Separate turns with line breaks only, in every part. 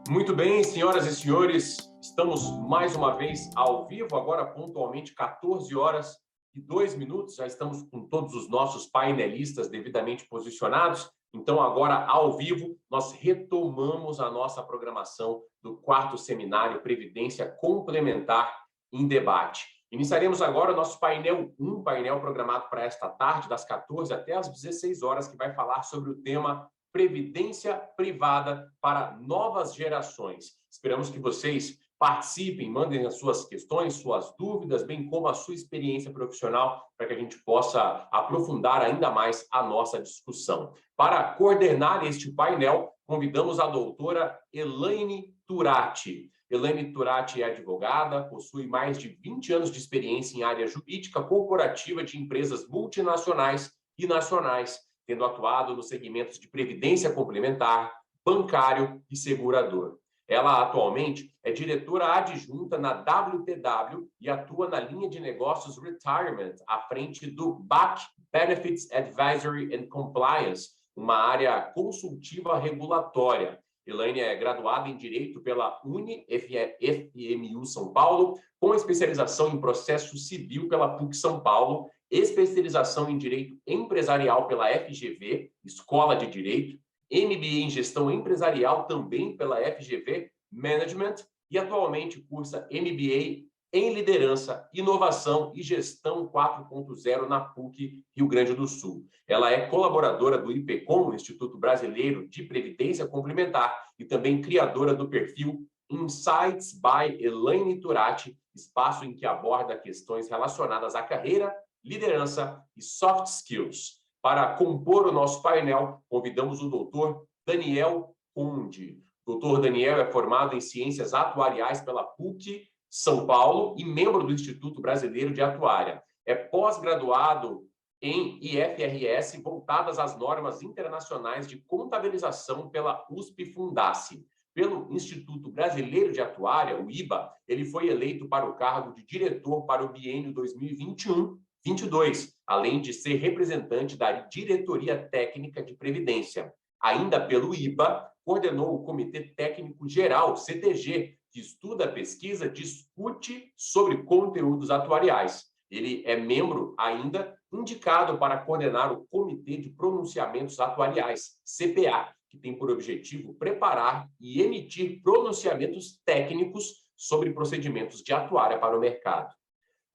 Muito bem, senhoras e senhores, estamos mais uma vez ao vivo, agora pontualmente 14 horas e 2 minutos, já estamos com todos os nossos painelistas devidamente posicionados, então agora ao vivo nós retomamos a nossa programação do quarto seminário Previdência Complementar em Debate. Iniciaremos agora o nosso painel 1, painel programado para esta tarde, das 14 até as 16 horas, que vai falar sobre o tema Previdência Privada para Novas Gerações. Esperamos que vocês participem, mandem as suas questões, suas dúvidas, bem como a sua experiência profissional, para que a gente possa aprofundar ainda mais a nossa discussão. Para coordenar este painel, convidamos a doutora Elaine Turati. Elaine Turati é advogada, possui mais de 20 anos de experiência em área jurídica corporativa de empresas multinacionais e nacionais, tendo atuado nos segmentos de previdência complementar, bancário e segurador. Ela atualmente é diretora adjunta na WTW e atua na linha de negócios Retirement, à frente do BAC, Benefits Advisory and Compliance, uma área consultiva regulatória. Elaine é graduada em Direito pela UniFMU São Paulo, com especialização em Processo Civil pela PUC São Paulo, especialização em Direito Empresarial pela FGV, Escola de Direito, MBA em Gestão Empresarial também pela FGV Management e atualmente cursa MBA em Liderança, Inovação e Gestão 4.0 na PUC Rio Grande do Sul. Ela é colaboradora do IPCOM, Instituto Brasileiro de Previdência Complementar, e também criadora do perfil Insights by Elaine Turati, espaço em que aborda questões relacionadas à carreira, liderança e soft skills. Para compor o nosso painel, convidamos o doutor Daniel Conde. O doutor Daniel é formado em Ciências Atuariais pela PUC São Paulo e membro do Instituto Brasileiro de Atuária. É pós-graduado em IFRS, voltadas às normas internacionais de contabilização pela USP-Fundace. Pelo Instituto Brasileiro de Atuária, o IBA, ele foi eleito para o cargo de diretor para o biênio 2021-22, além de ser representante da Diretoria Técnica de Previdência. Ainda pelo IBA, coordenou o Comitê Técnico Geral, CTG, que estuda, pesquisa, discute sobre conteúdos atuariais. Ele é membro ainda indicado para coordenar o Comitê de Pronunciamentos Atuariais, CPA, que tem por objetivo preparar e emitir pronunciamentos técnicos sobre procedimentos de atuária para o mercado.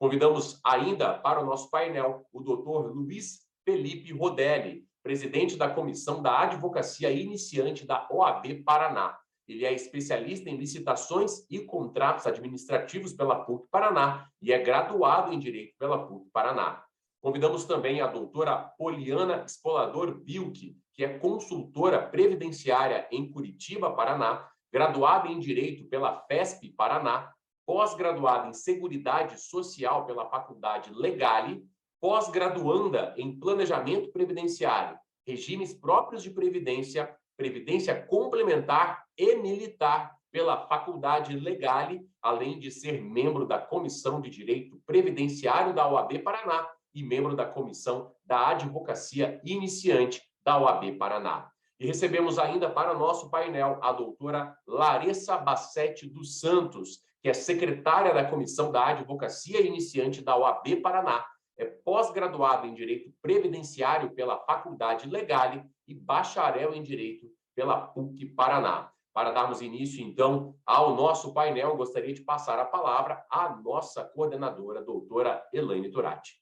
Convidamos ainda para o nosso painel o Dr. Luiz Felipe Rodelli, presidente da Comissão da Advocacia Iniciante da OAB Paraná. Ele é especialista em licitações e contratos administrativos pela PUC Paraná e é graduado em Direito pela PUC Paraná. Convidamos também a doutora Poliana Spolador Bilk, que é consultora previdenciária em Curitiba, Paraná, graduada em Direito pela FESP Paraná, pós-graduada em Seguridade Social pela Faculdade Legale, pós-graduanda em Planejamento Previdenciário, Regimes Próprios de Previdência, Previdência Complementar e Militar pela Faculdade Legale, além de ser membro da Comissão de Direito Previdenciário da OAB Paraná e membro da Comissão da Advocacia Iniciante da OAB Paraná. E recebemos ainda para o nosso painel a doutora Larissa Bassetti dos Santos, que é secretária da Comissão da Advocacia Iniciante da OAB Paraná, é pós-graduada em Direito Previdenciário pela Faculdade Legale e bacharel em Direito pela PUC Paraná. Para darmos início, então, ao nosso painel, gostaria de passar a palavra à nossa coordenadora, doutora Elaine Turati.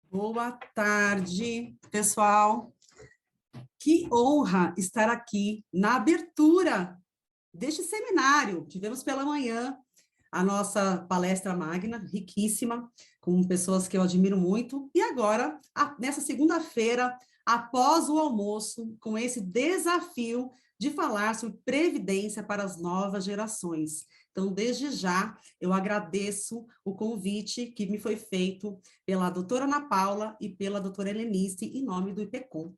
Boa tarde, pessoal. Que honra estar aqui na abertura deste seminário. Tivemos pela manhã a nossa palestra magna, riquíssima, com pessoas que eu admiro muito. E agora, nessa segunda-feira, após o almoço, com esse desafio de falar sobre previdência para as novas gerações. Então, desde já, eu agradeço o convite que me foi feito pela doutora Ana Paula e pela doutora Helenice, em nome do IPCOM.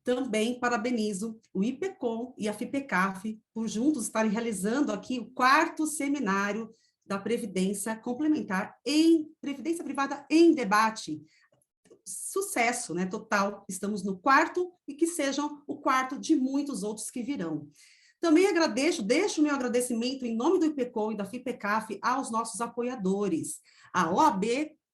Também parabenizo o IPCOM e a FIPECAF por juntos estarem realizando aqui o quarto seminário da Previdência Complementar em Previdência Privada em Debate. Sucesso, né, total. Estamos no quarto e que sejam o quarto de muitos outros que virão. Também deixo o meu agradecimento em nome do IPCOM e da FIPECAF aos nossos apoiadores, a OAB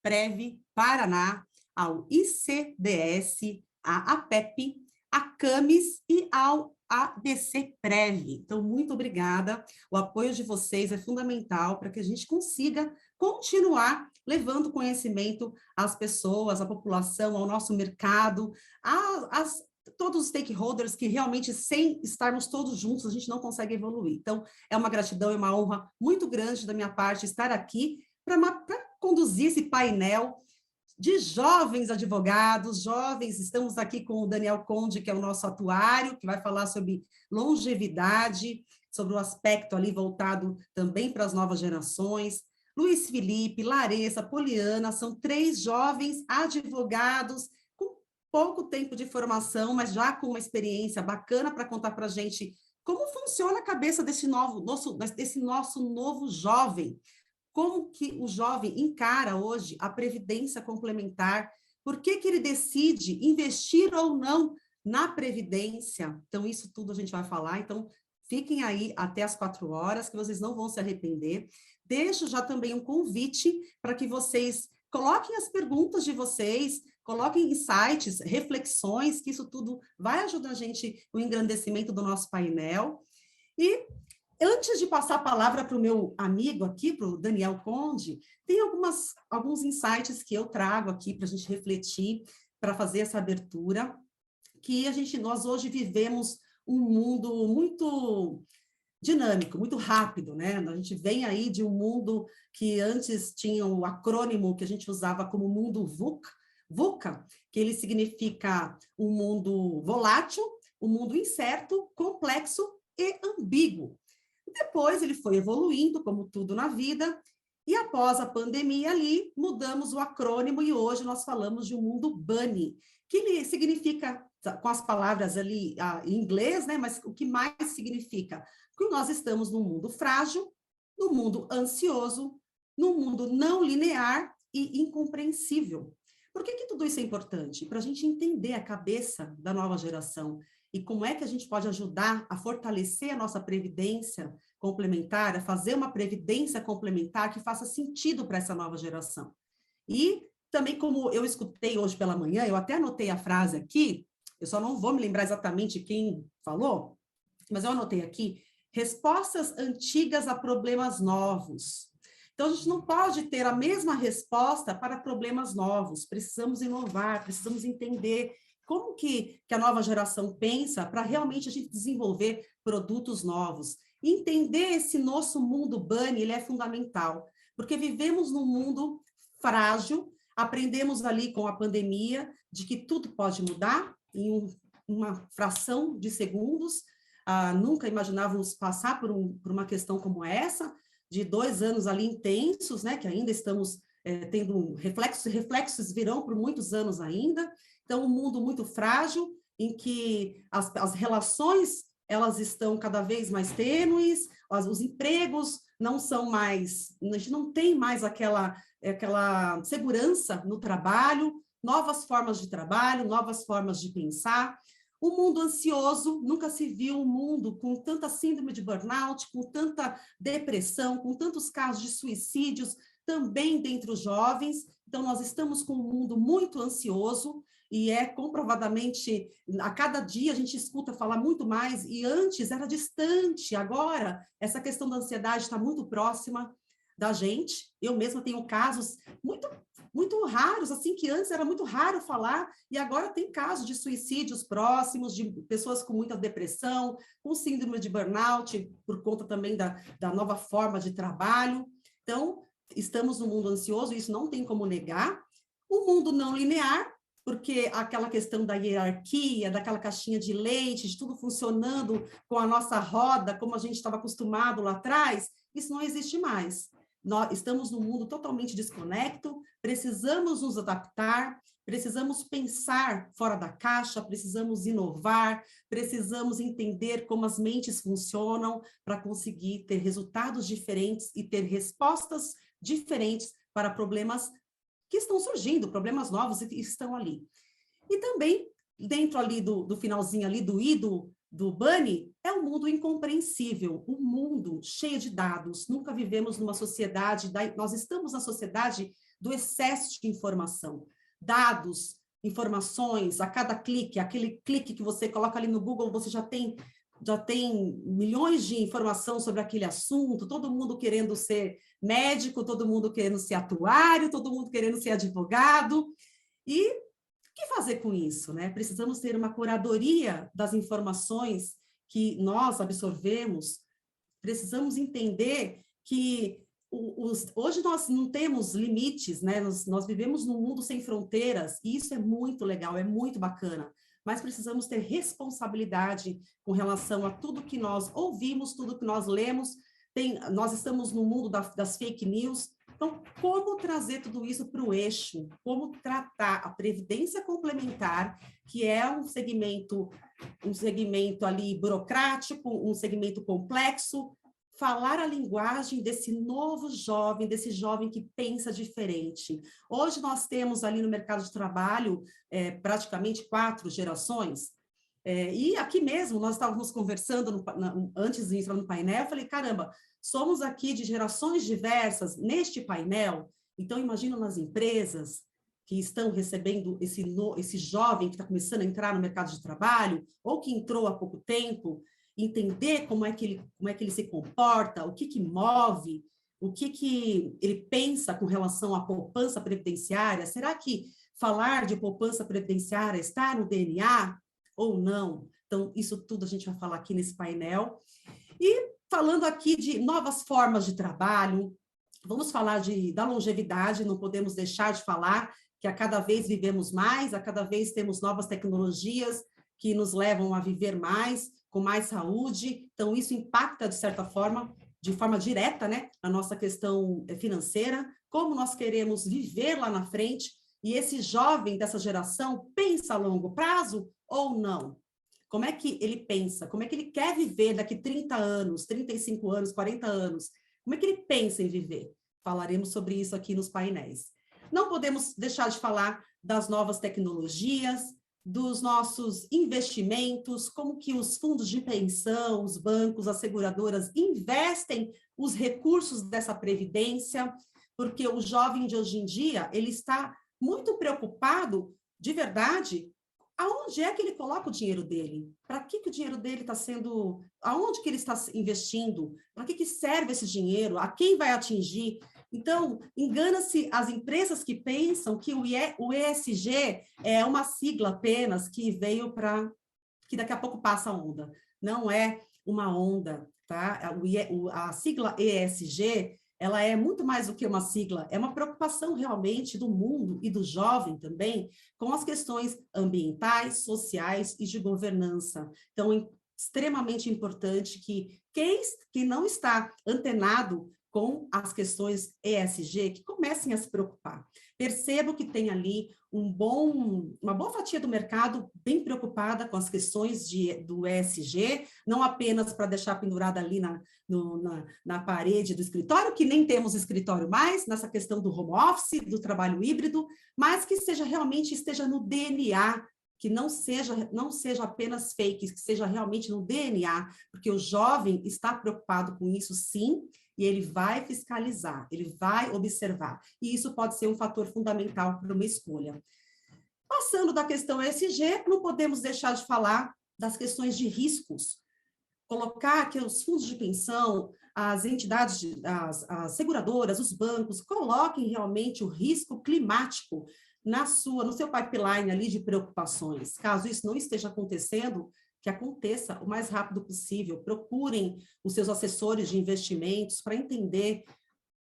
Prev Paraná, ao ICDS, a APEP, a CAMES e ao ABC Prev. Então, muito obrigada. O apoio de vocês é fundamental para que a gente consiga continuar levando conhecimento às pessoas, à população, ao nosso mercado, todos os stakeholders que realmente, sem estarmos todos juntos, a gente não consegue evoluir. Então, é uma gratidão e uma honra muito grande da minha parte estar aqui para conduzir esse painel de jovens advogados, estamos aqui com o Daniel Conde, que é o nosso atuário, que vai falar sobre longevidade, sobre o aspecto ali voltado também para as novas gerações. Luiz Felipe, Larissa, Poliana, são 3 jovens advogados com pouco tempo de formação, mas já com uma experiência bacana para contar para a gente como funciona a cabeça desse nosso novo jovem. Como que o jovem encara hoje a previdência complementar, por que ele decide investir ou não na previdência. Então, isso tudo a gente vai falar, então fiquem aí até as 4 horas, que vocês não vão se arrepender. Deixo já também um convite para que vocês coloquem as perguntas de vocês, coloquem insights, reflexões, que isso tudo vai ajudar a gente no engrandecimento do nosso painel. E antes de passar a palavra para o meu amigo aqui, para o Daniel Conde, tem alguns insights que eu trago aqui para a gente refletir, para fazer essa abertura, que nós hoje vivemos um mundo muito dinâmico, muito rápido, né? A gente vem aí de um mundo que antes tinha o acrônimo que a gente usava como mundo VUCA, que ele significa um mundo volátil, um mundo incerto, complexo e ambíguo. Depois ele foi evoluindo, como tudo na vida, e após a pandemia ali, mudamos o acrônimo e hoje nós falamos de um mundo bunny, que ele significa, com as palavras ali em inglês, né, mas o que mais significa? Que nós estamos num mundo frágil, num mundo ansioso, num mundo não linear e incompreensível. Por que tudo isso é importante? Para a gente entender a cabeça da nova geração, e como é que a gente pode ajudar a fortalecer a nossa previdência complementar, a fazer uma previdência complementar que faça sentido para essa nova geração. E também, como eu escutei hoje pela manhã, eu até anotei a frase aqui, eu só não vou me lembrar exatamente quem falou, mas eu anotei aqui, respostas antigas a problemas novos. Então, a gente não pode ter a mesma resposta para problemas novos, precisamos inovar, precisamos entender como que a nova geração pensa para realmente a gente desenvolver produtos novos. Entender esse nosso mundo bunny, ele é fundamental, porque vivemos num mundo frágil, aprendemos ali com a pandemia de que tudo pode mudar em uma fração de segundos. Nunca imaginávamos passar por uma questão como essa, de 2 anos ali intensos, né, que ainda estamos tendo reflexos virão por muitos anos ainda. Então, um mundo muito frágil, em que as relações, elas estão cada vez mais tênues, os empregos não são mais, a gente não tem mais aquela segurança no trabalho, novas formas de trabalho, novas formas de pensar. O mundo ansioso, nunca se viu um mundo com tanta síndrome de burnout, com tanta depressão, com tantos casos de suicídios, também dentre os jovens. Então, nós estamos com um mundo muito ansioso, e comprovadamente, a cada dia a gente escuta falar muito mais, e antes era distante, agora essa questão da ansiedade está muito próxima da gente. Eu mesma tenho casos muito raros, assim, que antes era muito raro falar, e agora tem casos de suicídios próximos, de pessoas com muita depressão, com síndrome de burnout, por conta também da nova forma de trabalho. Então, estamos no mundo ansioso, isso não tem como negar. O mundo não linear, porque aquela questão da hierarquia, daquela caixinha de leite, de tudo funcionando com a nossa roda, como a gente estava acostumado lá atrás, isso não existe mais. Nós estamos num mundo totalmente desconecto, precisamos nos adaptar, precisamos pensar fora da caixa, precisamos inovar, precisamos entender como as mentes funcionam para conseguir ter resultados diferentes e ter respostas diferentes para problemas que estão surgindo, problemas novos e estão ali. E também, dentro ali do finalzinho ali do I do bunny, É um mundo incompreensível, um mundo cheio de dados. Nunca vivemos numa sociedade, nós estamos na sociedade do excesso de informação. Dados, informações, a cada clique, aquele clique que você coloca ali no Google, você já tem milhões de informação sobre aquele assunto, todo mundo querendo ser médico, todo mundo querendo ser atuário, todo mundo querendo ser advogado. E o que fazer com isso, né? Precisamos ter uma curadoria das informações que nós absorvemos. Precisamos entender que hoje nós não temos limites, né? Nós vivemos num mundo sem fronteiras, e isso é muito legal, é muito bacana, mas precisamos ter responsabilidade com relação a tudo que nós ouvimos, tudo que nós lemos. Nós estamos no mundo das fake news. Então, como trazer tudo isso para o eixo? Como tratar a previdência complementar, que é um segmento ali burocrático, um segmento complexo, falar a linguagem desse novo jovem, desse jovem que pensa diferente. Hoje nós temos ali no mercado de trabalho praticamente 4 gerações, e aqui mesmo nós estávamos conversando antes de entrar no painel, eu falei, caramba, somos aqui de gerações diversas neste painel, então imagina nas empresas que estão recebendo esse jovem que está começando a entrar no mercado de trabalho, ou que entrou há pouco tempo, entender como é que ele se comporta, o que move, o que ele pensa com relação à poupança previdenciária. Será que falar de poupança previdenciária está no DNA ou não? Então, isso tudo a gente vai falar aqui nesse painel. E falando aqui de novas formas de trabalho, vamos falar da longevidade, não podemos deixar de falar que a cada vez vivemos mais, a cada vez temos novas tecnologias que nos levam a viver mais, com mais saúde. Então, isso impacta, de certa forma, de forma direta, né, na nossa questão financeira, como nós queremos viver lá na frente, e esse jovem dessa geração pensa a longo prazo ou não? Como é que ele pensa? Como é que ele quer viver daqui 30 anos, 35 anos, 40 anos? Como é que ele pensa em viver? Falaremos sobre isso aqui nos painéis. Não podemos deixar de falar das novas tecnologias, dos nossos investimentos, como que os fundos de pensão, os bancos, as seguradoras investem os recursos dessa previdência, porque o jovem de hoje em dia, ele está muito preocupado, de verdade, aonde é que ele coloca o dinheiro dele? Para que o dinheiro dele está sendo... Aonde que ele está investindo? Para que serve esse dinheiro? A quem vai atingir? Então, engana-se as empresas que pensam que o ESG é uma sigla apenas que veio para... que daqui a pouco passa a onda. Não é uma onda, tá? A sigla ESG, ela é muito mais do que uma sigla, é uma preocupação realmente do mundo e do jovem também com as questões ambientais, sociais e de governança. Então, é extremamente importante que quem não está antenado com as questões ESG, que comecem a se preocupar. Percebo que tem ali uma boa fatia do mercado bem preocupada com as questões do ESG, não apenas para deixar pendurada ali na parede do escritório, que nem temos escritório mais, nessa questão do home office, do trabalho híbrido, mas que realmente esteja no DNA, que não seja apenas fake, que seja realmente no DNA, porque o jovem está preocupado com isso, sim, e ele vai fiscalizar, ele vai observar, e isso pode ser um fator fundamental para uma escolha. Passando da questão ESG, não podemos deixar de falar das questões de riscos, colocar que os fundos de pensão, as entidades, as seguradoras, os bancos, coloquem realmente o risco climático no seu pipeline ali de preocupações. Caso isso não esteja acontecendo, que aconteça o mais rápido possível. Procurem os seus assessores de investimentos para entender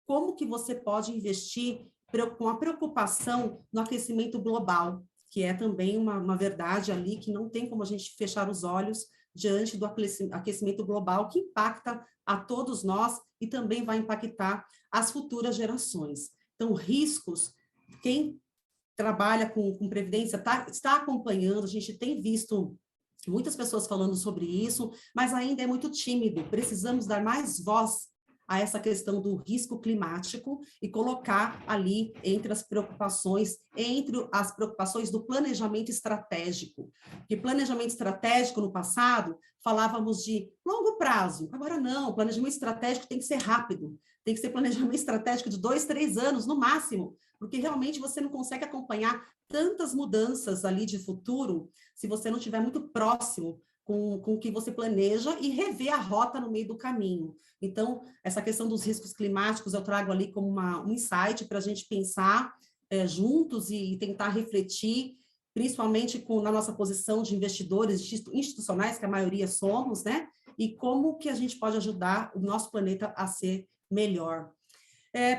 como que você pode investir com a preocupação no aquecimento global, que é também uma verdade ali que não tem como a gente fechar os olhos diante do aquecimento global, que impacta a todos nós e também vai impactar as futuras gerações. Então, riscos, quem trabalha com previdência está acompanhando, a gente tem visto muitas pessoas falando sobre isso, mas ainda é muito tímido. Precisamos dar mais voz a essa questão do risco climático e colocar ali entre as preocupações do planejamento estratégico. Porque planejamento estratégico, no passado, falávamos de longo prazo. Agora não, planejamento estratégico tem que ser rápido. Tem que ser planejamento estratégico de 2, 3 anos, no máximo, porque realmente você não consegue acompanhar tantas mudanças ali de futuro se você não estiver muito próximo com o que você planeja e rever a rota no meio do caminho. Então, essa questão dos riscos climáticos eu trago ali como um insight para a gente pensar juntos e tentar refletir, principalmente na nossa posição de investidores institucionais, que a maioria somos, né? E como que a gente pode ajudar o nosso planeta a ser melhor.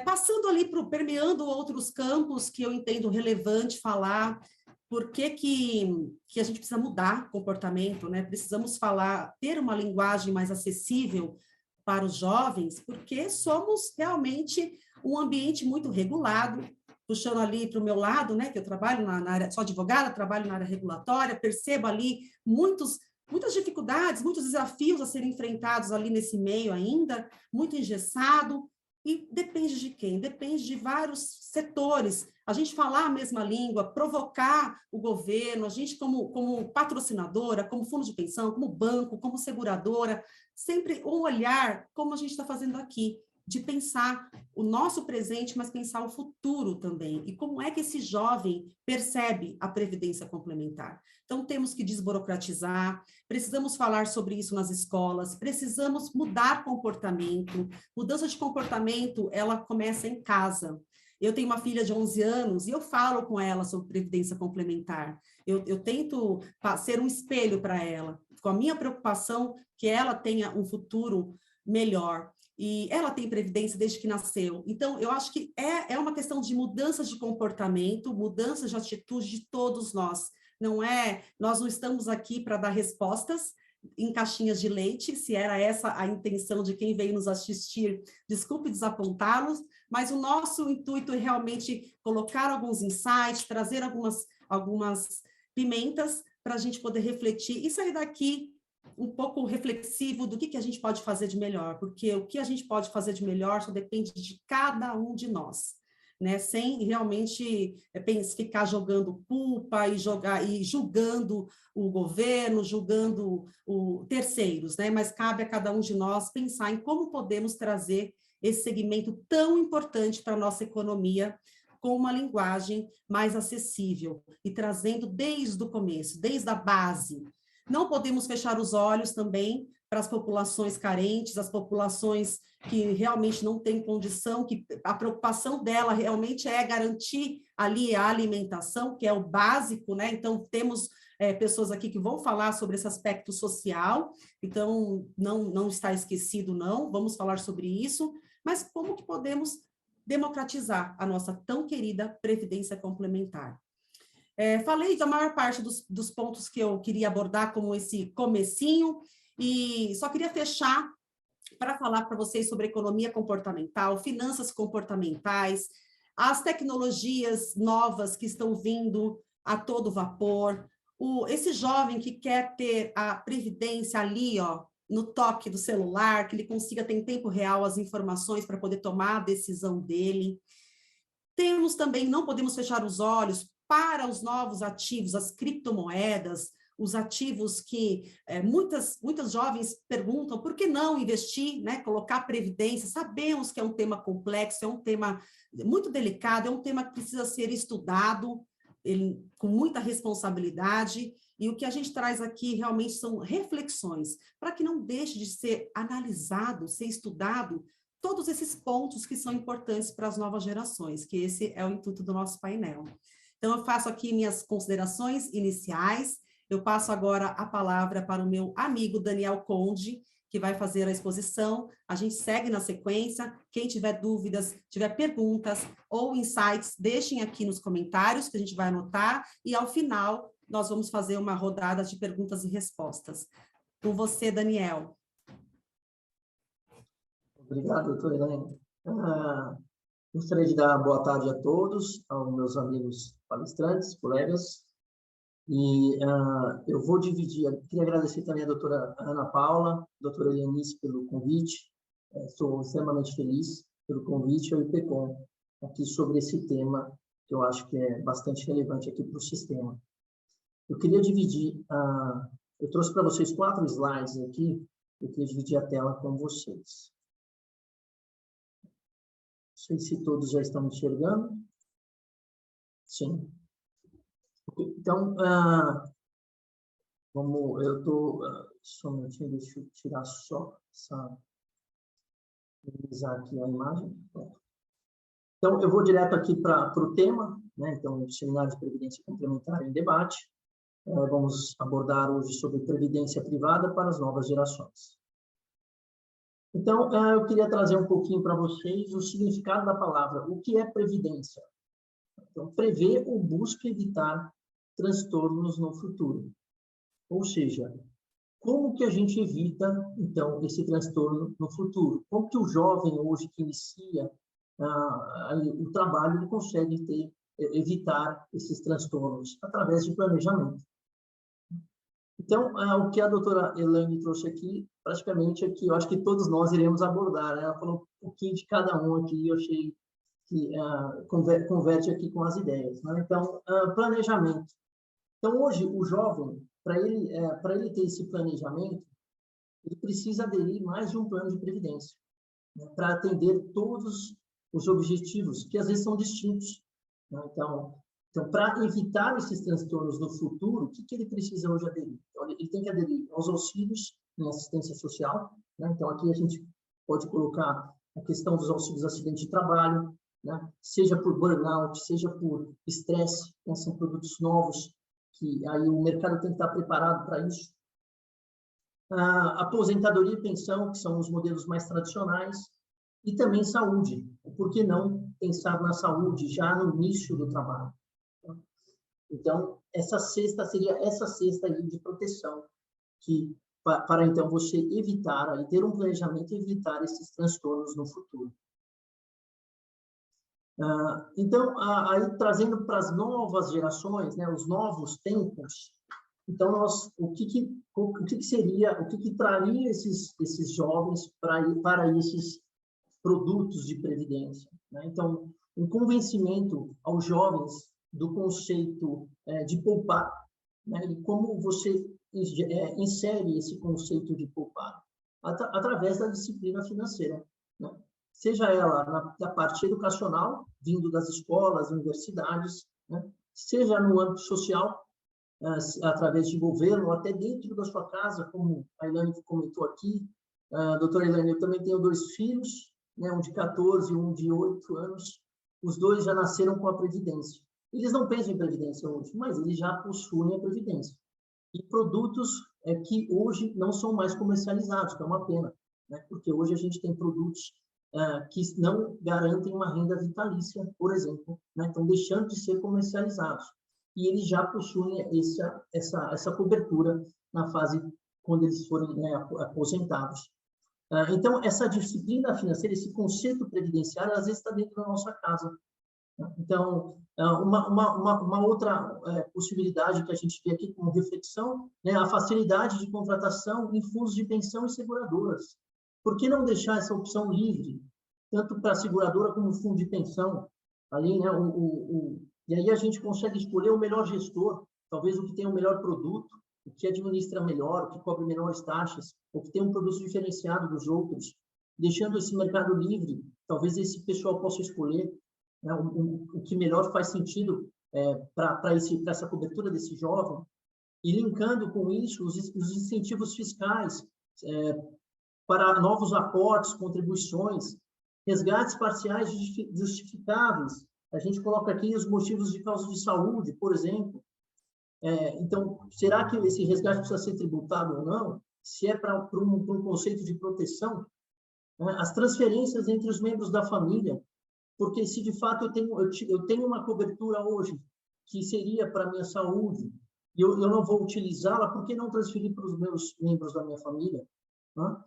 Passando ali permeando outros campos que eu entendo relevante falar, por que a gente precisa mudar comportamento, né? Precisamos ter uma linguagem mais acessível para os jovens, porque somos realmente um ambiente muito regulado, puxando ali para o meu lado, né? Que eu trabalho na área, sou advogada, trabalho na área regulatória, percebo ali muitas dificuldades, muitos desafios a serem enfrentados ali nesse meio ainda, muito engessado. E depende de quem? Depende de vários setores. A gente falar a mesma língua, provocar o governo, a gente como patrocinadora, como fundo de pensão, como banco, como seguradora, sempre um olhar, como a gente está fazendo aqui, de pensar o nosso presente, mas pensar o futuro também. E como é que esse jovem percebe a previdência complementar? Então, temos que desburocratizar, precisamos falar sobre isso nas escolas, precisamos mudar comportamento. Mudança de comportamento, ela começa em casa. Eu tenho uma filha de 11 anos e eu falo com ela sobre previdência complementar. Eu tento ser um espelho para ela, com a minha preocupação que ela tenha um futuro melhor. E ela tem previdência desde que nasceu. Então, eu acho que é uma questão de mudança de comportamento, mudança de atitude de todos nós. Nós não estamos aqui para dar respostas em caixinhas de leite, se era essa a intenção de quem veio nos assistir, desculpe desapontá-los, mas o nosso intuito é realmente colocar alguns insights, trazer algumas pimentas para a gente poder refletir e sair daqui um pouco reflexivo do que a gente pode fazer de melhor, porque o que a gente pode fazer de melhor só depende de cada um de nós, né? Sem realmente ficar jogando culpa e julgando o governo, julgando terceiros, né? Mas cabe a cada um de nós pensar em como podemos trazer esse segmento tão importante para a nossa economia com uma linguagem mais acessível e trazendo desde o começo, desde a base. Não podemos fechar os olhos também para as populações carentes, as populações que realmente não têm condição, que a preocupação dela realmente é garantir ali a alimentação, que é o básico, né? Então, temos pessoas aqui que vão falar sobre esse aspecto social, então, não está esquecido, não, vamos falar sobre isso, mas como que podemos democratizar a nossa tão querida Previdência Complementar? Falei da maior parte dos pontos que eu queria abordar como esse comecinho, e só queria fechar para falar para vocês sobre economia comportamental, finanças comportamentais, as tecnologias novas que estão vindo a todo vapor, esse jovem que quer ter a previdência ali, ó, no toque do celular, que ele consiga ter em tempo real as informações para poder tomar a decisão dele. Temos também, não podemos fechar os olhos para os novos ativos, as criptomoedas, os ativos que muitas jovens perguntam por que não investir, né? Colocar previdência. Sabemos que é um tema complexo, é um tema muito delicado, é um tema que precisa ser estudado com muita responsabilidade, e o que a gente traz aqui realmente são reflexões, para que não deixe de ser analisado, ser estudado, todos esses pontos que são importantes para as novas gerações, que esse é o intuito do nosso painel. Então, eu faço aqui minhas considerações iniciais, eu passo agora a palavra para o meu amigo Daniel Conde, que vai fazer a exposição, a gente segue na sequência, quem tiver dúvidas, tiver perguntas ou insights, deixem aqui nos comentários, que a gente vai anotar, e ao final nós vamos fazer uma rodada de perguntas e respostas. Com você, Daniel.
Obrigado, doutora Elaine. Gostaria de dar boa tarde a todos, aos meus amigos palestrantes, colegas, e eu vou dividir, queria agradecer também a doutora Ana Paula, doutora Elianice pelo convite, Estou extremamente feliz pelo convite ao IPCOM aqui sobre esse tema que eu acho que é bastante relevante aqui para o sistema. Eu queria dividir, eu trouxe para vocês 4 slides aqui, eu queria dividir a tela com vocês. Não sei se todos já estão me enxergando. Sim. Então, eu estou... só um minutinho, deixa eu tirar só minimizar aqui a imagem. Então, eu vou direto aqui para o tema, né? Então, o Seminário de Previdência Complementar em Debate. Vamos abordar hoje sobre previdência privada para as novas gerações. Então, eu queria trazer um pouquinho para vocês o significado da palavra. O que é previdência? Então, prever ou busca evitar transtornos no futuro. Ou seja, como que a gente evita, então, esse transtorno no futuro? Como que o jovem hoje que inicia o trabalho ele consegue evitar esses transtornos? Através de planejamento. Então, o que a doutora Elaine trouxe aqui, praticamente aqui, eu acho que todos nós iremos abordar, né? Ela falou um pouquinho de cada um aqui, eu achei que converte aqui com as ideias, né? Então, planejamento. Então, hoje, o jovem, para ele ter esse planejamento, ele precisa aderir mais de um plano de previdência, né? Para atender todos os objetivos, que às vezes são distintos, né? Então, para evitar esses transtornos no futuro, o que ele precisa hoje aderir? Então, ele tem que aderir aos auxílios em assistência social, né? Então, aqui a gente pode colocar a questão dos auxílios acidente de trabalho, né? Seja por burnout, seja por estresse, né? São produtos novos que aí o mercado tem que estar preparado para isso. Aposentadoria e pensão, que são os modelos mais tradicionais, e também saúde. Por que não pensar na saúde já no início do trabalho? Então, essa cesta seria essa cesta aí de proteção, que para então você evitar, aí, ter um planejamento e evitar esses transtornos no futuro. Então, aí trazendo para as novas gerações, né, os novos tempos, então o que seria, o que traria esses jovens para esses produtos de previdência, né? Então, um convencimento aos jovens do conceito de poupar, né? E como você insere esse conceito de poupar através da disciplina financeira, né? Seja ela na parte educacional, vindo das escolas, universidades, né? Seja no âmbito social, através de governo, ou até dentro da sua casa, como a Elaine comentou aqui. Doutora Elaine, eu também tenho 2 filhos, né? Um de 14 e um de 8 anos. Os 2 já nasceram com a Previdência. Eles não pensam em Previdência hoje, mas eles já possuem a Previdência. E produtos que hoje não são mais comercializados, que é uma pena, né? Porque hoje a gente tem produtos que não garantem uma renda vitalícia, por exemplo, né? Estão deixando de ser comercializados. E eles já possuem essa cobertura na fase quando eles forem, né, aposentados. Então, essa disciplina financeira, esse conceito previdenciário, às vezes está dentro da nossa casa. Então, uma outra possibilidade que a gente vê aqui como reflexão, né, a facilidade de contratação em fundos de pensão e seguradoras. Por que não deixar essa opção livre, tanto para a seguradora como o fundo de pensão? Ali, né, e aí a gente consegue escolher o melhor gestor, talvez o que tem o melhor produto, o que administra melhor, o que cobre menores taxas, o que tem um produto diferenciado dos outros. Deixando esse mercado livre, talvez esse pessoal possa escolher, né, o que melhor faz sentido para essa cobertura desse jovem, e linkando com isso os incentivos fiscais para novos aportes, contribuições, resgates parciais justificáveis. A gente coloca aqui os motivos de causa de saúde, por exemplo. Então, será que esse resgate precisa ser tributado ou não? Se é para um conceito de proteção, né? As transferências entre os membros da família, porque se de fato eu tenho uma cobertura hoje que seria para a minha saúde e eu não vou utilizá-la, por que não transferir para os meus membros da minha família? Né?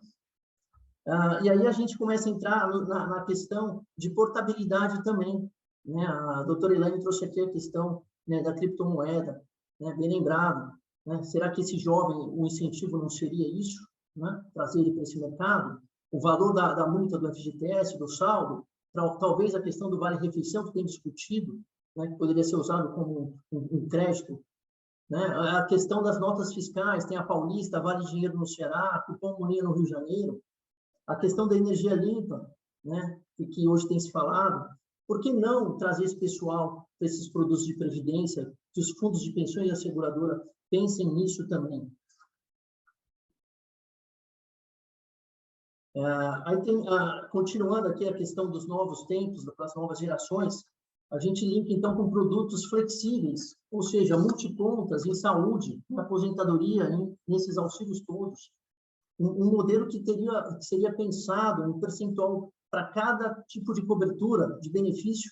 E aí a gente começa a entrar na questão de portabilidade também, né? A doutora Elaine trouxe aqui a questão, né, da criptomoeda, né? Bem lembrado, né? Será que esse jovem, o incentivo não seria isso, né? Trazer ele para esse mercado? o valor da multa do FGTS, do saldo, talvez a questão do vale-refeição que tem discutido, né, que poderia ser usado como um crédito, né, a questão das notas fiscais, tem a Paulista, Vale Dinheiro no Ceará, Cupom Moninha no Rio de Janeiro, a questão da energia limpa, né, que hoje tem se falado. Por que não trazer esse pessoal para esses produtos de previdência, que os fundos de pensões e a seguradora pensem nisso também? Aí tem, continuando aqui a questão dos novos tempos, das novas gerações, a gente linka, então, com produtos flexíveis, ou seja, multicontas em saúde, em aposentadoria, nesses auxílios todos. Um modelo que seria pensado, um percentual para cada tipo de cobertura, de benefício,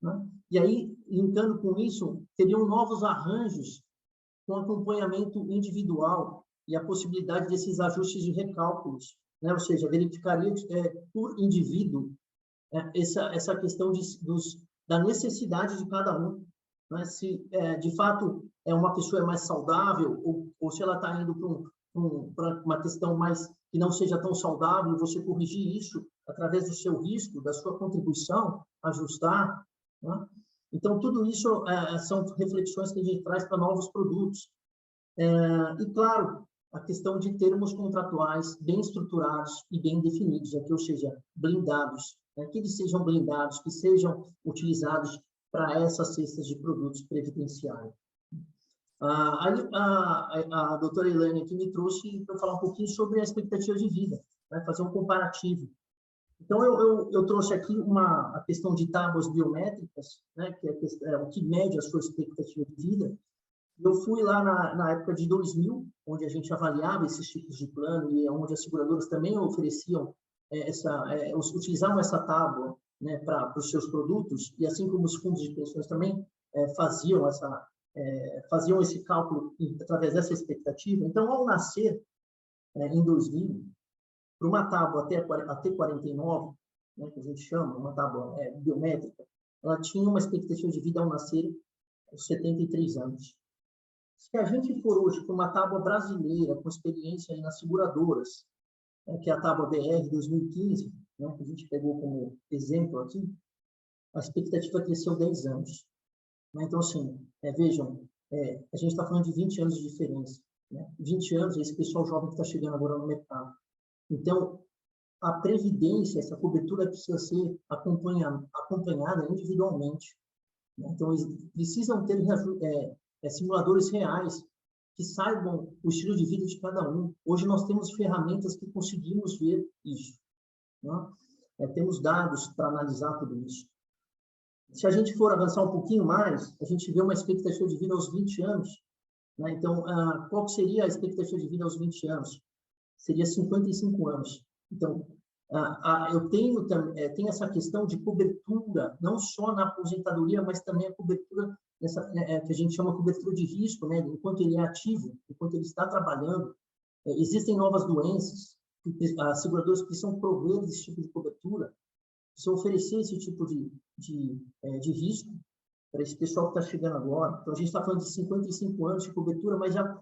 né? E aí, linkando com isso, teriam novos arranjos com acompanhamento individual e a possibilidade desses ajustes de recálculos, né? Ou seja, verificaria por indivíduo essa questão da necessidade de cada um, né? Se, de fato, uma pessoa é mais saudável ou se ela está indo para uma questão mais que não seja tão saudável, você corrigir isso através do seu risco, da sua contribuição, ajustar, né? Então, tudo isso são reflexões que a gente traz para novos produtos. E, claro, a questão de termos contratuais bem estruturados e bem definidos, aqui, ou seja, blindados, né? Que eles sejam blindados, que sejam utilizados para essas cestas de produtos previdenciários. A doutora Elaine aqui me trouxe para falar um pouquinho sobre a expectativa de vida, né? Fazer um comparativo. Então, eu trouxe aqui a questão de tábuas biométricas, né? Que é o que mede a sua expectativa de vida. Eu fui lá na época de 2000, onde a gente avaliava esses tipos de plano e onde as seguradoras também ofereciam utilizavam essa tábua, né, para os seus produtos, e assim como os fundos de pensões também faziam esse cálculo através dessa expectativa. Então, ao nascer, em 2000, para uma tábua até 49, né, que a gente chama, uma tábua biométrica, ela tinha uma expectativa de vida ao nascer aos 73 anos. Se a gente for hoje para uma tábua brasileira, com experiência aí nas seguradoras, que é a tábua BR 2015, né, que a gente pegou como exemplo aqui, a expectativa cresceu 10 anos. Então, assim, vejam, a gente está falando de 20 anos de diferença. Né? 20 anos é esse pessoal jovem que está chegando agora no mercado. Então, a previdência, essa cobertura precisa ser acompanhada individualmente. Né? Então, eles precisam ter simuladores reais que saibam o estilo de vida de cada um. Hoje nós temos ferramentas que conseguimos ver isso. Né? Temos dados para analisar tudo isso. Se a gente for avançar um pouquinho mais, a gente vê uma expectativa de vida aos 20 anos. Né? Então, qual seria a expectativa de vida aos 20 anos? Seria 55 anos. Então, eu tenho essa questão de cobertura, não só na aposentadoria, mas também a cobertura que a gente chama cobertura de risco, né? Enquanto ele é ativo, enquanto ele está trabalhando. Existem novas doenças, que as seguradoras precisam prover desse tipo de cobertura, precisam oferecer esse tipo de risco para esse pessoal que está chegando agora. Então, a gente está falando de 55 anos de cobertura, mas já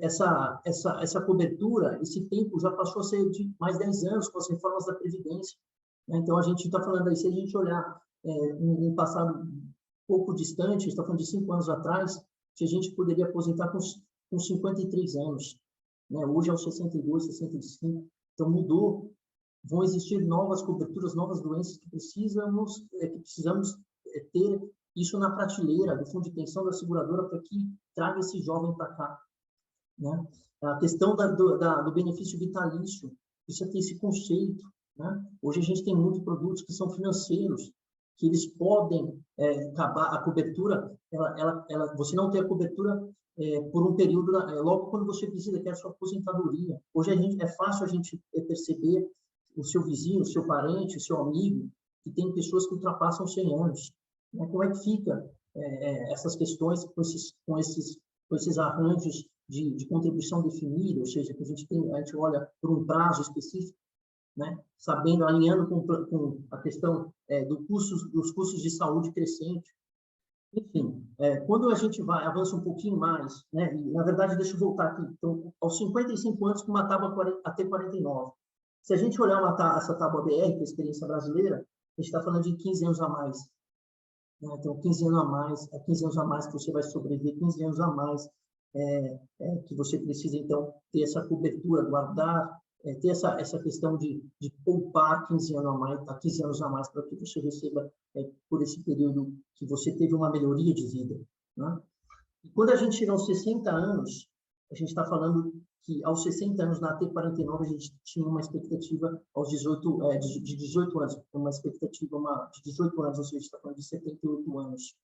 essa cobertura, esse tempo já passou a ser de mais 10 anos com as reformas da Previdência. Né? Então, a gente está falando aí, se a gente olhar um passado pouco distante, a gente está falando de 5 anos atrás, que a gente poderia aposentar com 53 anos. Né? Hoje é os 62, 65. Então, mudou. Vão existir novas coberturas, novas doenças que precisamos ter isso na prateleira do fundo de pensão da seguradora para que traga esse jovem para cá. Né? A questão do benefício vitalício, isso tem esse conceito. Né? Hoje a gente tem muitos produtos que são financeiros, que eles podem acabar a cobertura, você não tem a cobertura por um período, logo quando você precisa, que é a sua aposentadoria. Hoje é fácil a gente perceber o seu vizinho, o seu parente, o seu amigo, que tem pessoas que ultrapassam 100 anos. Né? Como é que fica essas questões com esses arranjos de contribuição definida, ou seja, que a gente olha por um prazo específico, né? Sabendo, alinhando com a questão dos custos de saúde crescente. Enfim, quando a gente avança um pouquinho mais, né? E, na verdade, deixa eu voltar aqui. Então, aos 55 anos, com uma tábua até 49. Se a gente olhar essa tábua BR, que é a experiência brasileira, a gente está falando de 15 anos a mais. Né? Então, 15 anos a mais, 15 anos a mais que você vai sobreviver, 15 anos a mais que você precisa, então, ter essa cobertura, guardar, ter essa questão de poupar 15 anos a mais para que você receba por esse período que você teve uma melhoria de vida. Né? E quando a gente chega aos 60 anos, a gente está falando que aos 60 anos, na T49, a gente tinha uma expectativa aos 18, de 18 anos, uma expectativa de 18 anos, ou seja, a gente está falando de 78 anos.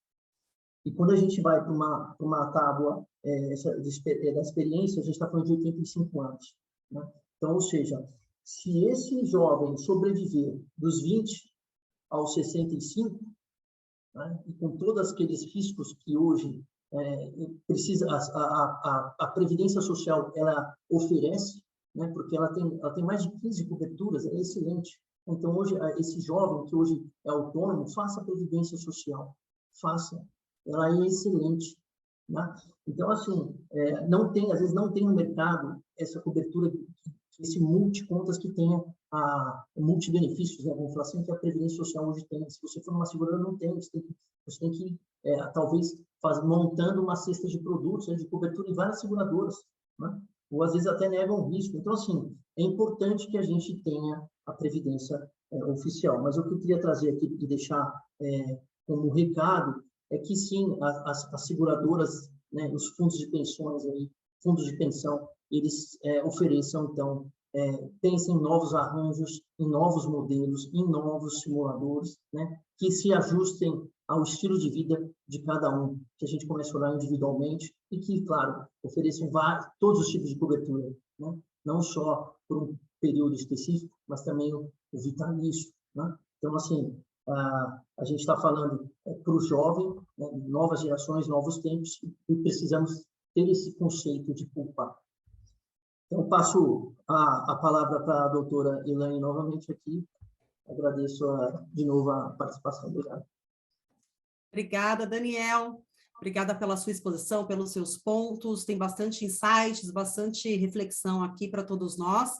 E quando a gente vai para uma tábua da experiência, a gente está falando de 85 anos. Né? Então, ou seja, se esse jovem sobreviver dos 20 aos 65, né, e com todos aqueles riscos que hoje precisa a Previdência Social ela oferece, né, porque ela tem mais de 15 coberturas, é excelente. Então, hoje, esse jovem que hoje é autônomo, faça a Previdência Social, faça. Ela é excelente. Né? Então, assim, às vezes não tem no mercado essa cobertura, esse multicontas que tenha multibenefícios, né? Vamos falar assim, que a Previdência Social hoje tem. Se você for numa seguradora, não tem. Você tem que talvez, montando uma cesta de produtos, de cobertura em várias seguradoras. Né? Ou, às vezes, até negam o risco. Então, assim, é importante que a gente tenha a Previdência oficial. Mas o que eu queria trazer aqui e deixar como recado é que, sim, as seguradoras, né, os fundos de pensões, fundos de pensão, eles ofereçam, então, pensem em novos arranjos, em novos modelos, em novos simuladores, né, que se ajustem ao estilo de vida de cada um, que a gente comece a olhar individualmente e que, claro, ofereçam todos os tipos de cobertura, né, não só por um período específico, mas também o vitalício. Né? Então, assim, a gente está falando para o jovem, né, novas gerações, novos tempos, e precisamos ter esse conceito de poupar. Então, passo a palavra para a doutora Elaine novamente aqui. Agradeço de novo a participação. Obrigado.
Obrigada, Daniel. Obrigada pela sua exposição, pelos seus pontos. Tem bastante insights, bastante reflexão aqui para todos nós.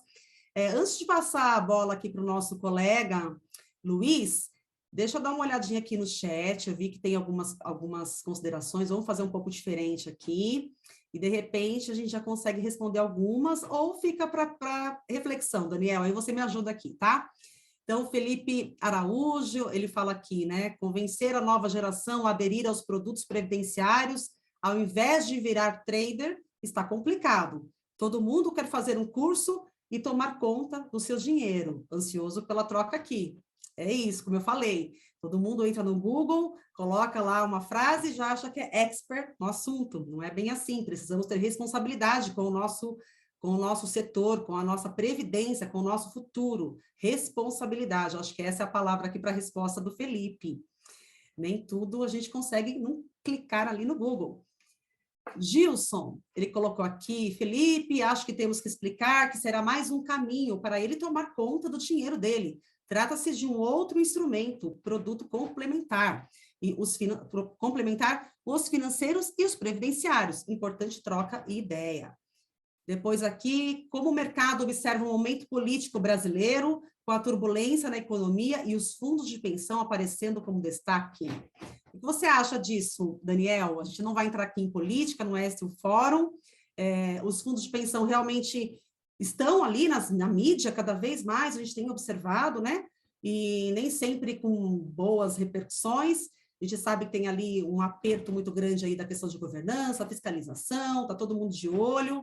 Antes de passar a bola aqui para o nosso colega, Luiz, deixa eu dar uma olhadinha aqui no chat. Eu vi que tem algumas considerações. Vamos fazer um pouco diferente aqui. E, de repente, a gente já consegue responder algumas ou fica para reflexão, Daniel. Aí você me ajuda aqui, tá? Então, Felipe Araújo, ele fala aqui, né? Convencer a nova geração a aderir aos produtos previdenciários, ao invés de virar trader, está complicado. Todo mundo quer fazer um curso e tomar conta do seu dinheiro. Ansioso pela troca aqui. É isso, como eu falei. Todo mundo entra no Google, coloca lá uma frase e já acha que é expert no assunto. Não é bem assim. Precisamos ter responsabilidade com o nosso setor, com a nossa previdência, com o nosso futuro. Responsabilidade. Acho que essa é a palavra aqui para a resposta do Felipe. Nem tudo a gente consegue não clicar ali no Google. Gilson, ele colocou aqui, Felipe, acho que temos que explicar que será mais um caminho para ele tomar conta do dinheiro dele. Trata-se de um outro instrumento, produto complementar, e complementar os financeiros e os previdenciários. Importante troca e ideia. Depois aqui, como o mercado observa o momento político brasileiro, com a turbulência na economia e os fundos de pensão aparecendo como destaque. O que você acha disso, Daniel? A gente não vai entrar aqui em política, não é esse o fórum. Os fundos de pensão realmente estão ali na mídia cada vez mais, a gente tem observado, né? E nem sempre com boas repercussões. A gente sabe que tem ali um aperto muito grande aí da questão de governança, fiscalização, está todo mundo de olho.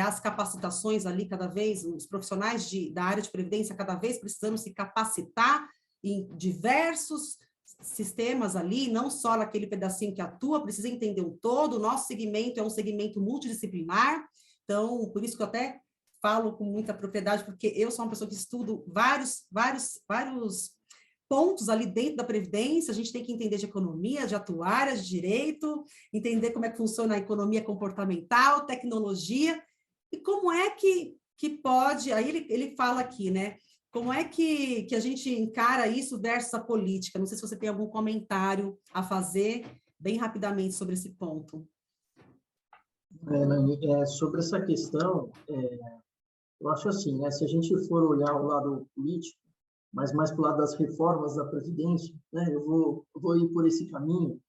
As capacitações ali cada vez, os profissionais da área de previdência cada vez precisando se capacitar em diversos sistemas ali, não só naquele pedacinho que atua, precisa entender o todo. O nosso segmento é um segmento multidisciplinar, então, por isso que eu até falo com muita propriedade, porque eu sou uma pessoa que estudo vários pontos ali dentro da Previdência. A gente tem que entender de economia, de atuária, de direito, entender como é que funciona a economia comportamental, tecnologia, e como é que pode, aí ele fala aqui, né? Como é que a gente encara isso versus a política? Não sei se você tem algum comentário a fazer, bem rapidamente, sobre esse ponto.
Sobre essa questão, Eu acho assim, né? Se a gente for olhar o lado político, mas mais para o lado das reformas da Previdência, né? Eu vou ir por esse caminho,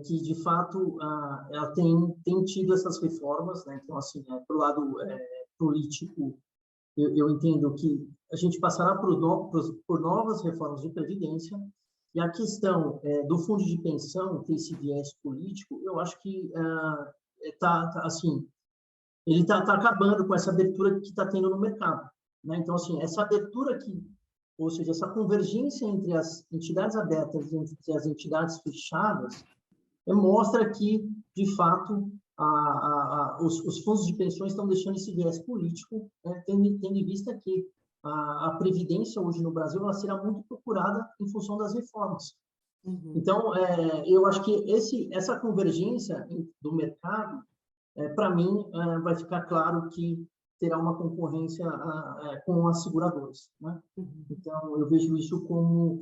que, de fato, ela tem tido essas reformas, né? Então, assim, para o lado político, eu entendo que a gente passará por novas reformas de Previdência, e a questão do fundo de pensão, ter esse viés político, eu acho que assim, ele está acabando com essa abertura que está tendo no mercado, né? Então, assim, essa abertura ou seja, essa convergência entre as entidades abertas e entre as entidades fechadas, mostra que, de fato, os fundos de pensões estão deixando esse viés político, né, tendo em vista que a Previdência, hoje no Brasil, ela será muito procurada em função das reformas.
Uhum.
Então, eu acho que essa convergência do mercado, para mim, vai ficar claro que terá uma concorrência com as seguradoras, né?
Uhum.
Então, eu vejo isso como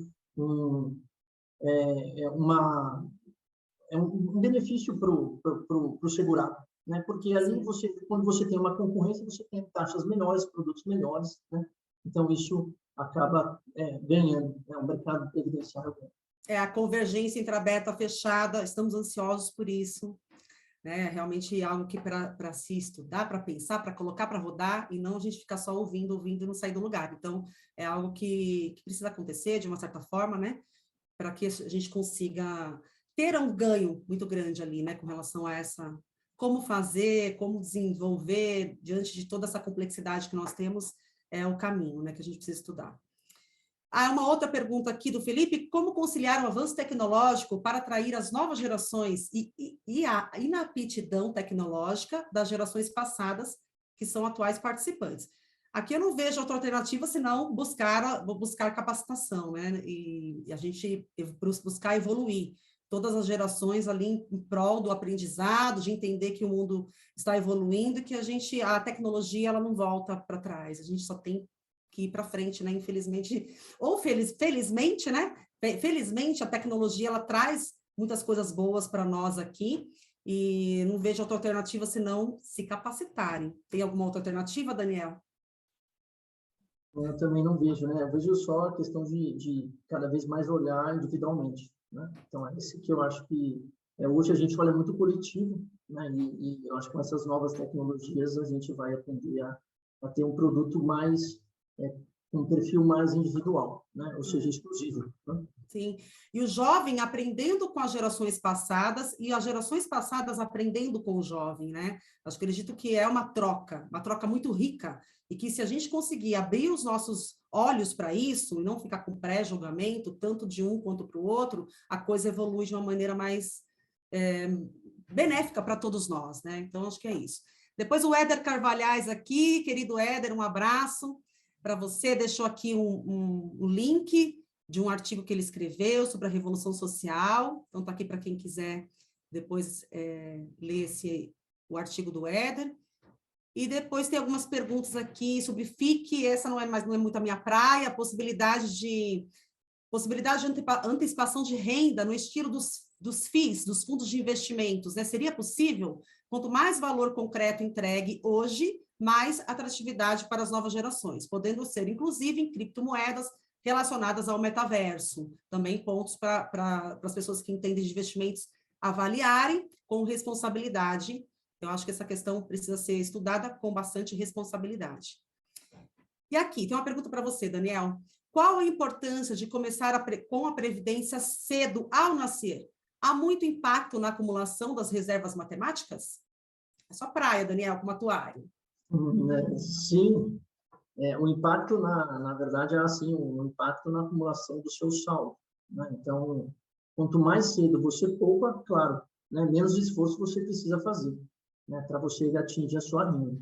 um benefício para o segurado, né? Porque ali, quando você tem uma concorrência, você tem taxas melhores, produtos melhores, né? Então, isso acaba ganhando, né? O mercado previdenciário ganha.
A convergência entre aberta e fechada, estamos ansiosos por isso, né? Realmente algo que para se estudar, para pensar, para colocar para rodar, e não a gente ficar só ouvindo e não sair do lugar. Então, é algo que precisa acontecer de uma certa forma, né? Para que a gente consiga ter um ganho muito grande ali, né? Com relação a essa... Como fazer, como desenvolver, diante de toda essa complexidade que nós temos, é o caminho, né? Que a gente precisa estudar. Uma outra pergunta aqui do Felipe: como conciliar o avanço tecnológico para atrair as novas gerações e a inaptidão tecnológica das gerações passadas, que são atuais participantes? Aqui eu não vejo outra alternativa senão buscar capacitação, né? E a gente buscar evoluir todas as gerações ali em prol do aprendizado, de entender que o mundo está evoluindo e que a tecnologia ela não volta para trás, a gente só tem que ir para frente, né? Infelizmente, ou felizmente, né? Felizmente, a tecnologia ela traz muitas coisas boas para nós aqui, e não vejo outra alternativa senão se capacitarem. Tem alguma outra alternativa, Daniel?
Eu também não vejo, né? Eu vejo só a questão de cada vez mais olhar individualmente, né? Então, é esse que eu acho que hoje a gente olha muito coletivo, né? E eu acho que com essas novas tecnologias a gente vai aprender a ter um produto mais um perfil mais individual, né? Ou seja, exclusivo, né?
Sim, e o jovem aprendendo com as gerações passadas e as gerações passadas aprendendo com o jovem, né? Eu acredito que é uma troca muito rica, e que se a gente conseguir abrir os nossos olhos para isso e não ficar com pré-julgamento, tanto de um quanto para o outro, a coisa evolui de uma maneira mais benéfica para todos nós, né? Então, acho que é isso. Depois o Éder Carvalhais aqui, querido Éder, um abraço para você, deixou aqui um link de um artigo que ele escreveu sobre a Revolução Social, então está aqui para quem quiser depois ler o artigo do Éder. E depois tem algumas perguntas aqui sobre FIC, essa não é muito a minha praia, a possibilidade de antecipação de renda no estilo dos FIIs, dos fundos de investimentos, né? Seria possível? Quanto mais valor concreto entregue hoje, mais atratividade para as novas gerações, podendo ser, inclusive, em criptomoedas relacionadas ao metaverso. Também pontos para as pessoas que entendem de investimentos avaliarem com responsabilidade. Eu acho que essa questão precisa ser estudada com bastante responsabilidade. E aqui, tem uma pergunta para você, Daniel. Qual a importância de começar com a Previdência cedo, ao nascer? Há muito impacto na acumulação das reservas matemáticas? É sua praia, Daniel, como atuário.
Sim, o impacto, na verdade, é assim, um impacto na acumulação do seu saldo, né? Então, quanto mais cedo você poupa, claro, né, menos esforço você precisa fazer, né, para você atingir a sua renda.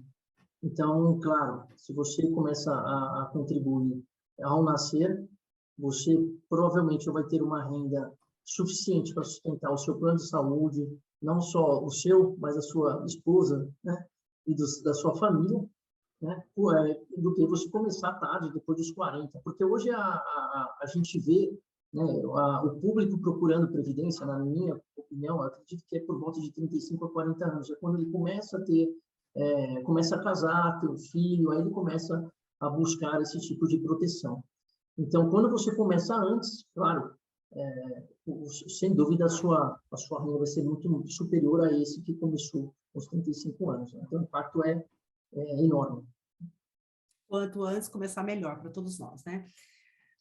Então, claro, se você começa a contribuir ao nascer, você provavelmente vai ter uma renda suficiente para sustentar o seu plano de saúde, não só o seu, mas a sua esposa, né, e da sua família, né, do que você começar tarde, depois dos 40. Porque hoje a gente vê, né, o público procurando previdência, na minha opinião, eu acredito que é por volta de 35 a 40 anos. É quando ele começa a ter começa a casar, ter um filho, aí ele começa a buscar esse tipo de proteção. Então, quando você começa antes, claro, sem dúvida a sua renda vai ser muito superior a esse que começou aos 35 anos. Né? Então, o impacto é enorme.
Quanto antes começar, melhor para todos nós, né?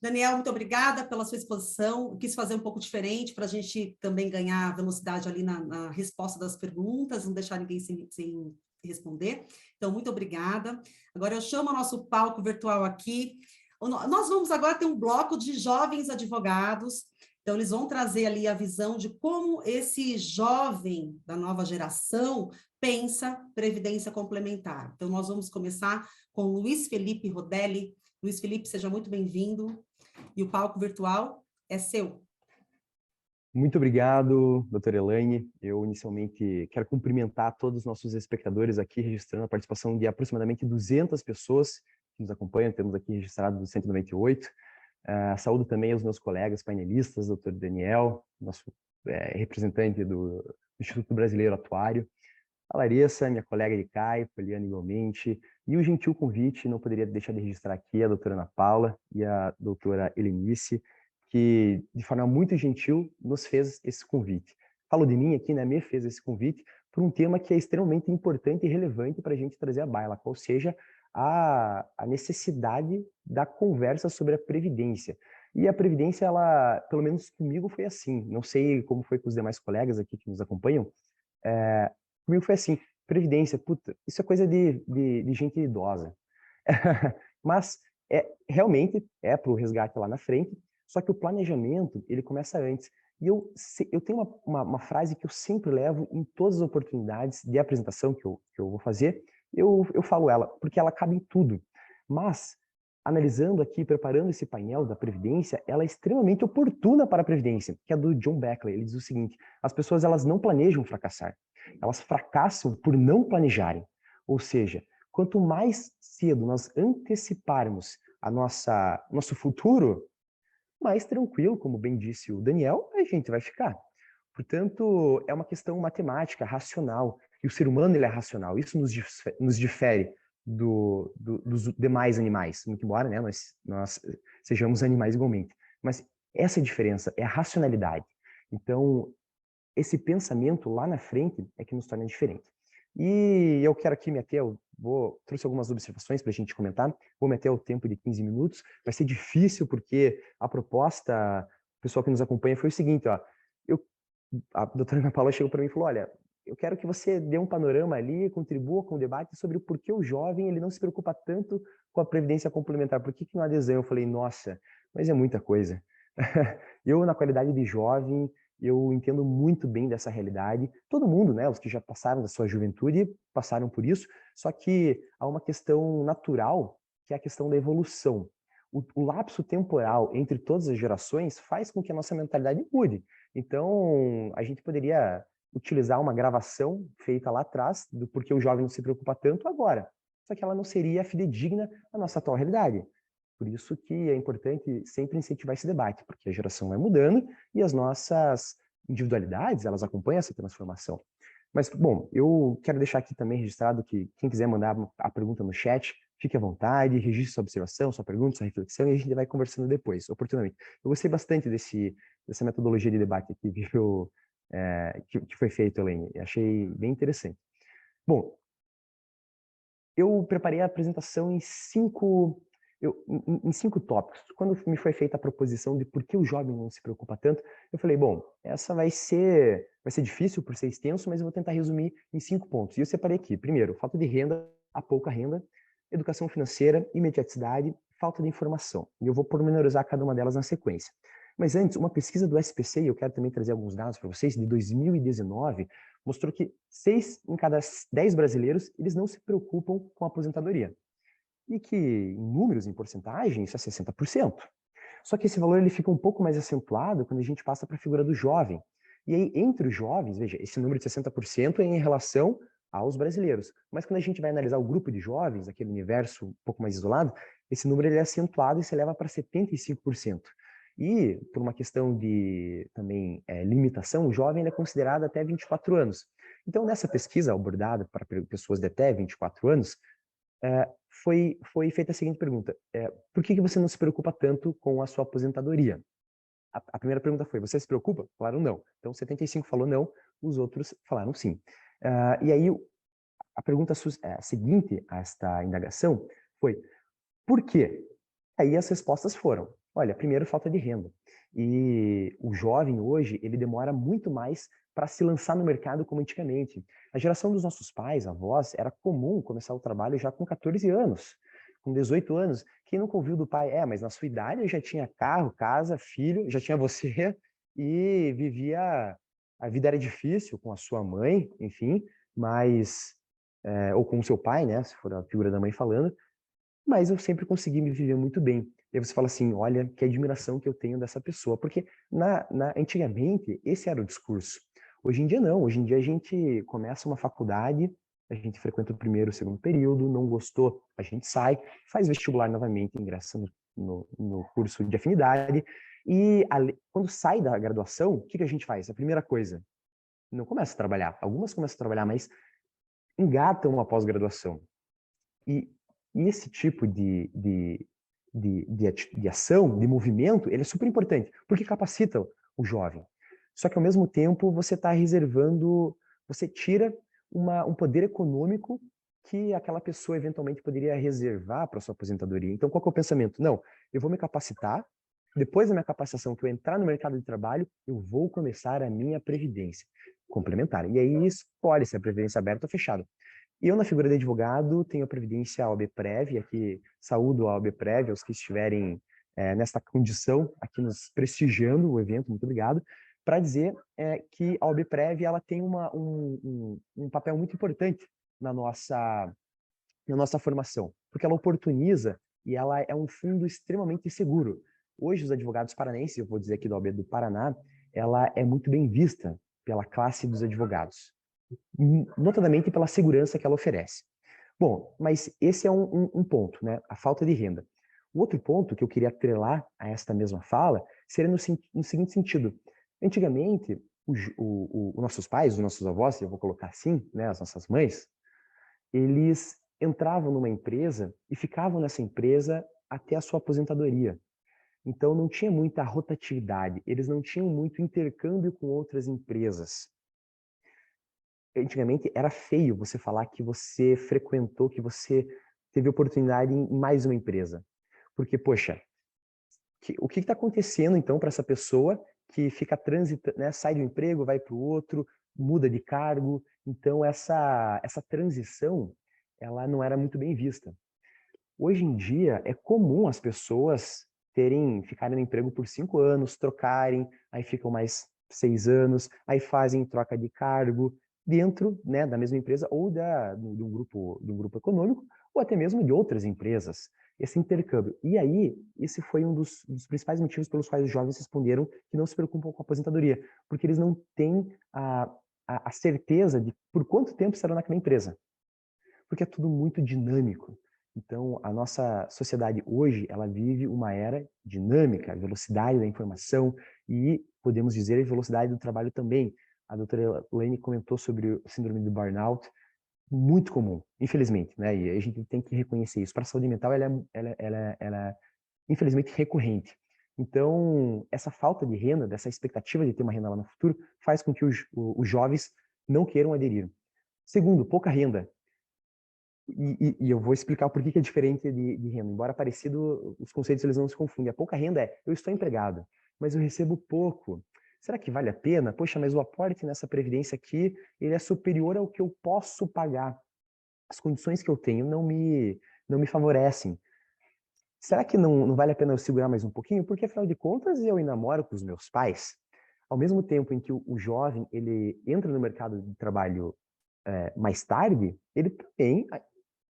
Daniel, muito obrigada pela sua exposição. Eu quis fazer um pouco diferente para a gente também ganhar velocidade ali na resposta das perguntas, não deixar ninguém sem responder. Então, muito obrigada. Agora eu chamo o nosso palco virtual aqui. Nós vamos agora ter um bloco de jovens advogados. Então, eles vão trazer ali a visão de como esse jovem da nova geração pensa previdência complementar. Então, nós vamos começar com Luiz Felipe Rodelli. Luiz Felipe, seja muito bem-vindo. E o palco virtual é seu.
Muito obrigado, doutora Elaine. Eu, inicialmente, quero cumprimentar todos os nossos espectadores aqui, registrando a participação de aproximadamente 200 pessoas que nos acompanham. Temos aqui registrado 198. Saúdo também aos meus colegas painelistas, doutor Daniel, nosso representante do Instituto Brasileiro Atuário, a Larissa, minha colega de CAI, Poliana igualmente, e o gentil convite, não poderia deixar de registrar aqui a doutora Ana Paula e a doutora Helenice, que de forma muito gentil nos fez esse convite. Falo de mim aqui, né? Me fez esse convite por um tema que é extremamente importante e relevante para a gente trazer à baila, qual seja a necessidade da conversa sobre a Previdência. E a Previdência, ela, pelo menos comigo, foi assim. Não sei como foi com os demais colegas aqui que nos acompanham. Comigo foi assim, Previdência, puta, isso é coisa de gente idosa. Mas realmente é para o resgate lá na frente, só que o planejamento, ele começa antes. E eu tenho uma frase que eu sempre levo em todas as oportunidades de apresentação que eu vou fazer, eu falo ela, porque ela cabe em tudo. Mas, analisando aqui, preparando esse painel da Previdência, ela é extremamente oportuna para a Previdência, que é do John Beckley. Ele diz o seguinte, as pessoas elas não planejam fracassar, elas fracassam por não planejarem. Ou seja, quanto mais cedo nós anteciparmos nosso futuro, mais tranquilo, como bem disse o Daniel, a gente vai ficar. Portanto, é uma questão matemática, racional. E o ser humano ele é racional. Isso nos difere dos demais animais. Muito embora, né, nós sejamos animais igualmente. Mas essa é a diferença, é a racionalidade. Então, esse pensamento lá na frente é que nos torna diferente. E eu quero aqui trouxe algumas observações para a gente comentar, vou meter o tempo de 15 minutos, vai ser difícil porque a proposta, o pessoal que nos acompanha foi o seguinte, ó, a doutora Ana Paula chegou para mim e falou, olha, eu quero que você dê um panorama ali, contribua com o debate sobre o porquê o jovem ele não se preocupa tanto com a previdência complementar, por que não há adesão? Eu falei, nossa, mas é muita coisa. Eu, na qualidade de jovem, eu entendo muito bem dessa realidade. Todo mundo, né, os que já passaram da sua juventude, passaram por isso, só que há uma questão natural, que é a questão da evolução. O lapso temporal entre todas as gerações faz com que a nossa mentalidade mude. Então, a gente poderia utilizar uma gravação feita lá atrás do porquê o jovem não se preocupa tanto agora. Só que ela não seria fidedigna à nossa atual realidade. Por isso que é importante sempre incentivar esse debate, porque a geração vai mudando e as nossas individualidades, elas acompanham essa transformação. Mas, bom, eu quero deixar aqui também registrado que quem quiser mandar a pergunta no chat, fique à vontade, registre sua observação, sua pergunta, sua reflexão e a gente vai conversando depois, oportunamente. Eu gostei bastante dessa metodologia de debate aqui, viu, que foi feito, Elaine. Achei bem interessante. Bom, eu preparei a apresentação em cinco tópicos. Quando me foi feita a proposição de por que o jovem não se preocupa tanto, eu falei, bom, essa vai ser difícil por ser extenso, mas eu vou tentar resumir em 5 pontos. E eu separei aqui. Primeiro, falta de renda, a pouca renda, educação financeira, imediaticidade, falta de informação. E eu vou pormenorizar cada uma delas na sequência. Mas antes, uma pesquisa do SPC, e eu quero também trazer alguns dados para vocês, de 2019, mostrou que 6 em cada 10 brasileiros, eles não se preocupam com a aposentadoria. E que, em números, em porcentagem, isso é 60%. Só que esse valor ele fica um pouco mais acentuado quando a gente passa para a figura do jovem. E aí, entre os jovens, veja, esse número de 60% é em relação aos brasileiros. Mas quando a gente vai analisar o grupo de jovens, aquele universo um pouco mais isolado, esse número ele é acentuado e se eleva para 75%. E, por uma questão de também limitação, o jovem ele é considerado até 24 anos. Então, nessa pesquisa abordada para pessoas de até 24 anos, foi feita a seguinte pergunta: por que você não se preocupa tanto com a sua aposentadoria? A primeira pergunta foi: você se preocupa? Falaram não. Então, 75 falou não, os outros falaram sim. E aí, a pergunta seguinte a esta indagação foi: por quê? Aí as respostas foram: olha, primeiro, falta de renda. E o jovem hoje, ele demora muito mais para se lançar no mercado como antigamente. A geração dos nossos pais, avós, era comum começar o trabalho já com 14 anos, com 18 anos. Quem nunca ouviu do pai, mas na sua idade eu já tinha carro, casa, filho, já tinha você, e vivia... A vida era difícil com a sua mãe, enfim, mas... ou com o seu pai, né, se for a figura da mãe falando, mas eu sempre consegui me viver muito bem. E aí você fala assim, olha, que admiração que eu tenho dessa pessoa. Porque antigamente, esse era o discurso. Hoje em dia, não. Hoje em dia, a gente começa uma faculdade, a gente frequenta o primeiro, o segundo período, não gostou, a gente sai, faz vestibular novamente, ingressa no curso de afinidade. E quando sai da graduação, o que a gente faz? A primeira coisa, não começa a trabalhar. Algumas começam a trabalhar, mas engatam uma pós-graduação. E esse tipo de ação, de movimento, ele é super importante, porque capacita o jovem. Só que, ao mesmo tempo, você está reservando, você tira um poder econômico que aquela pessoa eventualmente poderia reservar para sua aposentadoria. Então, qual que é o pensamento? Não, eu vou me capacitar, depois da minha capacitação, que eu entrar no mercado de trabalho, eu vou começar a minha previdência complementar. E aí escolhe se é previdência aberta ou fechada. E eu, na figura de advogado, tenho a previdência AOB-Prev, aqui saúdo a AOB-Prev, aos que estiverem nesta condição, aqui nos prestigiando o evento, muito obrigado, para dizer que a AOB-Prev ela tem um papel muito importante na nossa formação, porque ela oportuniza e ela é um fundo extremamente seguro. Hoje, os advogados paranenses, eu vou dizer aqui da OAB do Paraná, ela é muito bem vista pela classe dos advogados, notadamente pela segurança que ela oferece. Bom, mas esse é um ponto, né? A falta de renda. O outro ponto que eu queria atrelar a esta mesma fala seria no seguinte sentido. Antigamente, os nossos pais, os nossos avós, eu vou colocar assim, né, as nossas mães, eles entravam numa empresa e ficavam nessa empresa até a sua aposentadoria. Então, não tinha muita rotatividade, eles não tinham muito intercâmbio com outras empresas. Antigamente era feio você falar que você frequentou, que você teve oportunidade em mais uma empresa. Porque, poxa, o que está acontecendo então para essa pessoa que fica transitando, né, sai de um emprego, vai para o outro, muda de cargo? Então essa transição, ela não era muito bem vista. Hoje em dia é comum as pessoas ficarem no emprego por 5 anos, trocarem, aí ficam mais 6 anos, aí fazem troca de cargo dentro, né, da mesma empresa ou de um grupo econômico, ou até mesmo de outras empresas, esse intercâmbio. E aí, esse foi um dos principais motivos pelos quais os jovens responderam que não se preocupam com a aposentadoria, porque eles não têm a certeza de por quanto tempo estarão naquela empresa, porque é tudo muito dinâmico. Então, a nossa sociedade hoje, ela vive uma era dinâmica, a velocidade da informação e, podemos dizer, a velocidade do trabalho também. A doutora Elaine comentou sobre o síndrome do burnout, muito comum, infelizmente, né? E a gente tem que reconhecer isso. Para a saúde mental, ela é infelizmente recorrente. Então, essa falta de renda, dessa expectativa de ter uma renda lá no futuro, faz com que os jovens não queiram aderir. Segundo, pouca renda. E eu vou explicar o porquê que é diferente de renda. Embora parecido, os conceitos eles não se confundem. A pouca renda eu estou empregado, mas eu recebo pouco. Será que vale a pena? Poxa, mas o aporte nessa previdência aqui, ele é superior ao que eu posso pagar. As condições que eu tenho não me favorecem. Será que não vale a pena eu segurar mais um pouquinho? Porque, afinal de contas, eu ainda moro com os meus pais. Ao mesmo tempo em que o jovem ele entra no mercado de trabalho mais tarde, ele também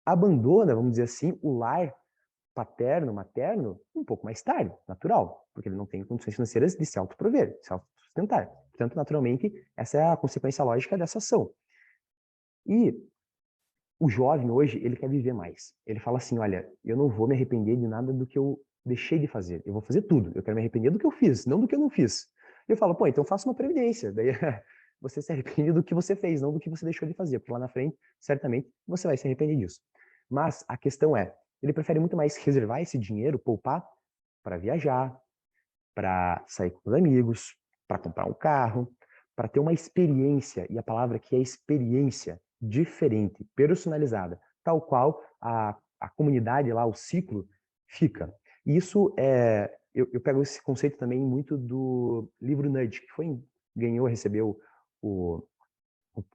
abandona, vamos dizer assim, o lar paterno, materno, um pouco mais tarde, natural, porque ele não tem condições financeiras de se autoprover, de se autossustentar. Portanto, naturalmente, essa é a consequência lógica dessa ação. E o jovem hoje, ele quer viver mais. Ele fala assim, olha, eu não vou me arrepender de nada do que eu deixei de fazer, eu vou fazer tudo, eu quero me arrepender do que eu fiz, não do que eu não fiz. Eu falo, pô, então faça uma previdência, daí você se arrepende do que você fez, não do que você deixou de fazer, porque lá na frente, certamente, você vai se arrepender disso. Mas a questão é, ele prefere muito mais reservar esse dinheiro, poupar, para viajar, para sair com os amigos, para comprar um carro, para ter uma experiência, e a palavra aqui é experiência, diferente, personalizada, tal qual a comunidade lá, o ciclo, fica. E isso eu pego esse conceito também muito do livro Nudge, que recebeu o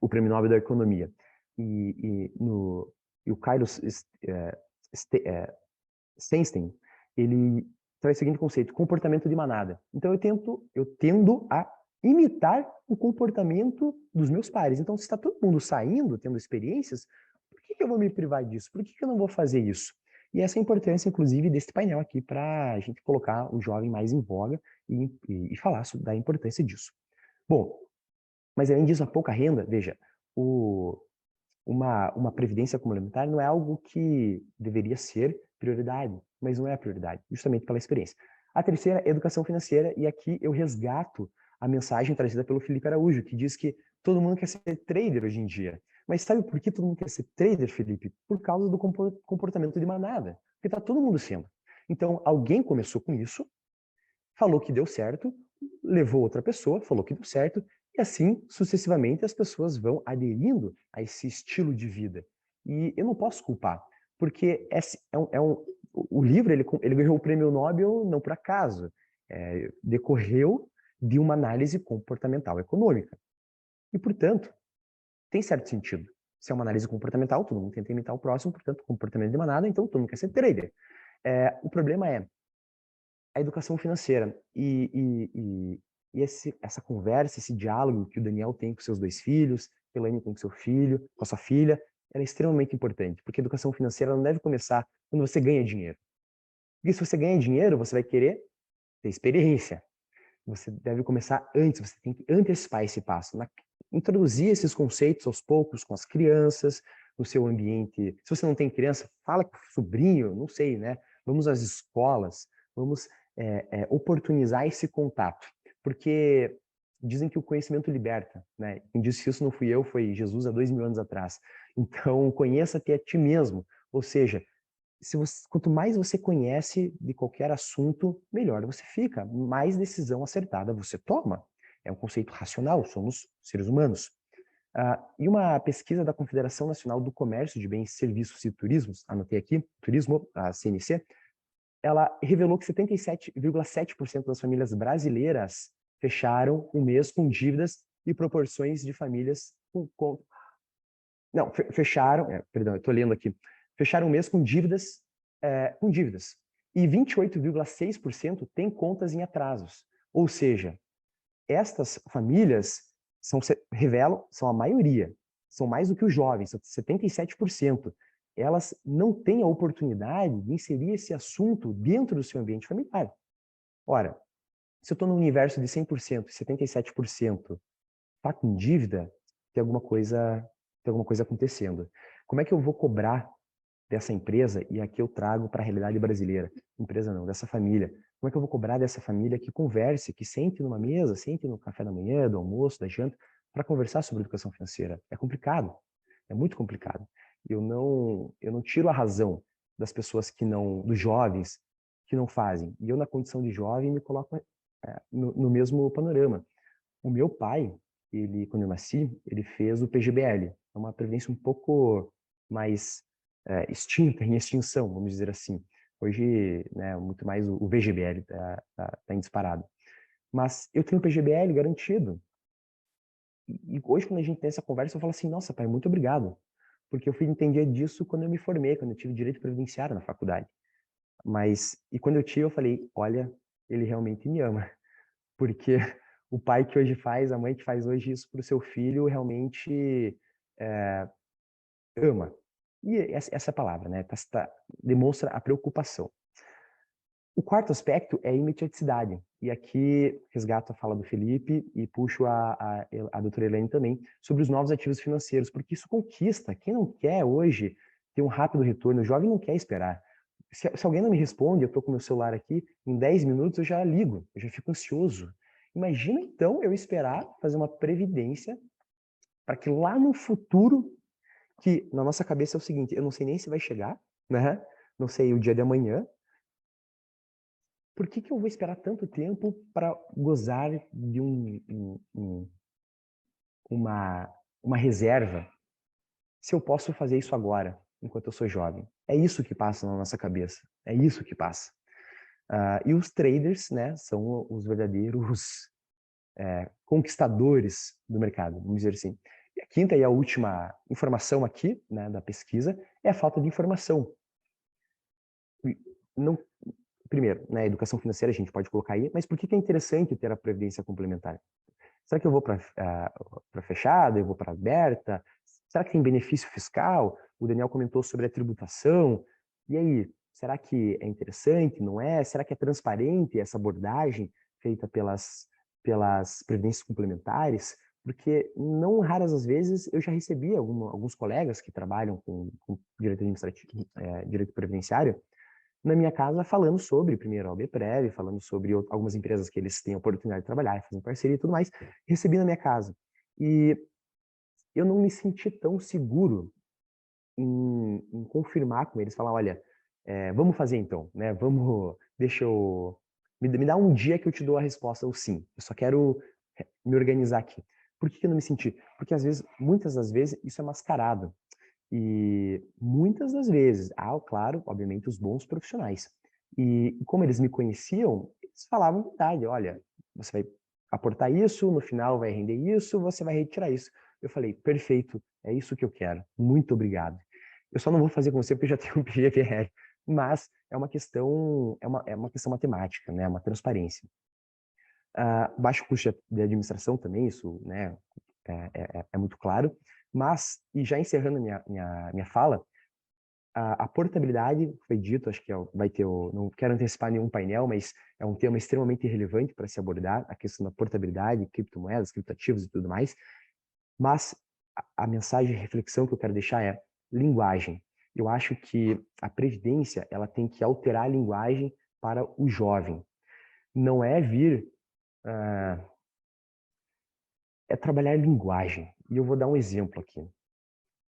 Prêmio Nobel da Economia. E o Carlos Stenstein, ele traz o seguinte conceito: comportamento de manada. Então eu tendo a imitar o comportamento dos meus pares. Então, se está todo mundo saindo, tendo experiências, por que eu vou me privar disso? Por que eu não vou fazer isso? E essa é a importância, inclusive, desse painel aqui, para a gente colocar o jovem mais em voga e falar da importância disso. Bom, mas além disso, a pouca renda, veja, uma previdência complementar não é algo que deveria ser prioridade, mas não é a prioridade, justamente pela experiência. A terceira é educação financeira, e aqui eu resgato a mensagem trazida pelo Felipe Araújo, que diz que todo mundo quer ser trader hoje em dia. Mas sabe por que todo mundo quer ser trader, Felipe? Por causa do comportamento de manada, porque está todo mundo sendo. Então, alguém começou com isso, falou que deu certo, levou outra pessoa, falou que deu certo, e assim, sucessivamente, as pessoas vão aderindo a esse estilo de vida. E eu não posso culpar, porque o livro ele ganhou o prêmio Nobel não por acaso, decorreu de uma análise comportamental econômica. E, portanto, tem certo sentido. Se é uma análise comportamental, todo mundo tenta imitar o próximo, portanto, comportamento de manada, então todo mundo quer ser trader. O problema é a educação financeira e essa conversa, esse diálogo que o Daniel tem com seus 2 filhos, que a Elaine tem com seu filho, com a sua filha, ela é extremamente importante, porque a educação financeira não deve começar quando você ganha dinheiro. Porque se você ganha dinheiro, você vai querer ter experiência. Você deve começar antes, você tem que antecipar esse passo, introduzir esses conceitos aos poucos com as crianças, no seu ambiente. Se você não tem criança, fala com o sobrinho, não sei, né? Vamos às escolas, vamos oportunizar esse contato, porque dizem que o conhecimento liberta, né? Quem disse isso não fui eu, foi Jesus há 2000 anos atrás. Então, conheça-te a ti mesmo, ou seja, quanto mais você conhece de qualquer assunto, melhor você fica, mais decisão acertada você toma. É um conceito racional, somos seres humanos. E uma pesquisa da Confederação Nacional do Comércio de Bens, Serviços e Turismos, anotei aqui, turismo, a CNC, ela revelou que 77,7% das famílias brasileiras fecharam o mês com dívidas e proporções de famílias perdão, eu estou lendo aqui, fecharam o mês com dívidas, e 28,6% têm contas em atrasos. Ou seja, estas famílias são a maioria, são mais do que os jovens, são 77%. Elas não têm a oportunidade de inserir esse assunto dentro do seu ambiente familiar. Ora, se eu estou num universo de 100% e 77% está com dívida, tem alguma coisa acontecendo. Como é que eu vou cobrar dessa empresa, e aqui eu trago para a realidade brasileira, empresa não, dessa família, como é que eu vou cobrar dessa família que converse, que sente numa mesa, sente no café da manhã, do almoço, da janta, para conversar sobre educação financeira? É complicado, é muito complicado. Eu não tiro a razão das pessoas dos jovens que não fazem. E eu, na condição de jovem, me coloco no mesmo panorama. O meu pai, quando eu nasci, ele fez o PGBL, é uma previdência um pouco mais extinta, em extinção, vamos dizer assim. Hoje, né, muito mais o VGBL está em disparado. Mas eu tenho o PGBL garantido. E hoje, quando a gente tem essa conversa, eu falo assim, nossa, pai, muito obrigado. Porque eu fui entender disso quando eu me formei, quando eu tive direito previdenciário na faculdade. E quando eu tive, eu falei, olha, ele realmente me ama. Porque o pai que hoje faz, a mãe que faz hoje isso para o seu filho, realmente ama. E essa palavra, né? Demonstra a preocupação. O quarto aspecto é a imediaticidade. E aqui resgato a fala do Felipe e puxo a doutora Elaine também sobre os novos ativos financeiros, porque isso conquista. Quem não quer hoje ter um rápido retorno? O jovem não quer esperar. Se alguém não me responde, eu estou com o meu celular aqui, em 10 minutos eu já ligo, eu já fico ansioso. Imagina, então, eu esperar fazer uma previdência para que lá no futuro, que na nossa cabeça é o seguinte, eu não sei nem se vai chegar, né? Não sei o dia de amanhã. Por que eu vou esperar tanto tempo para gozar de uma reserva se eu posso fazer isso agora, enquanto eu sou jovem? É isso que passa na nossa cabeça. É isso que passa. E os traders, né, são os verdadeiros conquistadores do mercado, vamos dizer assim. E a quinta e a última informação aqui, né, da pesquisa, é a falta de informação. Não, primeiro, né, educação financeira a gente pode colocar aí, mas por que é interessante ter a previdência complementar? Será que eu vou para fechada, eu vou para aberta? Será que tem benefício fiscal? O Daniel comentou sobre a tributação. E aí, será que é interessante, não é? Será que é transparente essa abordagem feita pelas previdências complementares? Porque não raras as vezes eu já recebi alguns colegas que trabalham com direito administrativo, direito previdenciário, na minha casa falando sobre, primeiro, a OBPrev, falando sobre algumas empresas que eles têm a oportunidade de trabalhar, fazendo parceria e tudo mais, recebi na minha casa. E eu não me senti tão seguro em confirmar com eles, falar, olha, vamos fazer então, né? Deixa eu... Me dá um dia que eu te dou a resposta, ou sim. Eu só quero me organizar aqui. Por que eu não me senti? Porque às vezes, muitas das vezes, isso é mascarado. E muitas das vezes, claro, obviamente, os bons profissionais. E como eles me conheciam, eles falavam a verdade. Olha, você vai aportar isso, no final vai render isso, você vai retirar isso. Eu falei, perfeito, é isso que eu quero. Muito obrigado. Eu só não vou fazer com você porque eu já tenho um PGBL, mas é uma questão, é uma questão matemática, né? Uma transparência. Baixo custo de administração também, isso, né? É muito claro. Mas, e já encerrando minha fala, a portabilidade, foi dito, acho que vai ter não quero antecipar nenhum painel, mas é um tema extremamente relevante para se abordar, a questão da portabilidade, criptomoedas, criptoativos e tudo mais. Mas a mensagem, a reflexão que eu quero deixar é linguagem. Eu acho que a previdência, ela tem que alterar a linguagem para o jovem. Não é vir... é trabalhar linguagem. E eu vou dar um exemplo aqui.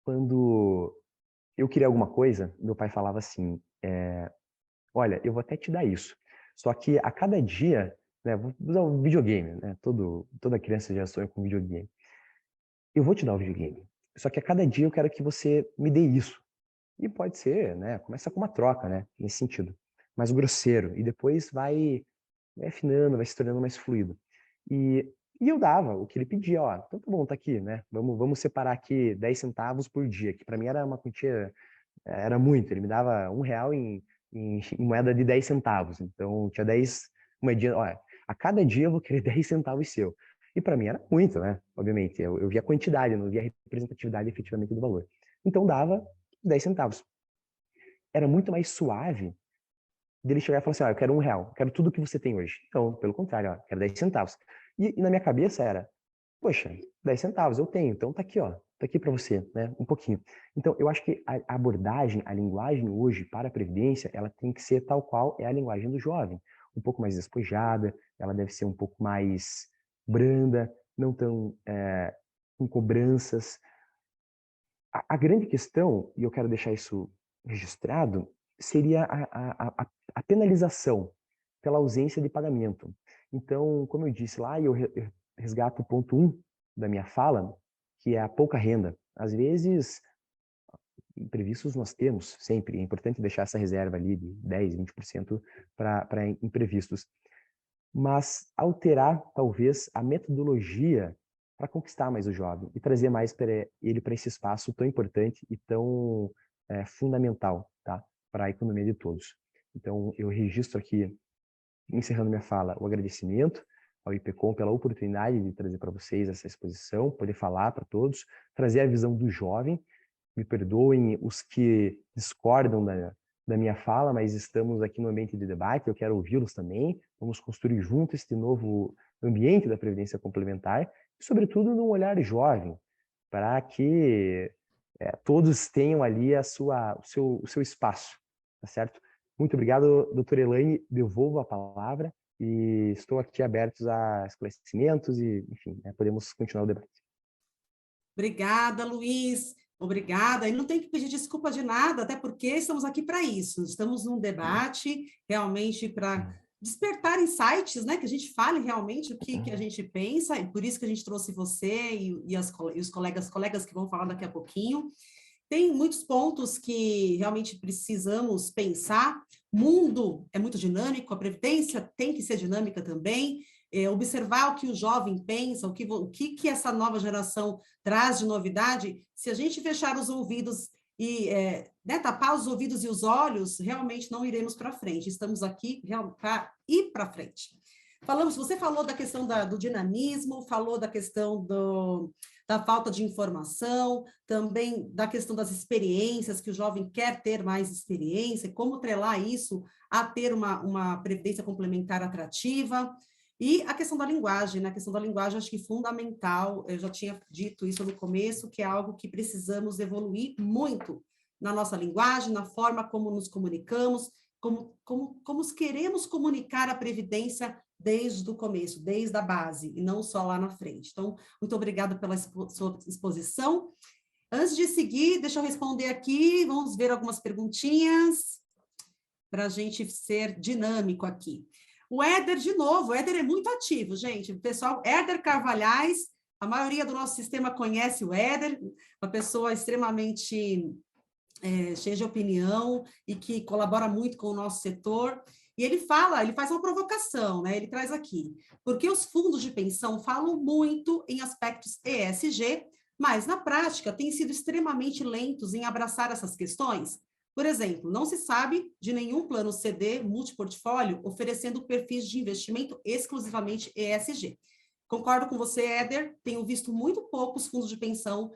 Quando eu queria alguma coisa, meu pai falava assim, olha, eu vou até te dar isso. Só que a cada dia, né, vou usar o videogame, né? Toda criança já sonha com videogame. Eu vou te dar o videogame. Só que a cada dia eu quero que você me dê isso. E pode ser, né? Começa com uma troca, né? Nesse sentido. Mais grosseiro. E depois vai afinando, vai se tornando mais fluido. E eu dava o que ele pedia, ó, então tá bom, tá aqui, né? Vamos separar aqui 10 centavos por dia, que para mim era uma quantia, era muito. Ele me dava R$1 em moeda de 10 centavos. Então tinha 10 moedinhas, olha, a cada dia eu vou querer 10 centavos seu. E para mim era muito, né? Obviamente, eu via a quantidade, eu não via a representatividade efetivamente do valor. Então dava 10 centavos. Era muito mais suave dele chegar e falar assim, eu quero R$1, eu quero tudo que você tem hoje. Então, pelo contrário, eu quero 10 centavos. E na minha cabeça era, poxa, 10 centavos eu tenho, então tá aqui, ó, tá aqui para você, né, um pouquinho. Então, eu acho que a abordagem, a linguagem hoje para a Previdência, ela tem que ser tal qual é a linguagem do jovem, um pouco mais despojada, ela deve ser um pouco mais branda, não tão com cobranças. A grande questão, e eu quero deixar isso registrado, seria a penalização pela ausência de pagamento. Então, como eu disse lá, eu resgato o ponto 1 da minha fala, que é a pouca renda. Às vezes, imprevistos nós temos sempre, é importante deixar essa reserva ali de 10%, 20% para imprevistos. Mas alterar, talvez, a metodologia para conquistar mais o jovem e trazer mais ele para esse espaço tão importante e tão fundamental, tá, para a economia de todos. Então, eu registro aqui, encerrando minha fala, o agradecimento ao IPCOM pela oportunidade de trazer para vocês essa exposição, poder falar para todos, trazer a visão do jovem. Me perdoem os que discordam da minha fala, mas estamos aqui no ambiente de debate, eu quero ouvi-los também. Vamos construir juntos este novo ambiente da Previdência Complementar, e, sobretudo, num olhar jovem, para que todos tenham ali o seu espaço, tá certo? Muito obrigado, doutora Elaine. Devolvo a palavra e estou aqui aberto a esclarecimentos e, enfim, podemos continuar o debate.
Obrigada, Luiz. Obrigada. E não tem que pedir desculpa de nada, até porque estamos aqui para isso. Estamos num debate realmente para despertar insights, né? Que a gente fale realmente o que a gente pensa, e por isso que a gente trouxe você e os colegas que vão falar daqui a pouquinho. Tem muitos pontos que realmente precisamos pensar. O mundo é muito dinâmico, a previdência tem que ser dinâmica também. Observar o que o jovem pensa, o que essa nova geração traz de novidade. Se a gente fechar os ouvidos e tapar os ouvidos e os olhos, realmente não iremos para frente. Estamos aqui para ir para frente. Você falou da questão do dinamismo, falou da questão da falta de informação, também da questão das experiências, que o jovem quer ter mais experiência, como trelar isso a ter uma previdência complementar atrativa. E a questão da linguagem, né? A questão da linguagem acho que é fundamental, eu já tinha dito isso no começo, que é algo que precisamos evoluir muito na nossa linguagem, na forma como nos comunicamos, como queremos comunicar a previdência desde o começo, desde a base, e não só lá na frente. Então, muito obrigada pela sua exposição. Antes de seguir, deixa eu responder aqui, vamos ver algumas perguntinhas para a gente ser dinâmico aqui. O Éder, de novo, o Éder é muito ativo, gente. O pessoal, Éder Carvalhais, a maioria do nosso sistema conhece o Éder, uma pessoa extremamente cheia de opinião e que colabora muito com o nosso setor. E ele faz uma provocação, né? Ele traz aqui, porque os fundos de pensão falam muito em aspectos ESG, mas na prática têm sido extremamente lentos em abraçar essas questões. Por exemplo, não se sabe de nenhum plano CD multiportfólio oferecendo perfis de investimento exclusivamente ESG. Concordo com você, Éder, tenho visto muito poucos fundos de pensão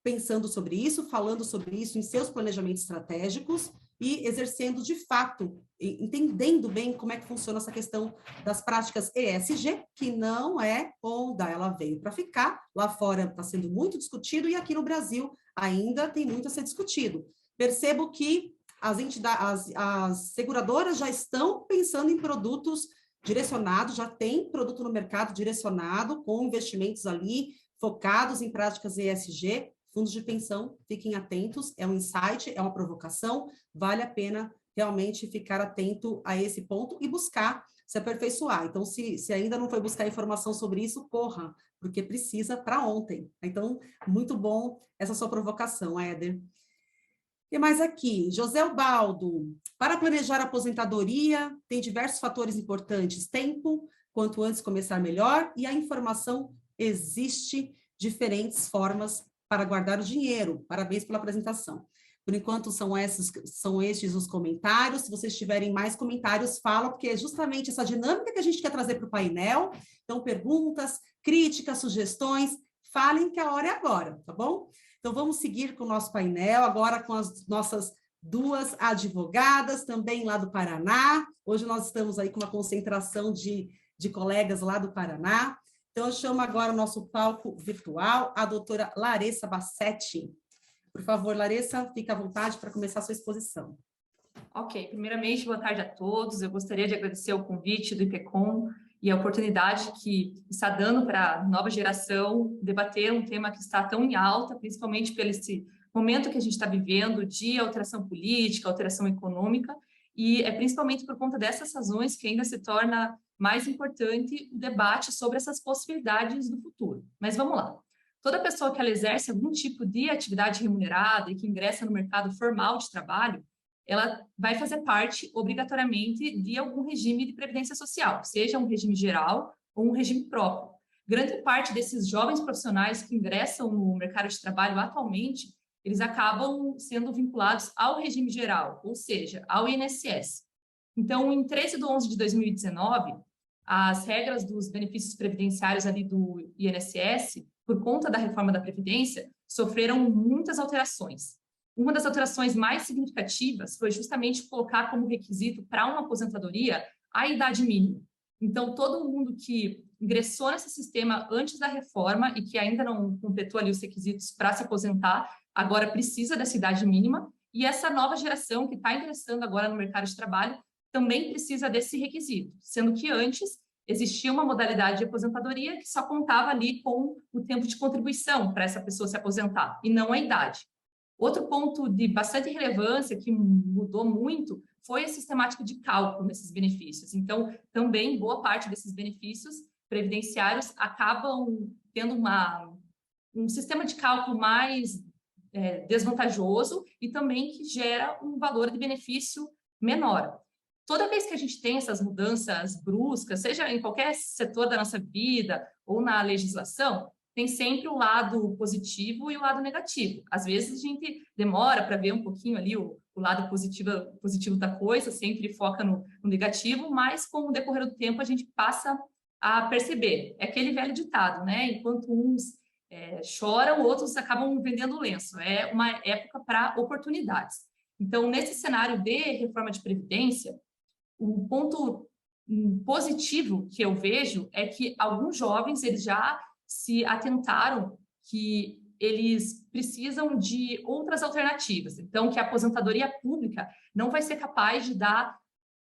pensando sobre isso, falando sobre isso em seus planejamentos estratégicos e exercendo de fato, entendendo bem como é que funciona essa questão das práticas ESG, que não é onda, ela veio para ficar, lá fora está sendo muito discutido e aqui no Brasil ainda tem muito a ser discutido. Percebo que as seguradoras já estão pensando em produtos direcionados, já tem produto no mercado direcionado, com investimentos ali, focados em práticas ESG, fundos de pensão, fiquem atentos, é um insight, é uma provocação, vale a pena realmente ficar atento a esse ponto e buscar se aperfeiçoar. Então, se ainda não foi buscar informação sobre isso, corra, porque precisa para ontem. Então, muito bom essa sua provocação, Éder. E mais aqui, José Ubaldo, para planejar a aposentadoria, tem diversos fatores importantes, tempo, quanto antes começar melhor, e a informação existe diferentes formas para guardar o dinheiro. Parabéns pela apresentação. Por enquanto, são estes os comentários. Se vocês tiverem mais comentários, fala, porque é justamente essa dinâmica que a gente quer trazer para o painel. Então, perguntas, críticas, sugestões, falem que a hora é agora, tá bom? Então, vamos seguir com o nosso painel, agora com as nossas duas advogadas, também lá do Paraná. Hoje nós estamos aí com uma concentração de colegas lá do Paraná. Então, eu chamo agora o nosso palco virtual, a doutora Larissa Bassetti. Por favor, Larissa, fique à vontade para começar a sua exposição.
Ok, primeiramente, boa tarde a todos. Eu gostaria de agradecer o convite do IPCOM e a oportunidade que está dando para a nova geração debater um tema que está tão em alta, principalmente pelo esse momento que a gente está vivendo de alteração política, alteração econômica, e é principalmente por conta dessas razões que ainda se torna mais importante o debate sobre essas possibilidades do futuro. Mas vamos lá. Toda pessoa que ela exerce algum tipo de atividade remunerada e que ingressa no mercado formal de trabalho, ela vai fazer parte, obrigatoriamente, de algum regime de previdência social, seja um regime geral ou um regime próprio. Grande parte desses jovens profissionais que ingressam no mercado de trabalho atualmente, eles acabam sendo vinculados ao regime geral, ou seja, ao INSS. Então, em 13/11/2019, as regras dos benefícios previdenciários ali do INSS, por conta da reforma da Previdência, sofreram muitas alterações. Uma das alterações mais significativas foi justamente colocar como requisito para uma aposentadoria a idade mínima. Então, todo mundo que ingressou nesse sistema antes da reforma e que ainda não completou ali os requisitos para se aposentar, agora precisa dessa idade mínima, E essa nova geração que está ingressando agora no mercado de trabalho também precisa desse requisito, sendo que antes existia uma modalidade de aposentadoria que só contava ali com o tempo de contribuição para essa pessoa se aposentar, e não a idade. Outro ponto de bastante relevância que mudou muito foi a sistemática de cálculo desses benefícios. Então, também boa parte desses benefícios previdenciários acabam tendo um sistema de cálculo mais desvantajoso e também que gera um valor de benefício menor. Toda vez que a gente tem essas mudanças bruscas, seja em qualquer setor da nossa vida ou na legislação, tem sempre o lado positivo e o lado negativo. Às vezes a gente demora para ver um pouquinho ali o lado positivo da coisa, sempre foca no negativo, mas com o decorrer do tempo a gente passa a perceber. É aquele velho ditado, né? Enquanto uns choram, outros acabam vendendo lenço. É uma época para oportunidades. Então, nesse cenário de reforma de previdência, o ponto positivo que eu vejo é que alguns jovens eles já se atentaram que eles precisam de outras alternativas. Então, que a aposentadoria pública não vai ser capaz de dar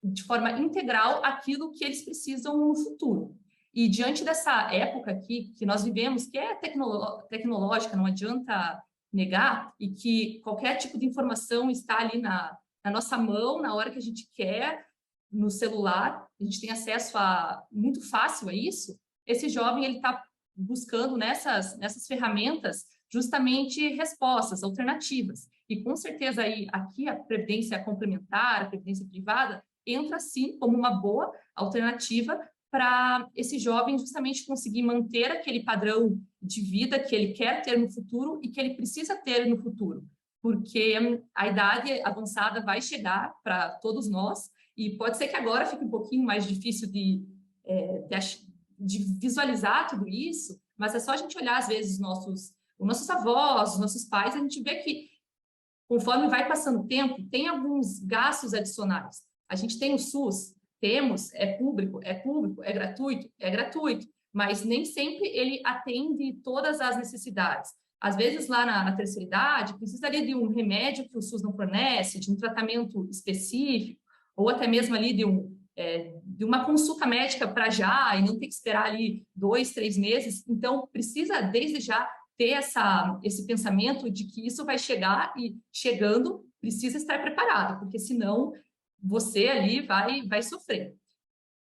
de forma integral aquilo que eles precisam no futuro. E diante dessa época aqui que nós vivemos, que é tecnológica, não adianta negar, e que qualquer tipo de informação está ali na nossa mão, na hora que a gente quer, no celular, a gente tem acesso muito fácil a isso, esse jovem ele está buscando nessas ferramentas justamente respostas, alternativas. E com certeza aí, aqui a previdência complementar, a previdência privada, entra sim como uma boa alternativa para esse jovem justamente conseguir manter aquele padrão de vida que ele quer ter no futuro e que ele precisa ter no futuro, porque a idade avançada vai chegar para todos nós e pode ser que agora fique um pouquinho mais difícil de visualizar tudo isso, mas é só a gente olhar, às vezes, os nossos avós, os nossos pais, a gente vê que, conforme vai passando o tempo, tem alguns gastos adicionais. A gente tem o SUS, temos, é público, é gratuito, mas nem sempre ele atende todas as necessidades. Às vezes, lá na terceira idade, precisaria de um remédio que o SUS não fornece, de um tratamento específico, ou até mesmo ali de uma consulta médica para já, e não ter que esperar ali 2, 3 meses. Então, precisa, desde já, ter esse pensamento de que isso vai chegar e, chegando, precisa estar preparado, porque senão você ali vai sofrer.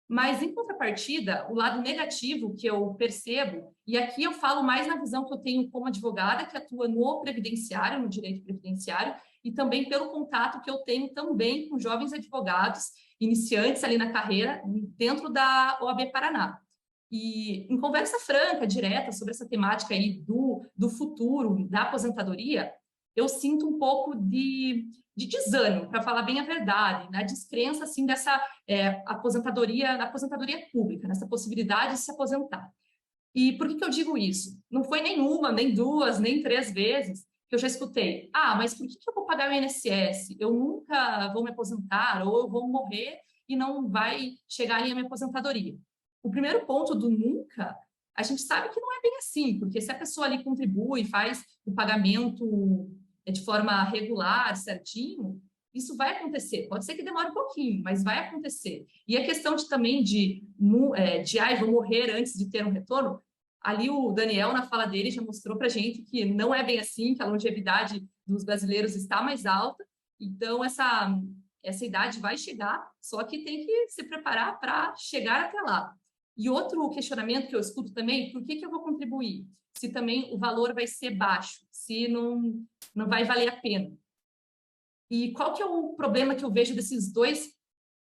Mas, em contrapartida, o lado negativo que eu percebo, e aqui eu falo mais na visão que eu tenho como advogada, que atua no previdenciário, no direito previdenciário, e também pelo contato que eu tenho também com jovens advogados, iniciantes ali na carreira, dentro da OAB Paraná. E em conversa franca, direta, sobre essa temática aí do futuro, da aposentadoria, eu sinto um pouco de desânimo, para falar bem a verdade, na descrença assim, dessa aposentadoria pública, nessa possibilidade de se aposentar. E por que eu digo isso? Não foi nem uma, nem duas, nem 3 vezes que eu já escutei. Mas por que eu vou pagar o INSS? Eu nunca vou me aposentar, ou eu vou morrer e não vai chegar ali a minha aposentadoria. O primeiro ponto do nunca, a gente sabe que não é bem assim, porque se a pessoa ali contribui, faz o pagamento de forma regular, certinho, isso vai acontecer. Pode ser que demore um pouquinho, mas vai acontecer. E a questão também vou morrer antes de ter um retorno, ali o Daniel, na fala dele, já mostrou para a gente que não é bem assim, que a longevidade dos brasileiros está mais alta, então essa idade vai chegar, só que tem que se preparar para chegar até lá. E outro questionamento que eu escuto também, por que eu vou contribuir? Se também o valor vai ser baixo, se não vai valer a pena. E qual que é o problema que eu vejo desses 2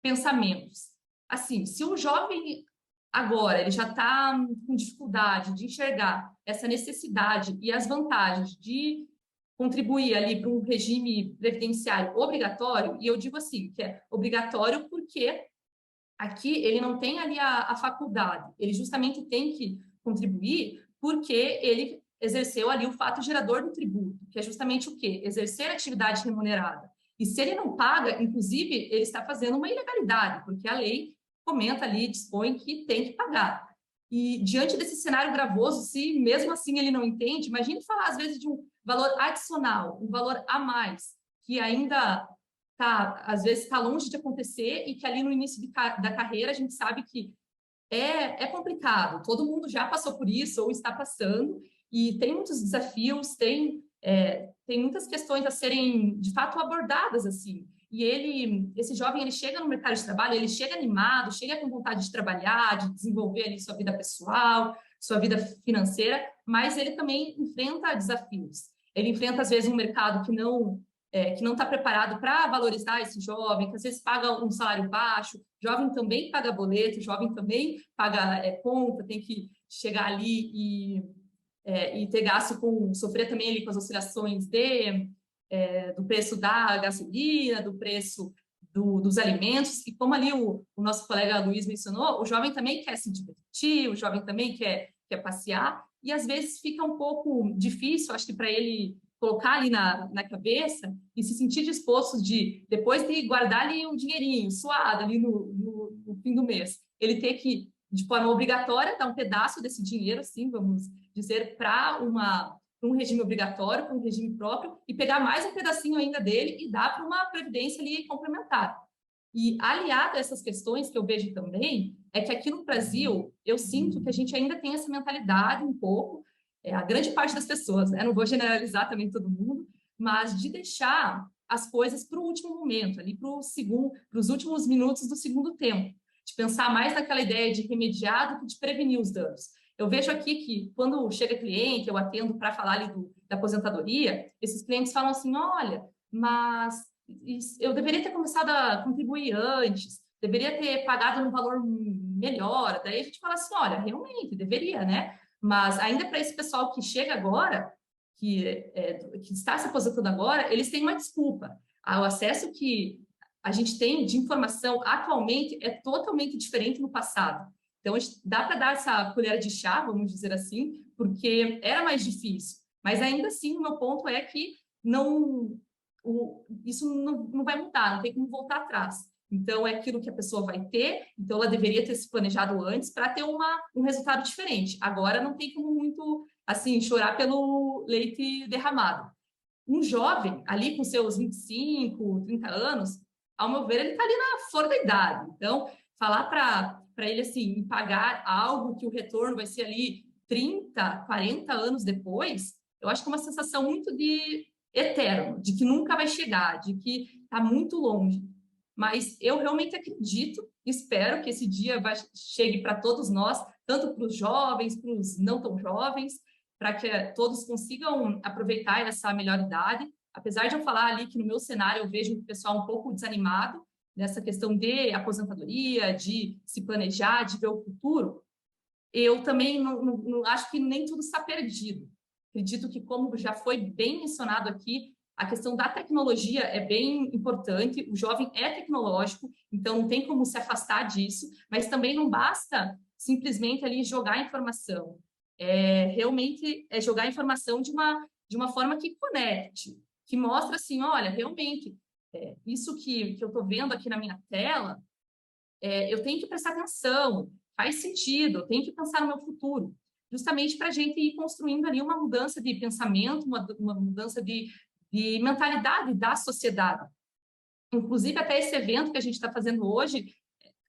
pensamentos? Assim, se um jovem agora ele já está com dificuldade de enxergar essa necessidade e as vantagens de contribuir ali para um regime previdenciário obrigatório, e eu digo assim, que é obrigatório porque aqui ele não tem ali a faculdade, ele justamente tem que contribuir porque ele exerceu ali o fato gerador do tributo, que é justamente o quê? Exercer atividade remunerada. E se ele não paga, inclusive, ele está fazendo uma ilegalidade, porque a lei comenta ali, dispõe que tem que pagar. E diante desse cenário gravoso, se mesmo assim ele não entende, imagine falar às vezes de um valor adicional, um valor a mais, que ainda às vezes está longe de acontecer e que ali no início da carreira a gente sabe que é complicado. Todo mundo já passou por isso ou está passando e tem muitos desafios, tem muitas questões a serem, de fato, abordadas, assim. E esse jovem, ele chega no mercado de trabalho, ele chega animado, chega com vontade de trabalhar, de desenvolver ali sua vida pessoal, sua vida financeira, mas ele também enfrenta desafios. Ele enfrenta, às vezes, um mercado que não está preparado para valorizar esse jovem, que às vezes paga um salário baixo, jovem também paga boleto, jovem também paga conta, tem que chegar ali e ter gasto sofrer também ali com as oscilações do preço da gasolina, do preço dos alimentos, e como ali o nosso colega Luiz mencionou, o jovem também quer se divertir, o jovem também quer passear, e às vezes fica um pouco difícil, acho que para ele colocar ali na cabeça e se sentir disposto de, depois de guardar ali um dinheirinho suado ali no fim do mês, ele ter que, de forma obrigatória, dar um pedaço desse dinheiro, assim, vamos dizer, para um regime obrigatório, para um regime próprio, e pegar mais um pedacinho ainda dele e dar para uma previdência ali complementar. E aliado a essas questões que eu vejo também, é que aqui no Brasil, eu sinto que a gente ainda tem essa mentalidade um pouco, a grande parte das pessoas, né? Não vou generalizar também todo mundo, mas de deixar as coisas para o último momento, ali para os últimos minutos do segundo tempo, de pensar mais naquela ideia de remediar do que de prevenir os danos. Eu vejo aqui que quando chega cliente, eu atendo para falar ali da aposentadoria, esses clientes falam assim, olha, mas eu deveria ter começado a contribuir antes, deveria ter pagado um valor melhor. Daí a gente fala assim, olha, realmente, deveria, né? Mas ainda para esse pessoal que chega agora, que está se aposentando agora, eles têm uma desculpa. O acesso que a gente tem de informação atualmente é totalmente diferente no passado. Então, dá para dar essa colher de chá, vamos dizer assim, porque era mais difícil. Mas ainda assim, o meu ponto é que isso não vai mudar, não tem como voltar atrás. Então, é aquilo que a pessoa vai ter, então ela deveria ter se planejado antes para ter um resultado diferente. Agora, não tem como muito, assim, chorar pelo leite derramado. Um jovem, ali com seus 25, 30 anos, ao meu ver, ele está ali na flor da idade. Então, falar para ele, assim, pagar algo que o retorno vai ser ali 30, 40 anos depois, eu acho que é uma sensação muito de eterno, de que nunca vai chegar, de que está muito longe. Mas eu realmente acredito, espero que esse dia chegue para todos nós, tanto para os jovens, para os não tão jovens, para que todos consigam aproveitar essa melhor idade. Apesar de eu falar ali que no meu cenário eu vejo o pessoal um pouco desanimado nessa questão de aposentadoria, de se planejar, de ver o futuro, eu também não acho que nem tudo está perdido. Acredito que, como já foi bem mencionado aqui, a questão da tecnologia é bem importante, o jovem é tecnológico, então não tem como se afastar disso, mas também não basta simplesmente ali jogar informação. Realmente é jogar informação de uma forma que conecte, que mostra assim, olha, realmente, isso que eu estou vendo aqui na minha tela, eu tenho que prestar atenção, faz sentido, eu tenho que pensar no meu futuro, justamente para a gente ir construindo ali uma mudança de pensamento, uma mudança de mentalidade da sociedade. Inclusive, até esse evento que a gente está fazendo hoje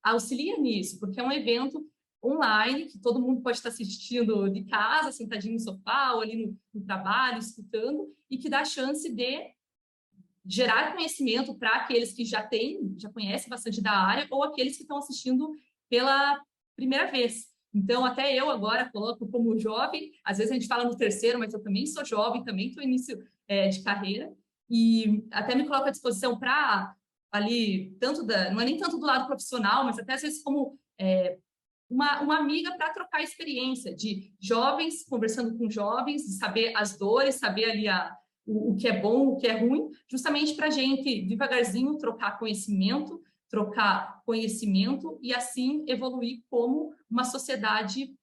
auxilia nisso, porque é um evento online, que todo mundo pode estar assistindo de casa, sentadinho no sofá, ou ali no trabalho, escutando, e que dá a chance de gerar conhecimento para aqueles que já conhecem bastante da área, ou aqueles que estão assistindo pela primeira vez. Então, até eu agora coloco como jovem, às vezes a gente fala no terceiro, mas eu também sou jovem, também estou início de carreira, e até me coloco à disposição para ali, não é nem tanto do lado profissional, mas até às vezes como uma amiga para trocar experiência de jovens, conversando com jovens, de saber as dores, saber ali o que é bom, o que é ruim, justamente para a gente, devagarzinho, trocar conhecimento e assim evoluir como uma sociedade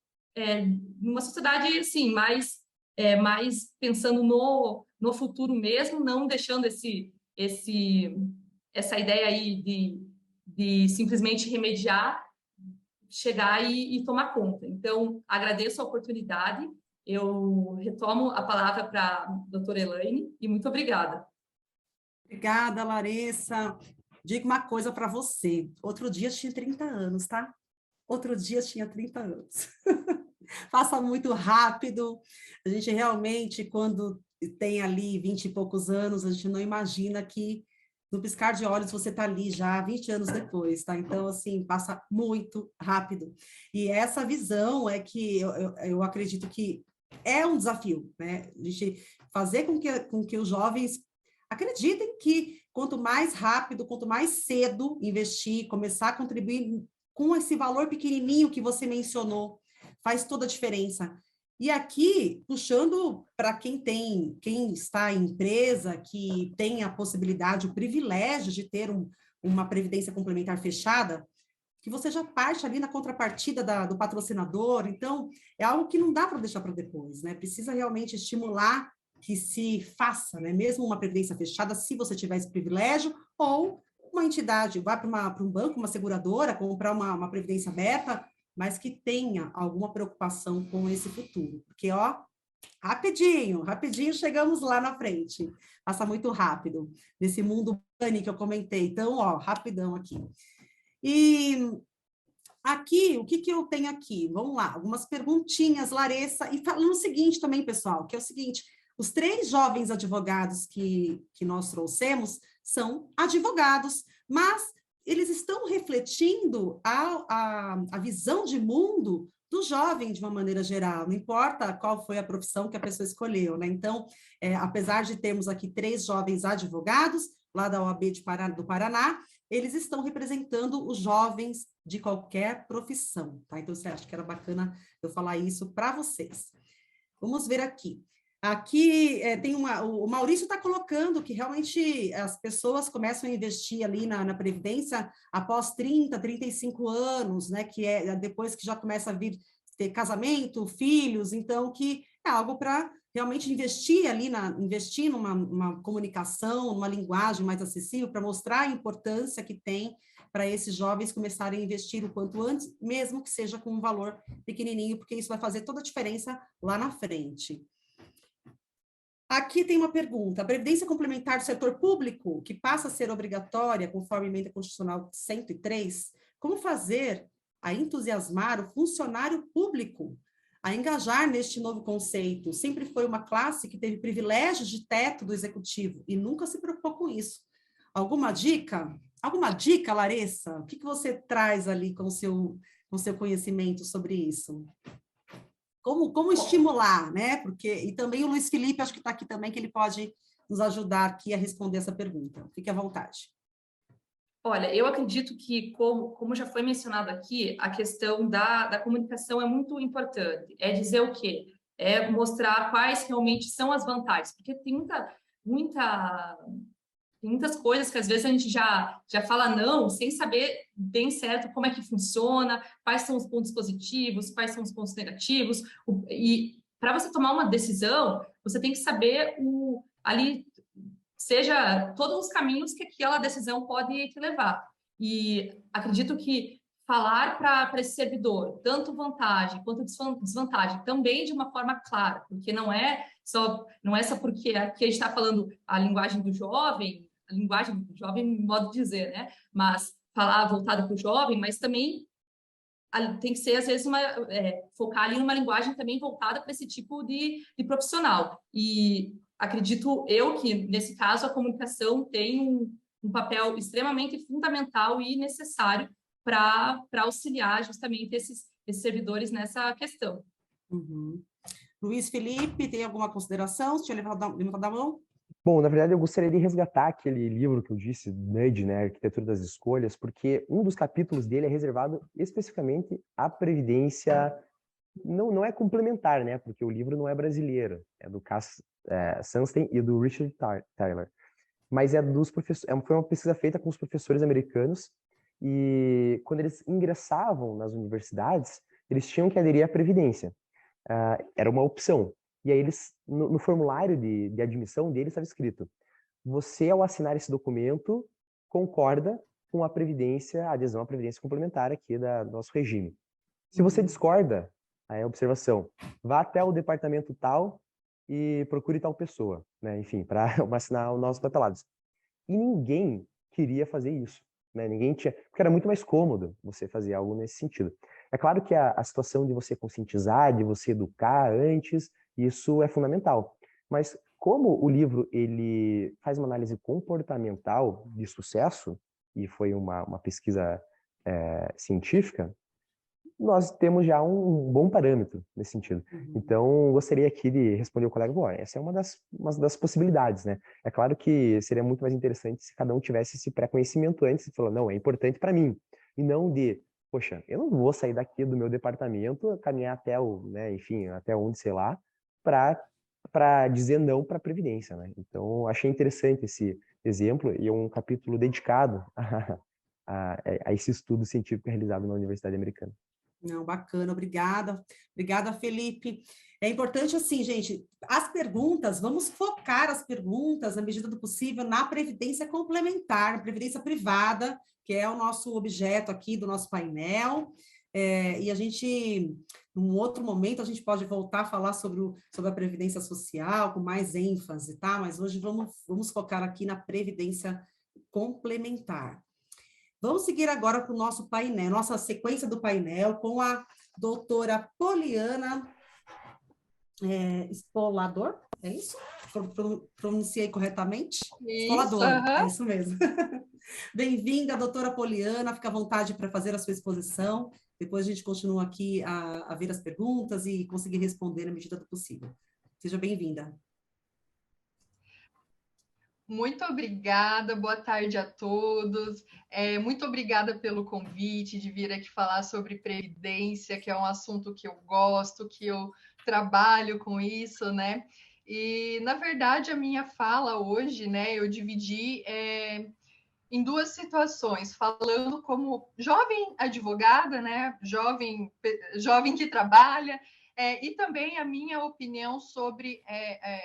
assim, mais pensando no futuro mesmo, não deixando essa ideia aí de simplesmente remediar, chegar e tomar conta. Então, agradeço a oportunidade, eu retomo a palavra para a doutora Elaine e muito obrigada.
Obrigada, Larissa. Digo uma coisa para você. Outro dia eu tinha 30 anos, tá? Outro dia eu tinha 30 anos. Passa muito rápido. A gente realmente, quando tem ali 20 e poucos anos, a gente não imagina que no piscar de olhos você está ali já 20 anos depois, tá? Então, assim, passa muito rápido. E essa visão é que eu acredito que é um desafio, né? A gente fazer com que os jovens acreditem que quanto mais rápido, quanto mais cedo investir, começar a contribuir com esse valor pequenininho que você mencionou, faz toda a diferença. E aqui, puxando para quem está em empresa, que tem a possibilidade, o privilégio de ter uma previdência complementar fechada, que você já parte ali na contrapartida do patrocinador, então é algo que não dá para deixar para depois, né? Precisa realmente estimular que se faça, né? Mesmo uma previdência fechada, se você tiver esse privilégio, ou uma entidade, vai para um banco, uma seguradora, comprar uma previdência aberta, mas que tenha alguma preocupação com esse futuro. Porque, ó, rapidinho chegamos lá na frente. Passa muito rápido, nesse mundo bunny que eu comentei. Então, ó, rapidão aqui. E aqui, o que eu tenho aqui? Vamos lá, algumas perguntinhas, Larissa. E falando o seguinte também, pessoal, que é o seguinte, os 3 jovens advogados que nós trouxemos são advogados, mas eles estão refletindo a visão de mundo do jovem de uma maneira geral, não importa qual foi a profissão que a pessoa escolheu, né? Então, apesar de termos aqui 3 jovens advogados, lá da OAB do Paraná, eles estão representando os jovens de qualquer profissão, tá? Então, você acha que era bacana eu falar isso para vocês. Vamos ver aqui. Aqui tem o Maurício está colocando que realmente as pessoas começam a investir ali na Previdência após 30, 35 anos, né? Que é depois que já começa a vir ter casamento, filhos, então que é algo para realmente investir ali, investir numa comunicação, numa linguagem mais acessível, para mostrar a importância que tem para esses jovens começarem a investir o quanto antes, mesmo que seja com um valor pequenininho, porque isso vai fazer toda a diferença lá na frente. Aqui tem uma pergunta. A previdência complementar do setor público, que passa a ser obrigatória, conforme a emenda constitucional 103, como fazer a entusiasmar o funcionário público a engajar neste novo conceito? Sempre foi uma classe que teve privilégios de teto do executivo e nunca se preocupou com isso. Alguma dica? Alguma dica, Larissa? O que você traz ali com o seu conhecimento sobre isso? Como estimular, né? E também o Luiz Felipe, acho que está aqui também, que ele pode nos ajudar aqui a responder essa pergunta. Fique à vontade.
Olha, eu acredito que, como já foi mencionado aqui, a questão da comunicação é muito importante. É dizer o quê? É mostrar quais realmente são as vantagens, porque tem muitas coisas que às vezes a gente já fala não, sem saber bem certo como é que funciona, quais são os pontos positivos, quais são os pontos negativos. E para você tomar uma decisão, você tem que saber ali, seja todos os caminhos que aquela decisão pode te levar. E acredito que falar para esse servidor, tanto vantagem quanto desvantagem, também de uma forma clara, porque não é só porque aqui a gente está falando a linguagem do jovem, modo de dizer, né? Mas falar voltado para o jovem, mas também tem que ser, às vezes, focar ali numa linguagem também voltada para esse tipo de profissional. E acredito eu que, nesse caso, a comunicação tem um papel extremamente fundamental e necessário para auxiliar justamente esses servidores nessa questão.
Uhum. Luiz Felipe, tem alguma consideração? Você tinha levantado a mão?
Bom, na verdade, eu gostaria de resgatar aquele livro que eu disse, Nudge, né, Arquitetura das Escolhas, porque um dos capítulos dele é reservado especificamente à previdência, não é complementar, né, porque o livro não é brasileiro, é do Cass Sunstein e do Richard Taylor, mas é dos professores, foi uma pesquisa feita com os professores americanos, e quando eles ingressavam nas universidades, eles tinham que aderir à previdência. Era uma opção. E aí eles, no formulário de admissão deles estava escrito: você, ao assinar esse documento, concorda com a adesão à previdência complementar aqui do nosso regime. Se você discorda, aí a observação, vá até o departamento tal e procure tal pessoa, né? Enfim, para assinar os nossos papelados. e ninguém queria fazer isso, né? Ninguém tinha, porque era muito mais cômodo você fazer algo nesse sentido. É claro que a situação de você conscientizar, de você educar antes, isso é fundamental. Mas como o livro ele faz uma análise comportamental de sucesso, e foi uma pesquisa científica, nós temos já um bom parâmetro nesse sentido. Então, gostaria aqui de responder o colega, bom, essa é uma das possibilidades, né? É claro que seria muito mais interessante se cada um tivesse esse pré-conhecimento antes e falar, não, é importante para mim. E não de, poxa, eu não vou sair daqui do meu departamento, caminhar até né, enfim, até onde, sei lá, para dizer não para a Previdência, né? Então, achei interessante esse exemplo e é um capítulo dedicado a esse estudo científico realizado na Universidade Americana.
Não, bacana, obrigada. Obrigada, Felipe. É importante, assim, gente, as perguntas, vamos focar as perguntas, na medida do possível, na previdência complementar, previdência privada, que é o nosso objeto aqui do nosso painel. E a gente, num outro momento, a gente pode voltar a falar sobre a previdência social, com mais ênfase, tá? Mas hoje vamos focar aqui na previdência complementar. Vamos seguir agora para o nosso painel, nossa sequência do painel, com a doutora Poliana Spolador, é isso? Pronunciei corretamente? Spolador, é isso mesmo. Bem-vinda, doutora Poliana, fica à vontade para fazer a sua exposição, depois a gente continua aqui a ver as perguntas e conseguir responder na medida do possível. Seja bem-vinda.
Muito obrigada, boa tarde a todos. Muito obrigada pelo convite de vir aqui falar sobre previdência, que é um assunto que eu gosto, que eu trabalho com isso, né? E, na verdade, a minha fala hoje, né, eu dividi em duas situações, falando como jovem advogada, né, jovem que trabalha, e também a minha opinião sobre,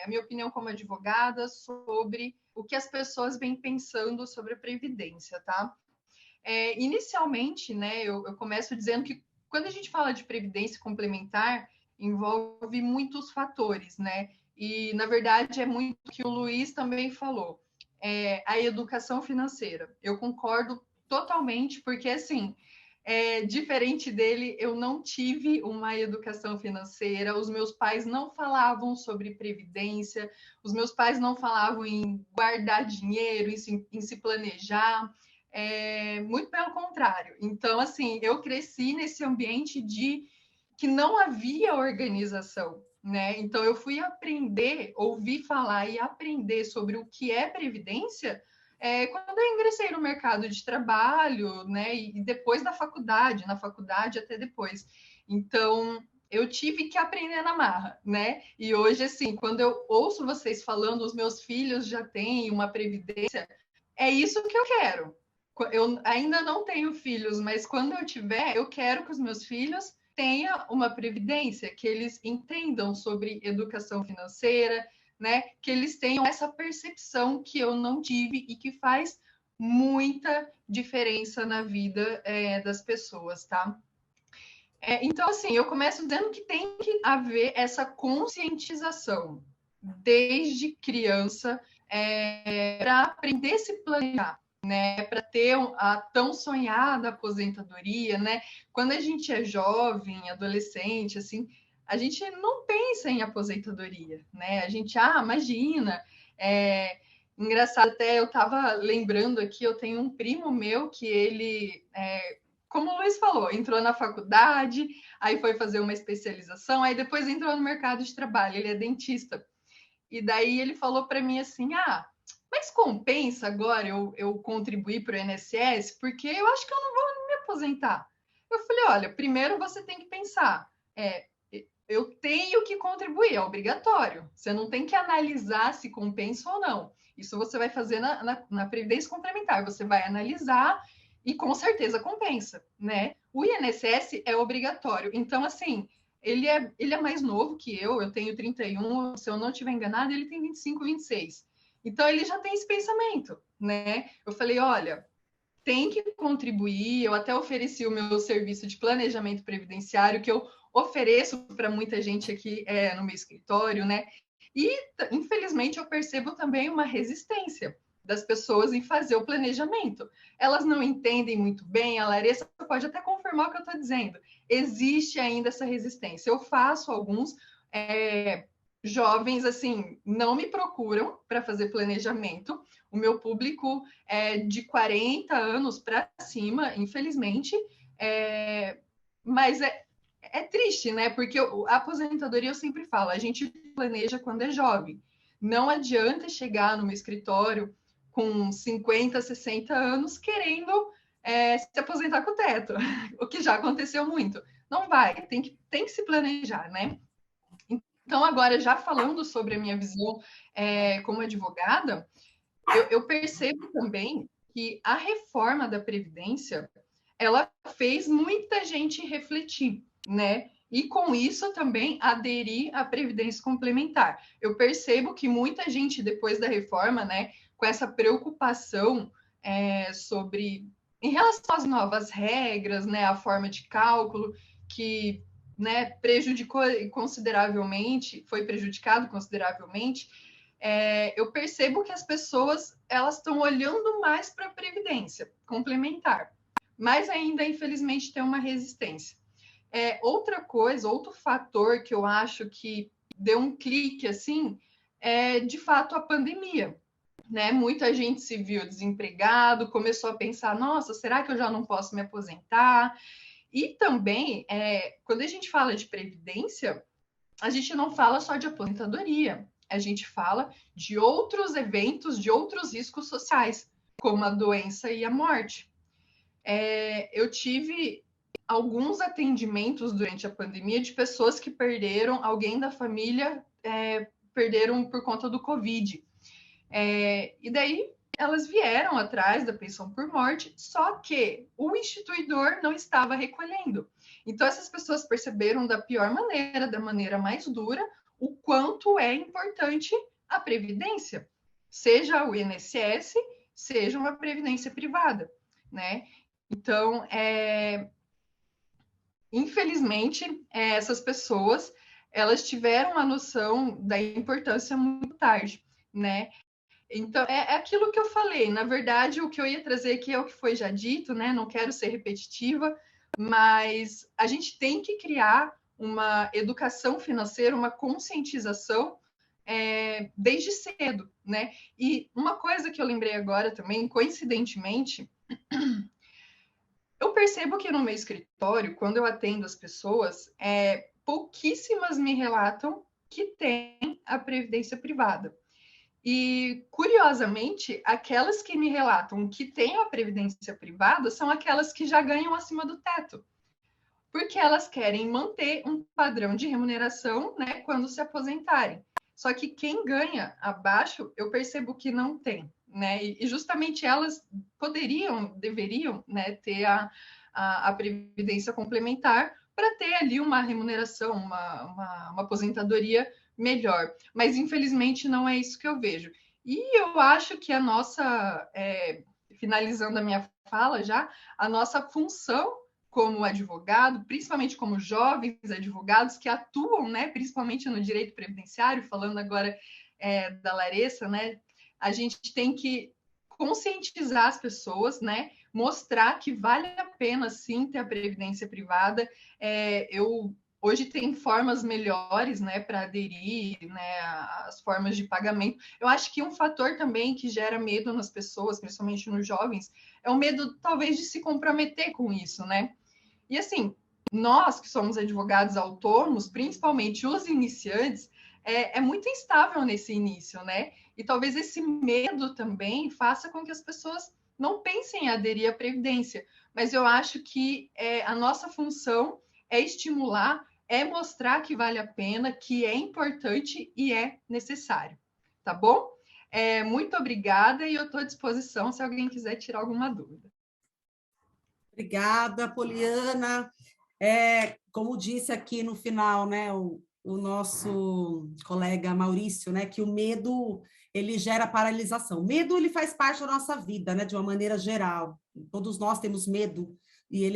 a minha opinião como advogada sobre o que as pessoas vêm pensando sobre a Previdência, tá? Inicialmente, né, eu começo dizendo que quando a gente fala de Previdência complementar, envolve muitos fatores, né? E, na verdade, é muito o que o Luiz também falou. A educação financeira. Eu concordo totalmente, porque, assim, diferente dele, eu não tive uma educação financeira, os meus pais não falavam sobre previdência, os meus pais não falavam em guardar dinheiro, em se planejar, muito pelo contrário. Então, assim, eu cresci nesse ambiente de que não havia organização, né? Então, eu fui aprender, ouvir falar e aprender sobre o que é previdência quando eu ingressei no mercado de trabalho, né? E depois da faculdade, na faculdade até depois. Então, eu tive que aprender na marra, né? E hoje, assim, quando eu ouço vocês falando, os meus filhos já têm uma previdência, é isso que eu quero. Eu ainda não tenho filhos, mas quando eu tiver, eu quero que os meus filhos tenha uma previdência, que eles entendam sobre educação financeira, né? Que eles tenham essa percepção que eu não tive e que faz muita diferença na vida das pessoas, tá? Então, assim, eu começo dizendo que tem que haver essa conscientização desde criança para aprender a se planejar, né, para ter a tão sonhada aposentadoria, né? Quando a gente é jovem, adolescente, assim, a gente não pensa em aposentadoria, né? A gente, imagina, engraçado, até eu estava lembrando aqui, eu tenho um primo meu que ele, como o Luiz falou, entrou na faculdade, aí foi fazer uma especialização, aí depois entrou no mercado de trabalho, ele é dentista. E daí ele falou para mim assim, mas compensa agora eu contribuir para o INSS, porque eu acho que eu não vou me aposentar. Eu falei, olha, primeiro você tem que pensar, eu tenho que contribuir, é obrigatório. Você não tem que analisar se compensa ou não. Isso você vai fazer na Previdência Complementar, você vai analisar e com certeza compensa, né? O INSS é obrigatório. Então, assim, ele é mais novo que eu tenho 31, se eu não estiver enganada, ele tem 25, 26. Então, ele já tem esse pensamento, né? Eu falei, olha, tem que contribuir, eu até ofereci o meu serviço de planejamento previdenciário, que eu ofereço para muita gente aqui no meu escritório, né? E, infelizmente, eu percebo também uma resistência, das pessoas em fazer o planejamento. Elas não entendem muito bem, a Larissa pode até confirmar o que eu estou dizendo. Existe ainda essa resistência. Eu faço alguns jovens, assim, não me procuram para fazer planejamento. O meu público é de 40 anos para cima, infelizmente. Mas é triste, né? Porque a aposentadoria, eu sempre falo, a gente planeja quando é jovem. Não adianta chegar no meu escritório com 50, 60 anos querendo se aposentar com o teto, o que já aconteceu muito. Não vai, tem que se planejar, né? Então, agora, já falando sobre a minha visão como advogada, eu percebo também que a reforma da Previdência, ela fez muita gente refletir, né? E com isso também aderir à Previdência Complementar. Eu percebo que muita gente, depois da reforma, né, com essa preocupação sobre, em relação às novas regras, né, a forma de cálculo, que, né, foi prejudicado consideravelmente, eu percebo que as pessoas elas estão olhando mais para a Previdência Complementar, mas ainda, infelizmente, tem uma resistência. Outra coisa, outro fator que eu acho que deu um clique, assim, é, de fato, a pandemia. Né? Muita gente se viu desempregado, começou a pensar, nossa, será que eu já não posso me aposentar? E também, quando a gente fala de previdência, a gente não fala só de aposentadoria, a gente fala de outros eventos, de outros riscos sociais, como a doença e a morte. Eu tive alguns atendimentos durante a pandemia de pessoas que perderam, alguém da família perderam por conta do Covid. E daí elas vieram atrás da pensão por morte, só que o instituidor não estava recolhendo. Então, essas pessoas perceberam da pior maneira, da maneira mais dura, o quanto é importante a previdência, seja o INSS, seja uma previdência privada, né? Então, infelizmente, essas pessoas, elas tiveram a noção da importância muito tarde, né? Então, é aquilo que eu falei. Na verdade, o que eu ia trazer aqui é o que foi já dito, né? Não quero ser repetitiva, mas a gente tem que criar uma educação financeira, uma conscientização desde cedo, né? E uma coisa que eu lembrei agora também, coincidentemente, eu percebo que no meu escritório, quando eu atendo as pessoas, pouquíssimas me relatam que tem a previdência privada. E, curiosamente, aquelas que me relatam que têm a previdência privada são aquelas que já ganham acima do teto, porque elas querem manter um padrão de remuneração, né, quando se aposentarem. Só que quem ganha abaixo, eu percebo que não tem, né? E justamente elas deveriam, né, ter a previdência complementar para ter ali uma remuneração, uma aposentadoria melhor. Mas, infelizmente, não é isso que eu vejo. E eu acho que a nossa, finalizando a minha fala já, a nossa função como advogado, principalmente como jovens advogados que atuam, né, principalmente no direito previdenciário, falando agora da Larissa, né, a gente tem que conscientizar as pessoas, né, mostrar que vale a pena, sim, ter a previdência privada. Hoje tem formas melhores, né, para aderir, né, às formas de pagamento. Eu acho que um fator também que gera medo nas pessoas, principalmente nos jovens, é o medo, talvez, de se comprometer com isso, né? E, assim, nós que somos advogados autônomos, principalmente os iniciantes, é muito instável nesse início, né? E talvez esse medo também faça com que as pessoas não pensem em aderir à Previdência. Mas eu acho que a nossa função é estimular, é mostrar que vale a pena, que é importante e é necessário. Tá bom? Muito obrigada e eu estou à disposição se alguém quiser tirar alguma dúvida.
Obrigada, Poliana. Como disse aqui no final, né, o nosso colega Maurício, né, que o medo ele gera paralisação. Medo ele faz parte da nossa vida, né, de uma maneira geral. Todos nós temos medo e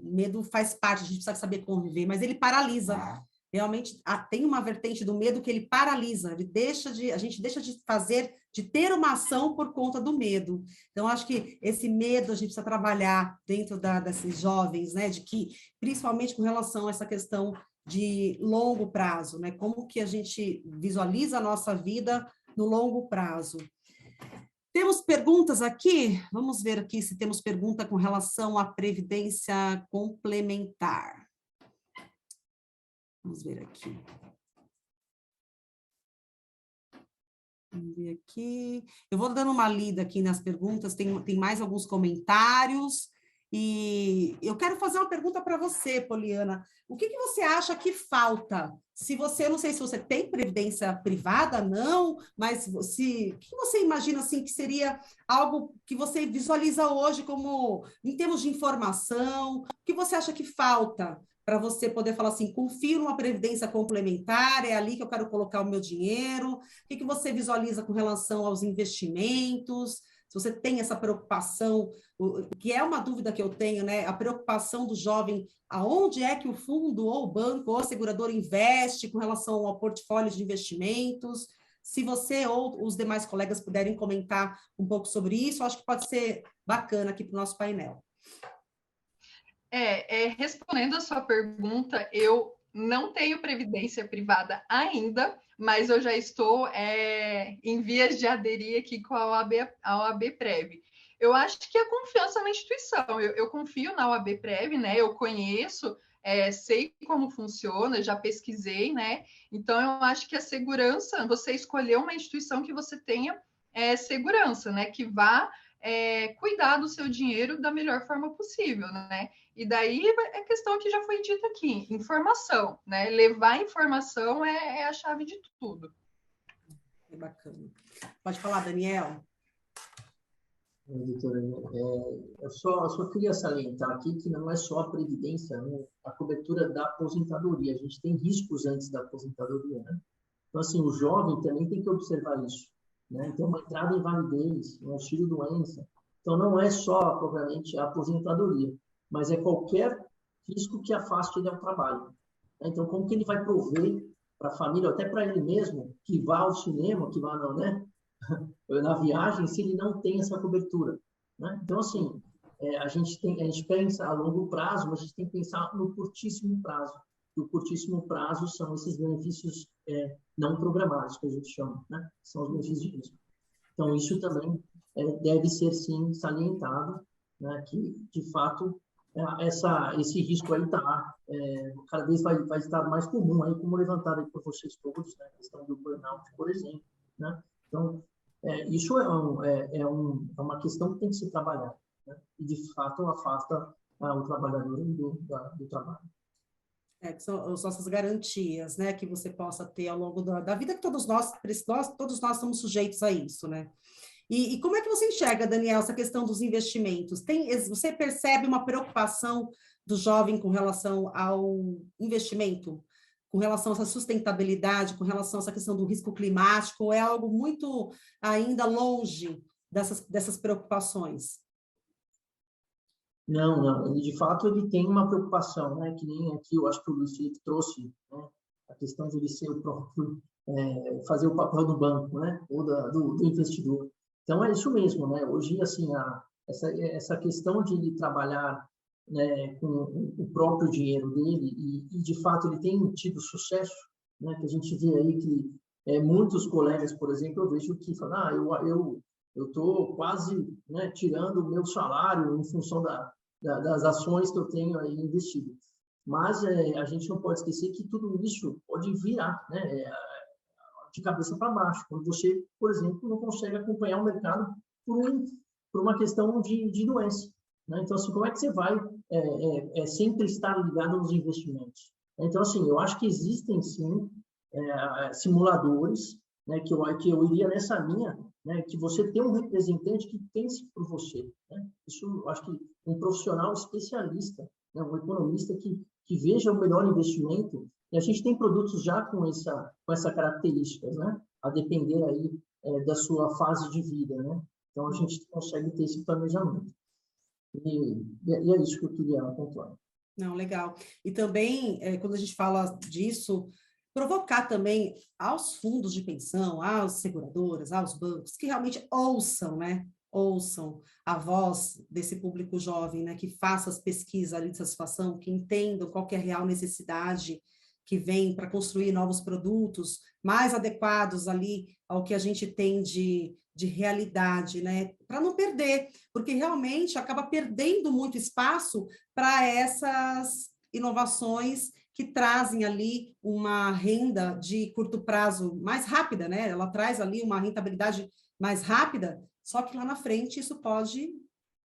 medo faz parte. A gente precisa saber conviver, mas ele paralisa. realmente tem uma vertente do medo que ele paralisa, a gente deixa de ter uma ação por conta do medo. Então, acho que esse medo a gente precisa trabalhar dentro desses jovens, né, de que, principalmente com relação a essa questão de longo prazo, né, como que a gente visualiza a nossa vida no longo prazo. Temos perguntas aqui? Vamos ver aqui se temos pergunta com relação à previdência complementar. Vamos ver aqui. Vamos ver aqui. Eu vou dando uma lida aqui nas perguntas, tem mais alguns comentários. E eu quero fazer uma pergunta para você, Poliana. O que você acha que falta? Não sei se você tem previdência privada, não, mas o que você imagina assim que seria algo que você visualiza hoje como, em termos de informação, o que você acha que falta para você poder falar assim, confio numa previdência complementar, é ali que eu quero colocar o meu dinheiro? O que você visualiza com relação aos investimentos? Se você tem essa preocupação, que é uma dúvida que eu tenho, né? A preocupação do jovem, aonde é que o fundo, ou o banco, ou a seguradora investe com relação ao portfólio de investimentos? Se você ou os demais colegas puderem comentar um pouco sobre isso, acho que pode ser bacana aqui para o nosso painel.
Respondendo a sua pergunta, eu não tenho previdência privada ainda, mas eu já estou em vias de aderir aqui com a OAB Prev. Eu acho que a confiança na instituição, eu confio na OAB Prev, né? Eu conheço, sei como funciona, já pesquisei, né? Então, eu acho que a segurança, você escolher uma instituição que você tenha segurança, né? Que vá cuidar do seu dinheiro da melhor forma possível, né? E daí é questão que já foi dita aqui, informação, né? Levar informação é a chave de tudo.
É bacana. Pode falar, Daniel.
Doutora, eu só queria salientar aqui que não é só a previdência, né? A cobertura da aposentadoria. A gente tem riscos antes da aposentadoria, né? Então, assim, o jovem também tem que observar isso, né? Tem uma entrada em validez, um auxílio-doença. Então, não é só, propriamente, a aposentadoria, mas é qualquer risco que afaste ele ao trabalho. Então, como que ele vai prover para a família, até para ele mesmo, que vá ao cinema, que vá, não, né? Na viagem, se ele não tem essa cobertura, né? Então, assim, a gente pensa a longo prazo, mas a gente tem que pensar no curtíssimo prazo. E o curtíssimo prazo são esses benefícios não programados, que a gente chama, né? São os benefícios de risco. Então, isso também deve ser, sim, salientado, né? Que, de fato, esse risco aí cada vez vai estar mais comum, aí, como levantado aí por vocês todos, né? A questão do burnout, por exemplo, né? Então, isso é uma questão que tem que ser trabalhada, né? E, de fato, afasta o trabalhador do trabalho.
Que são as nossas garantias, né? Que você possa ter ao longo da vida, que todos nós estamos sujeitos a isso, né? E como é que você enxerga, Daniel, essa questão dos investimentos? Você percebe uma preocupação do jovem com relação ao investimento? Com relação a essa sustentabilidade, com relação a essa questão do risco climático, ou é algo muito ainda longe dessas preocupações?
Não. Ele, de fato, ele tem uma preocupação, né? Que nem aqui, eu acho que o Luiz Felipe trouxe, né? A questão de ele ser o próprio, fazer o papel do banco, né? Ou do investidor. Então, é isso mesmo, né? Hoje, assim, essa questão de ele trabalhar, né, com o próprio dinheiro dele e, de fato, ele tem tido sucesso, né? Que a gente vê aí que muitos colegas, por exemplo, eu vejo que falam, eu estou quase, né, tirando o meu salário em função das ações que eu tenho aí investido. Mas a gente não pode esquecer que tudo isso pode virar, né, de cabeça para baixo, quando você, por exemplo, não consegue acompanhar o mercado por uma questão de doença, né? Então, assim, como é que você vai sempre estar ligado nos investimentos? Então, assim, eu acho que existem, sim, simuladores, né, que eu iria nessa linha, né, que você tem um representante que pense por você, né? Isso, eu acho que um profissional especialista, né, um economista que veja o melhor investimento, e a gente tem produtos já com essa características, né, a depender aí da sua fase de vida, né? Então, a gente consegue ter esse planejamento. E é isso que eu queria pontuar.
Não, legal. E também, quando a gente fala disso, provocar também aos fundos de pensão, às seguradoras, aos bancos, que realmente ouçam, né? Ouçam a voz desse público jovem, né? Que faça as pesquisas ali de satisfação, que entendam qual que é a real necessidade que vem para construir novos produtos mais adequados ali ao que a gente tem de realidade, né? Para não perder, porque realmente acaba perdendo muito espaço para essas inovações que trazem ali uma renda de curto prazo mais rápida, né? Ela traz ali uma rentabilidade mais rápida, só que lá na frente isso pode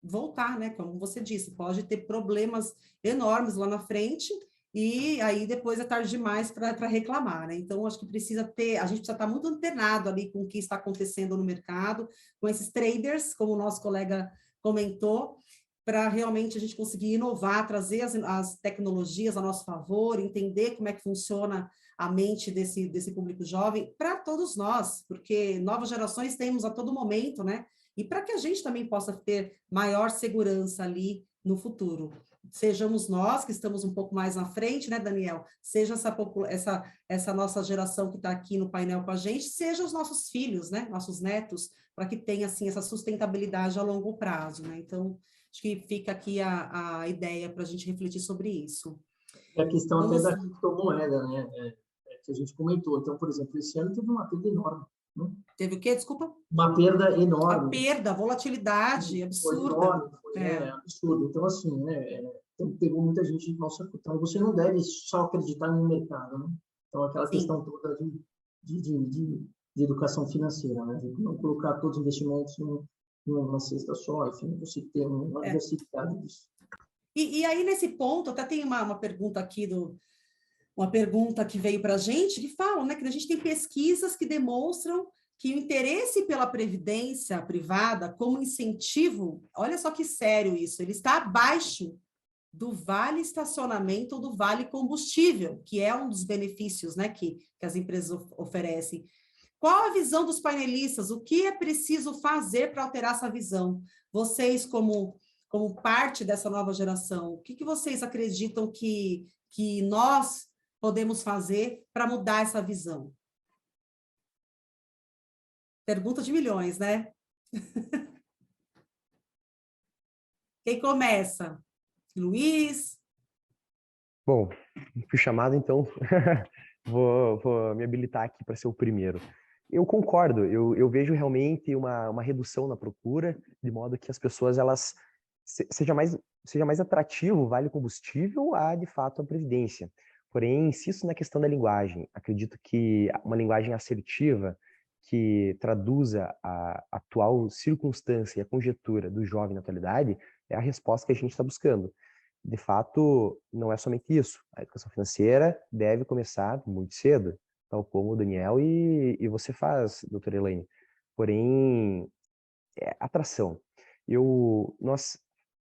voltar, né? Como você disse, pode ter problemas enormes lá na frente e aí depois é tarde demais para reclamar, né? Então, acho que precisa ter, a gente precisa estar muito antenado ali com o que está acontecendo no mercado, com esses traders, como o nosso colega comentou, para realmente a gente conseguir inovar, trazer as tecnologias a nosso favor, entender como é que funciona a mente desse público jovem, para todos nós, porque novas gerações temos a todo momento, né? E para que a gente também possa ter maior segurança ali no futuro. Sejamos nós, que estamos um pouco mais na frente, né, Daniel? Seja essa nossa geração que está aqui no painel com a gente, seja os nossos filhos, né? Nossos netos, para que tenha, assim, essa sustentabilidade a longo prazo, né? Então, acho que fica aqui a ideia para a gente refletir sobre isso.
É a questão
Vamos...
até da criptomoeda, né? Que a gente comentou. Então, por exemplo, esse ano teve uma perda enorme. Né?
Teve o quê? Desculpa?
Uma perda enorme.
A perda, a volatilidade absurda.
Foi enorme, absurdo. Então, assim, pegou muita gente. Nossa, então você não deve só acreditar no mercado, né? Então, aquela questão toda de educação financeira, né? De não colocar todos os investimentos numa cesta só, enfim, você tem uma diversidade disso.
E aí, nesse ponto, até tem uma pergunta aqui uma pergunta que veio para a gente, que fala, né, que a gente tem pesquisas que demonstram que o interesse pela previdência privada como incentivo, olha só que sério isso, ele está abaixo do vale estacionamento ou do vale combustível, que é um dos benefícios, né, que as empresas oferecem. Qual a visão dos painelistas? O que é preciso fazer para alterar essa visão? Vocês, como parte dessa nova geração, o que vocês acreditam que nós podemos fazer para mudar essa visão? Pergunta de milhões, né? Quem começa? Luiz?
Bom, fui chamado, então vou me habilitar aqui para ser o primeiro. Eu concordo, eu vejo realmente uma redução na procura, de modo que as pessoas, elas seja mais atrativo o vale combustível a, de fato, a previdência. Porém, insisto na questão da linguagem. Acredito que uma linguagem assertiva que traduza a atual circunstância e a conjectura do jovem na atualidade é a resposta que a gente está buscando. De fato, não é somente isso. A educação financeira deve começar muito cedo, tal como o Daniel e você faz, doutora Elaine. Porém, atração.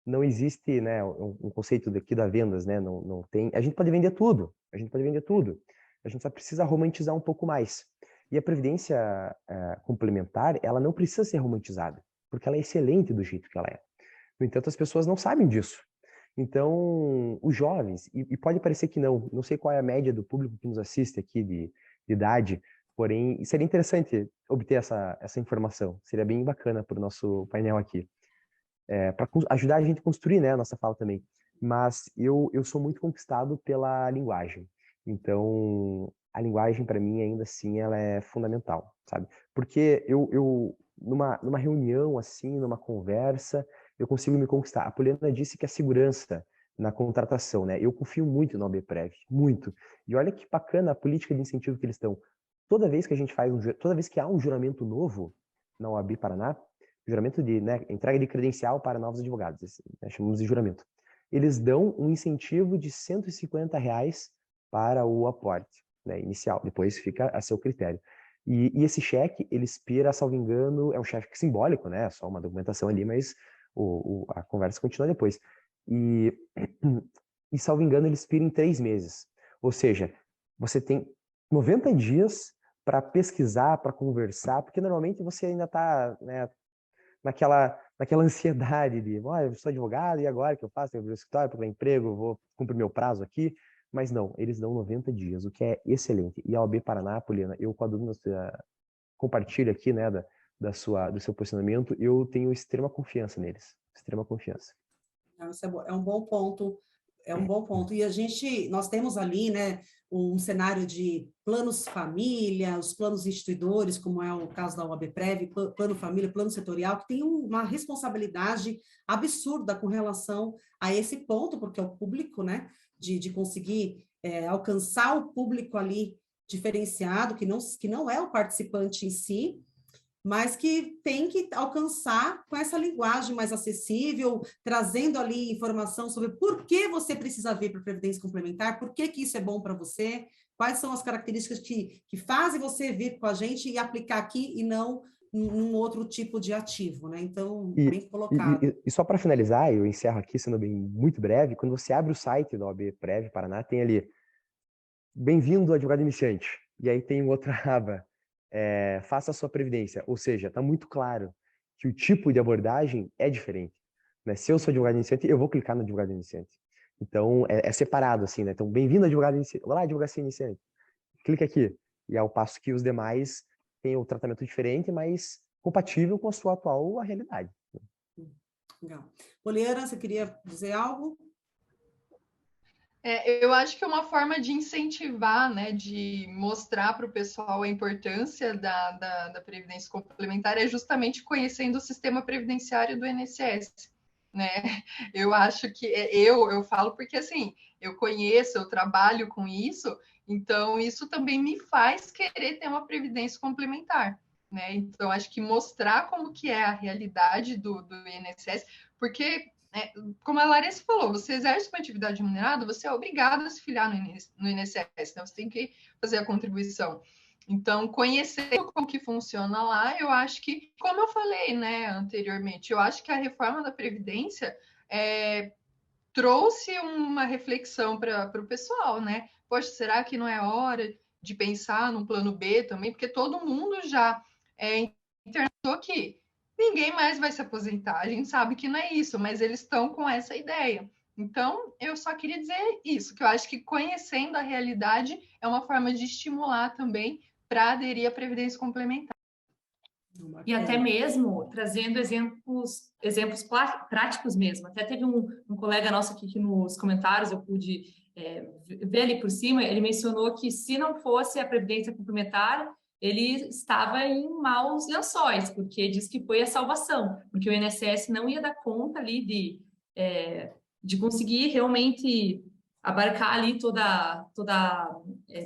Não existe, né, um conceito daqui da vendas, né? Não tem. A gente pode vender tudo. A gente só precisa romantizar um pouco mais. E a previdência complementar, ela não precisa ser romantizada, porque ela é excelente do jeito que ela é. No entanto, as pessoas não sabem disso. Então, os jovens, e pode parecer que não sei qual é a média do público que nos assiste aqui de idade, porém, seria interessante obter essa informação. Seria bem bacana para o nosso painel aqui. Para ajudar a gente a construir, né, a nossa fala também. Mas eu sou muito conquistado pela linguagem. Então, a linguagem, para mim, ainda assim, ela é fundamental, sabe? Porque numa reunião, assim, numa conversa, eu consigo me conquistar. A Poliana disse que a segurança na contratação, né? Eu confio muito no OABPrev, muito. E olha que bacana a política de incentivo que eles estão. Toda vez que há um juramento novo na OAB Paraná, juramento de, né, entrega de credencial para novos advogados, chamamos de juramento. Eles dão um incentivo de R$150 para o aporte, né, inicial, depois fica a seu critério. E esse cheque, ele expira, salvo engano, é um cheque simbólico, né, só uma documentação ali, mas a conversa continua depois. E salvo engano, ele expira em 3 meses. Ou seja, você tem 90 dias para pesquisar, para conversar, porque normalmente você ainda está, né, naquela naquela ansiedade de, olha, eu sou advogado, e agora o que eu faço? Eu vou ao escritório, procurar emprego, vou cumprir meu prazo aqui. Mas não, eles dão 90 dias, o que é excelente. E a OAB Paraná, Poliana, eu com a dúvida compartilho aqui, né, do seu posicionamento, eu tenho extrema confiança neles, extrema confiança.
Isso é um bom ponto, é um bom ponto. E nós temos ali, né, um cenário de planos família, os planos instituidores, como é o caso da OAB-Prev, plano família, plano setorial, que tem uma responsabilidade absurda com relação a esse ponto, porque é o público, né, de conseguir alcançar o público ali diferenciado, que não é o participante em si, mas que tem que alcançar com essa linguagem mais acessível, trazendo ali informação sobre por que você precisa vir para a Previdência Complementar, por que isso é bom para você, quais são as características que fazem você vir com a gente e aplicar aqui e não num outro tipo de ativo, né? Então, bem colocado.
E só para finalizar, eu encerro aqui, sendo bem muito breve, quando você abre o site da OAB-Prev Paraná, tem ali, bem-vindo advogado iniciante, e aí tem outra aba, faça a sua previdência, ou seja, está muito claro que o tipo de abordagem é diferente, né? Se eu sou advogado iniciante, eu vou clicar no advogado iniciante. Então, é separado, assim, né? Então, bem-vindo advogado iniciante, olá, advocacia iniciante, clica aqui, e ao passo que os demais têm um tratamento diferente, mas compatível com a sua atual realidade.
Legal. Poliana, você queria dizer algo?
Eu acho que uma forma de incentivar, né, de mostrar para o pessoal a importância da Previdência Complementar é justamente conhecendo o sistema previdenciário do INSS, né? Eu acho que eu falo porque assim, eu conheço, eu trabalho com isso, então isso também me faz querer ter uma Previdência Complementar, né? Então acho que mostrar como que é a realidade do INSS, porque como a Larissa falou, você exerce uma atividade remunerada, você é obrigado a se filiar no INSS, né? Você tem que fazer a contribuição. Então, conhecendo como que funciona lá, eu acho que, como eu falei, né, anteriormente, eu acho que a reforma da Previdência trouxe uma reflexão para o pessoal, né? Poxa, será que não é hora de pensar num plano B também? Porque todo mundo já internacionalizou que ninguém mais vai se aposentar. A gente sabe que não é isso, mas eles estão com essa ideia. Então, eu só queria dizer isso, que eu acho que conhecendo a realidade é uma forma de estimular também para aderir à Previdência Complementar.
E até mesmo trazendo exemplos práticos mesmo. Até teve um colega nosso aqui que nos comentários eu pude ver ali por cima, ele mencionou que se não fosse a Previdência Complementar, ele estava em maus lençóis, porque diz que foi a salvação, porque o INSS não ia dar conta ali de conseguir realmente abarcar ali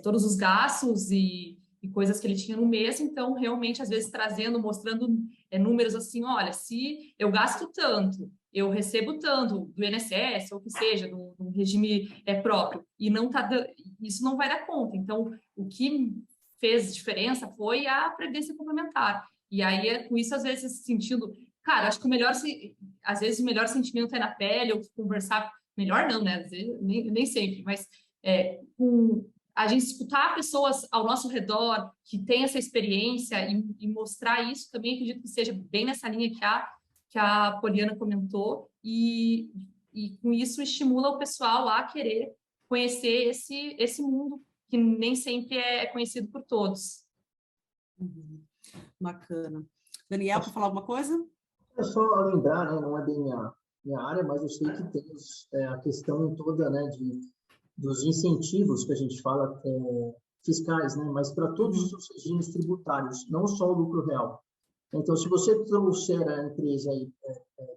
todos os gastos e coisas que ele tinha no mês, então realmente às vezes mostrando números assim, olha, se eu gasto tanto, eu recebo tanto do INSS, ou que seja, do regime próprio, e isso não vai dar conta. Então, o que fez diferença foi a Previdência Complementar. E aí, com isso, às vezes, sentindo... Cara, acho que às vezes o melhor sentimento é na pele, ou conversar... Melhor não, né? Às vezes, nem sempre, mas a gente escutar pessoas ao nosso redor que têm essa experiência e mostrar isso também, acredito que seja bem nessa linha que a Poliana comentou, e com isso estimula o pessoal a querer conhecer esse mundo que nem sempre é conhecido por todos.
Bacana. Daniel, quer falar alguma coisa?
É só lembrar, né, não é bem minha área, mas eu sei que temos a questão toda, né, dos incentivos que a gente fala fiscais, né, mas para todos os regimes tributários, não só o lucro real. Então, se você trouxer a empresa aí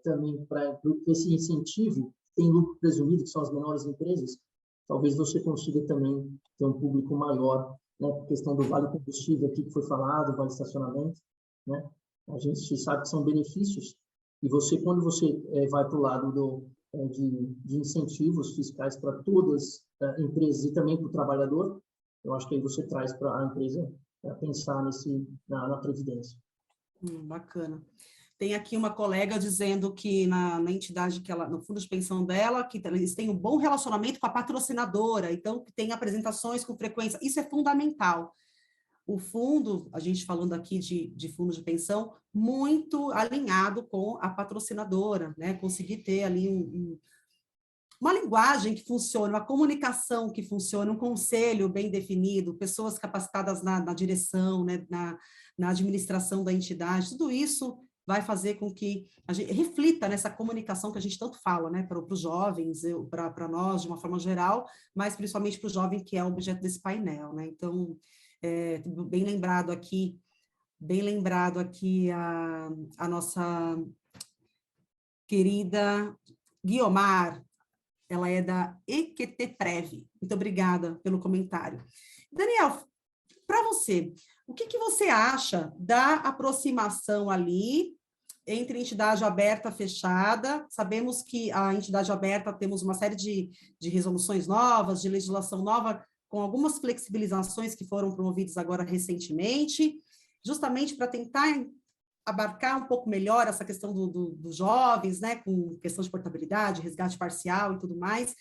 também para esse incentivo, tem lucro presumido, que são as menores empresas, talvez você consiga também ter um público maior, né, por questão do vale combustível aqui que foi falado, vale estacionamento, né? A gente sabe que são benefícios, e quando você vai para o lado de incentivos fiscais para todas as empresas e também para o trabalhador, eu acho que aí você traz para a empresa pensar na previdência.
Bacana. Tem aqui uma colega dizendo que na entidade no fundo de pensão dela, que eles têm um bom relacionamento com a patrocinadora, então que tem apresentações com frequência. Isso é fundamental. o fundo, a gente falando aqui de fundo de pensão, muito alinhado com a patrocinadora, né? Conseguir ter ali uma linguagem que funcione, uma comunicação que funcione, um conselho bem definido, pessoas capacitadas na direção, né? na administração da entidade, tudo isso vai fazer com que a gente reflita nessa comunicação que a gente tanto fala, né, para os jovens, para nós, de uma forma geral, mas principalmente para o jovem, que é o objeto desse painel, né? Então, bem lembrado aqui a nossa querida Guiomar, ela é da EQTPrev. Muito obrigada pelo comentário. Daniel, para você, o que você acha da aproximação ali entre entidade aberta e fechada? Sabemos que a entidade aberta temos uma série de resoluções novas, de legislação nova, com algumas flexibilizações que foram promovidas agora recentemente, justamente para tentar abarcar um pouco melhor essa questão dos jovens, né, com questão de portabilidade, resgate parcial e tudo mais.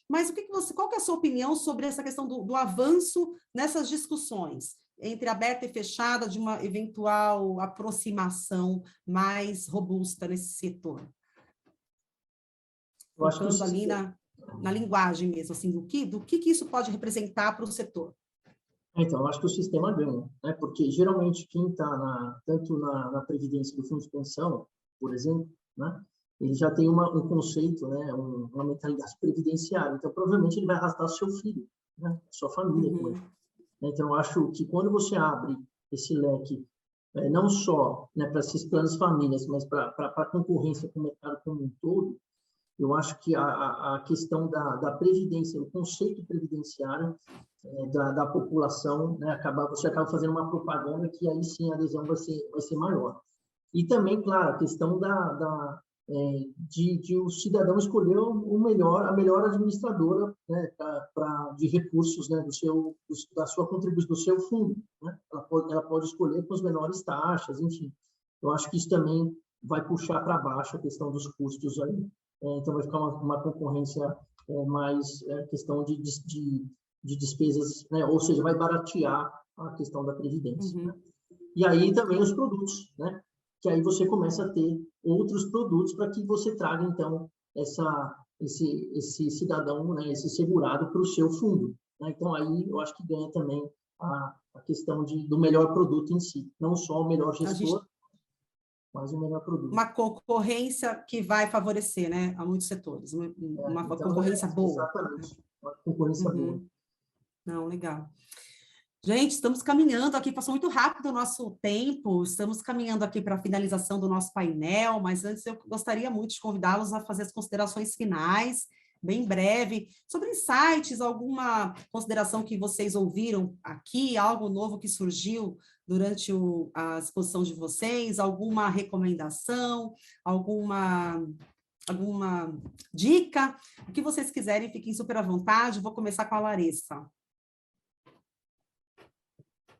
Mas qual que é a sua opinião sobre essa questão do avanço nessas discussões entre aberta e fechada, de uma eventual aproximação mais robusta nesse setor? Focando ali na linguagem mesmo, assim, do que isso pode representar para o setor.
Então, eu acho que o sistema ganha, né? Porque geralmente quem está tanto na previdência do fundo de pensão, por exemplo, né? Ele já tem um conceito, né? Uma mentalidade previdenciária. Então, provavelmente ele vai arrastar seu filho, né? Sua família.
Uhum.
Então, eu acho que quando você abre esse leque, não só, né, para esses planos famílias, mas para a concorrência com o mercado como um todo, eu acho que a questão da previdência, o conceito previdenciário da população, né, você acaba fazendo uma propaganda que aí sim a adesão vai ser maior. E também, claro, a questão de o cidadão escolher a melhor administradora, né, de recursos, né, da sua contribuição, do seu fundo, né? Ela pode escolher com as menores taxas, enfim. Eu acho que isso também vai puxar para baixo a questão dos custos aí. Então vai ficar uma concorrência mais questão de despesas, né? Ou seja, vai baratear a questão da previdência.
Uhum.
Né? E aí também os produtos, né? Que aí você começa a ter outros produtos para que você traga, então, esse cidadão, né, esse segurado para o seu fundo. Né? Então, aí eu acho que ganha também a questão do melhor produto em si. Não só o melhor gestor, mas o melhor produto.
Uma concorrência que vai favorecer, né, a muitos setores. Uma então, concorrência boa.
Exatamente. Uma concorrência boa.
Não, legal. Gente, estamos caminhando aqui, passou muito rápido o nosso tempo, estamos caminhando aqui para a finalização do nosso painel, mas antes eu gostaria muito de convidá-los a fazer as considerações finais, bem breve, sobre insights, alguma consideração que vocês ouviram aqui, algo novo que surgiu durante a exposição de vocês, alguma recomendação, alguma dica, o que vocês quiserem, fiquem super à vontade. Vou começar com a Larissa.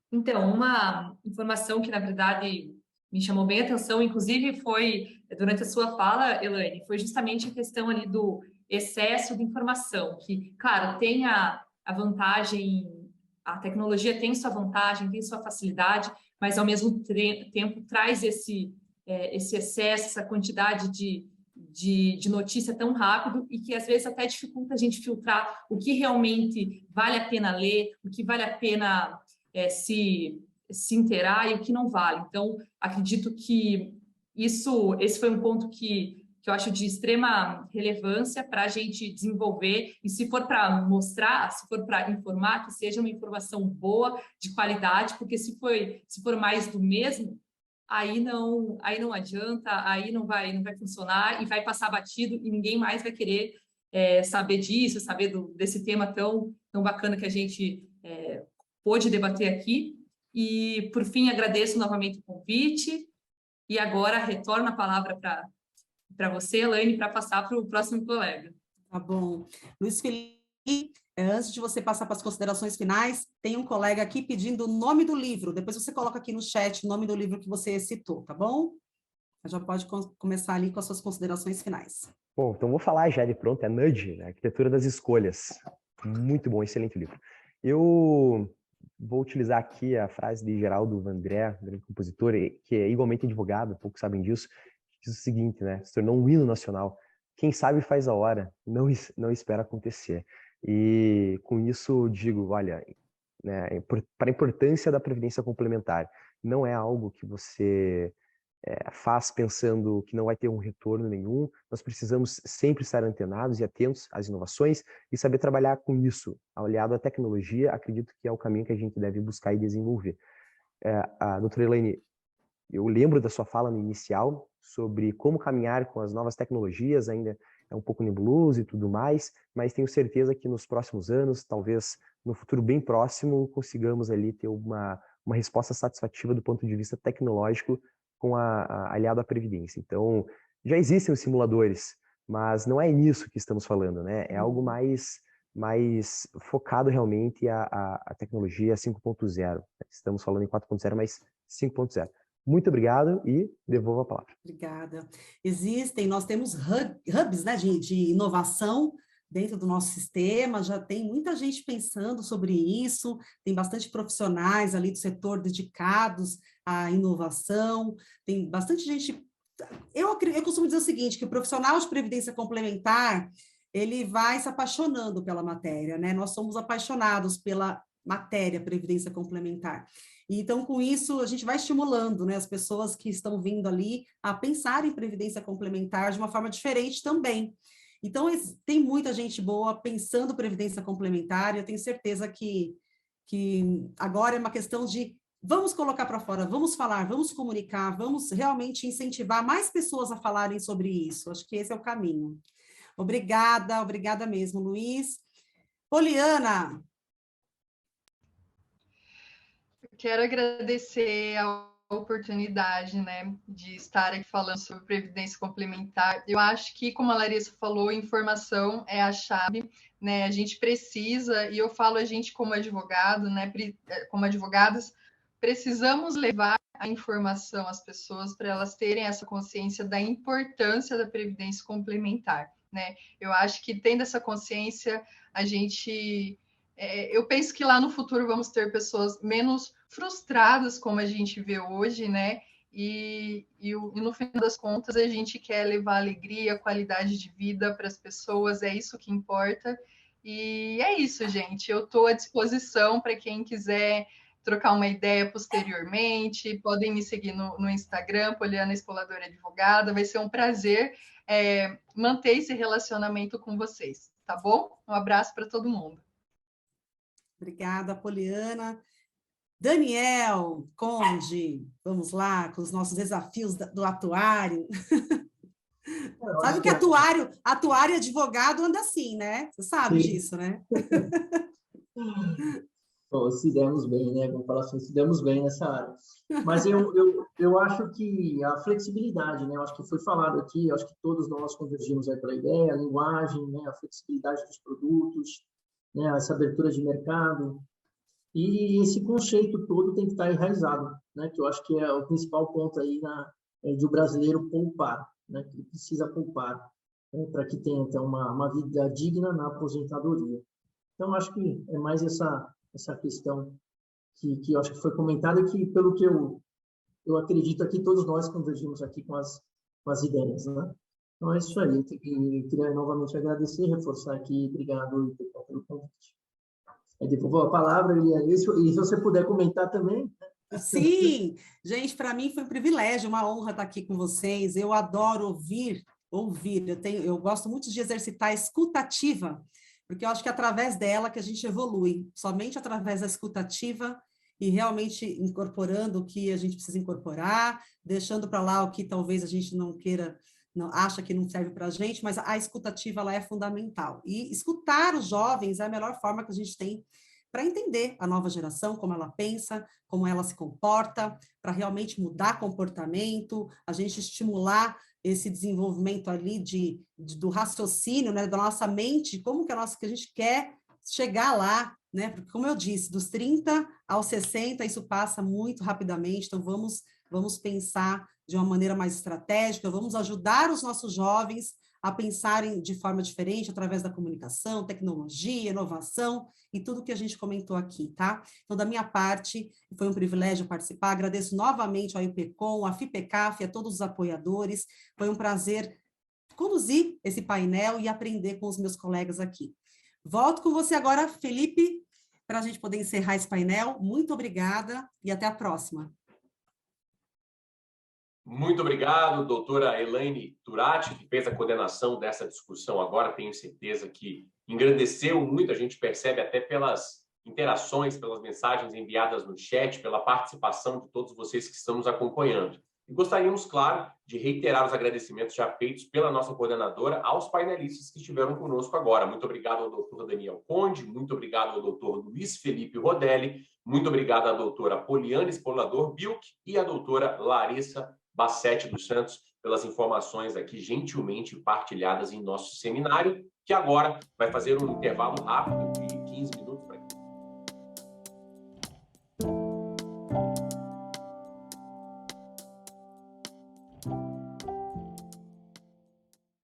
Então, uma informação que, na verdade, me chamou bem a atenção, inclusive foi, durante a sua fala, Elaine, foi justamente a questão ali do excesso de informação, que, claro, tem a vantagem, a tecnologia tem sua vantagem, tem sua facilidade, mas, ao mesmo tempo, traz esse excesso, essa quantidade de notícia tão rápido e que, às vezes, até dificulta a gente filtrar o que realmente vale a pena ler, o que vale a pena se inteirar e o que não vale. Então, acredito que esse foi um ponto que eu acho de extrema relevância para a gente desenvolver, e se for para mostrar, se for para informar, que seja uma informação boa, de qualidade, porque se for mais do mesmo, aí não adianta, aí não vai funcionar e vai passar batido e ninguém mais vai querer saber disso, saber desse tema tão bacana que a gente pôde debater aqui. E, por fim, agradeço novamente o convite e agora retorno a palavra para você, Elaine, para passar para o próximo colega.
Tá bom. Luiz Felipe, antes de você passar para as considerações finais, tem um colega aqui pedindo o nome do livro. Depois você coloca aqui no chat o nome do livro que você citou, tá bom? Já pode começar ali com as suas considerações finais.
Bom, então vou falar já de pronto, é Nudge, né? Arquitetura das Escolhas. Muito bom, excelente livro. Eu vou utilizar aqui a frase de Geraldo Vandré, grande compositor, que é igualmente advogado, poucos sabem disso, que diz o seguinte, né? Se tornou um hino nacional. Quem sabe faz a hora, não espera acontecer. E com isso digo, olha, né, para a importância da previdência complementar, não é algo que você faz pensando que não vai ter um retorno nenhum. Nós precisamos sempre estar antenados e atentos às inovações e saber trabalhar com isso. Aliado à tecnologia, acredito que é o caminho que a gente deve buscar e desenvolver. A doutora Elaine, eu lembro da sua fala no inicial sobre como caminhar com as novas tecnologias, ainda é um pouco nebuloso e tudo mais, mas tenho certeza que nos próximos anos, talvez no futuro bem próximo, consigamos ali ter uma resposta satisfativa do ponto de vista tecnológico aliado à Previdência. Então, já existem os simuladores, mas não é nisso que estamos falando, né? É algo mais focado realmente à tecnologia 5.0. Estamos falando em 4.0, mas 5.0. Muito obrigado e devolvo a palavra.
Obrigada. Nós temos hubs, né, de inovação dentro do nosso sistema, já tem muita gente pensando sobre isso, tem bastante profissionais ali do setor dedicados à inovação, tem bastante gente... Eu costumo dizer o seguinte, que o profissional de previdência complementar, ele vai se apaixonando pela matéria, né? Nós somos apaixonados pela matéria previdência complementar. Então, com isso, a gente vai estimulando, né, as pessoas que estão vindo ali a pensar em previdência complementar de uma forma diferente também. Então, tem muita gente boa pensando previdência complementar, e eu tenho certeza que agora é uma questão de vamos colocar para fora, vamos falar, vamos comunicar, vamos realmente incentivar mais pessoas a falarem sobre isso. Acho que esse é o caminho. Obrigada mesmo, Luiz. Poliana.
Quero agradecer a oportunidade, né, de estar aqui falando sobre previdência complementar. Eu acho que, como a Larissa falou, informação é a chave, né? A gente precisa, e eu falo a gente como advogado, né, como advogadas, precisamos levar a informação às pessoas para elas terem essa consciência da importância da previdência complementar, né? Eu acho que tendo essa consciência, a gente... eu penso que lá no futuro vamos ter pessoas menos frustradas, como a gente vê hoje, né? E no fim das contas, a gente quer levar alegria, qualidade de vida para as pessoas, é isso que importa. E é isso, gente. Eu estou à disposição para quem quiser trocar uma ideia posteriormente. Podem me seguir no Instagram, Poliana Espoladora Advogada. Vai ser um prazer manter esse relacionamento com vocês, tá bom? Um abraço para todo mundo.
Obrigada, Poliana. Daniel Conde, vamos lá, com os nossos desafios do atuário. Sabe que atuário e advogado anda assim, né? Você sabe disso, né?
Se demos bem, né? Vamos falar assim, se demos bem nessa área. Mas eu acho que a flexibilidade, né? Eu acho que foi falado aqui, eu acho que todos nós convergimos aí pela ideia, a linguagem, né? A flexibilidade dos produtos, né? Essa abertura de mercado. E esse conceito todo tem que estar enraizado, né? Que eu acho que é o principal ponto aí de o brasileiro poupar, né? Que ele precisa poupar, né? Para que tenha então uma vida digna na aposentadoria. Então, acho que é mais essa questão que eu acho que foi comentada e que, pelo que eu acredito aqui, todos nós convergimos aqui com as ideias, né? Então, é isso aí. Eu queria novamente agradecer, reforçar aqui, obrigado pelo convite. Aí depois vou a palavra, e se você puder comentar também.
Sim, gente, para mim foi um privilégio, uma honra estar aqui com vocês. Eu adoro ouvir. Eu gosto muito de exercitar a escutativa, porque eu acho que é através dela que a gente evolui, somente através da escutativa e realmente incorporando o que a gente precisa incorporar, deixando para lá o que talvez a gente não queira, não acha que não serve para a gente, mas a escutativa ela é fundamental. E escutar os jovens é a melhor forma que a gente tem para entender a nova geração, como ela pensa, como ela se comporta, para realmente mudar comportamento, a gente estimular esse desenvolvimento ali do raciocínio, né, da nossa mente, como que a gente quer chegar lá, né? Porque, como eu disse, dos 30 aos 60, isso passa muito rapidamente, então vamos pensar de uma maneira mais estratégica, vamos ajudar os nossos jovens a pensarem de forma diferente através da comunicação, tecnologia, inovação e tudo que a gente comentou aqui, tá? Então, da minha parte, foi um privilégio participar, agradeço novamente ao IPCOM, à FIPECAF, a todos os apoiadores, foi um prazer conduzir esse painel e aprender com os meus colegas aqui. Volto com você agora, Felipe, para a gente poder encerrar esse painel. Muito obrigada e até a próxima.
Muito obrigado, doutora Elaine Turati, que fez a coordenação dessa discussão agora. Tenho certeza que engrandeceu muito, a gente percebe até pelas interações, pelas mensagens enviadas no chat, pela participação de todos vocês que estão nos acompanhando. E gostaríamos, claro, de reiterar os agradecimentos já feitos pela nossa coordenadora aos painelistas que estiveram conosco agora. Muito obrigado ao doutor Daniel Conde, muito obrigado ao doutor Luiz Felipe Rodelli, muito obrigado à doutora Poliana Spolador Bilk e à doutora Larissa Bassetti dos Santos pelas informações aqui gentilmente partilhadas em nosso seminário, que agora vai fazer um intervalo rápido de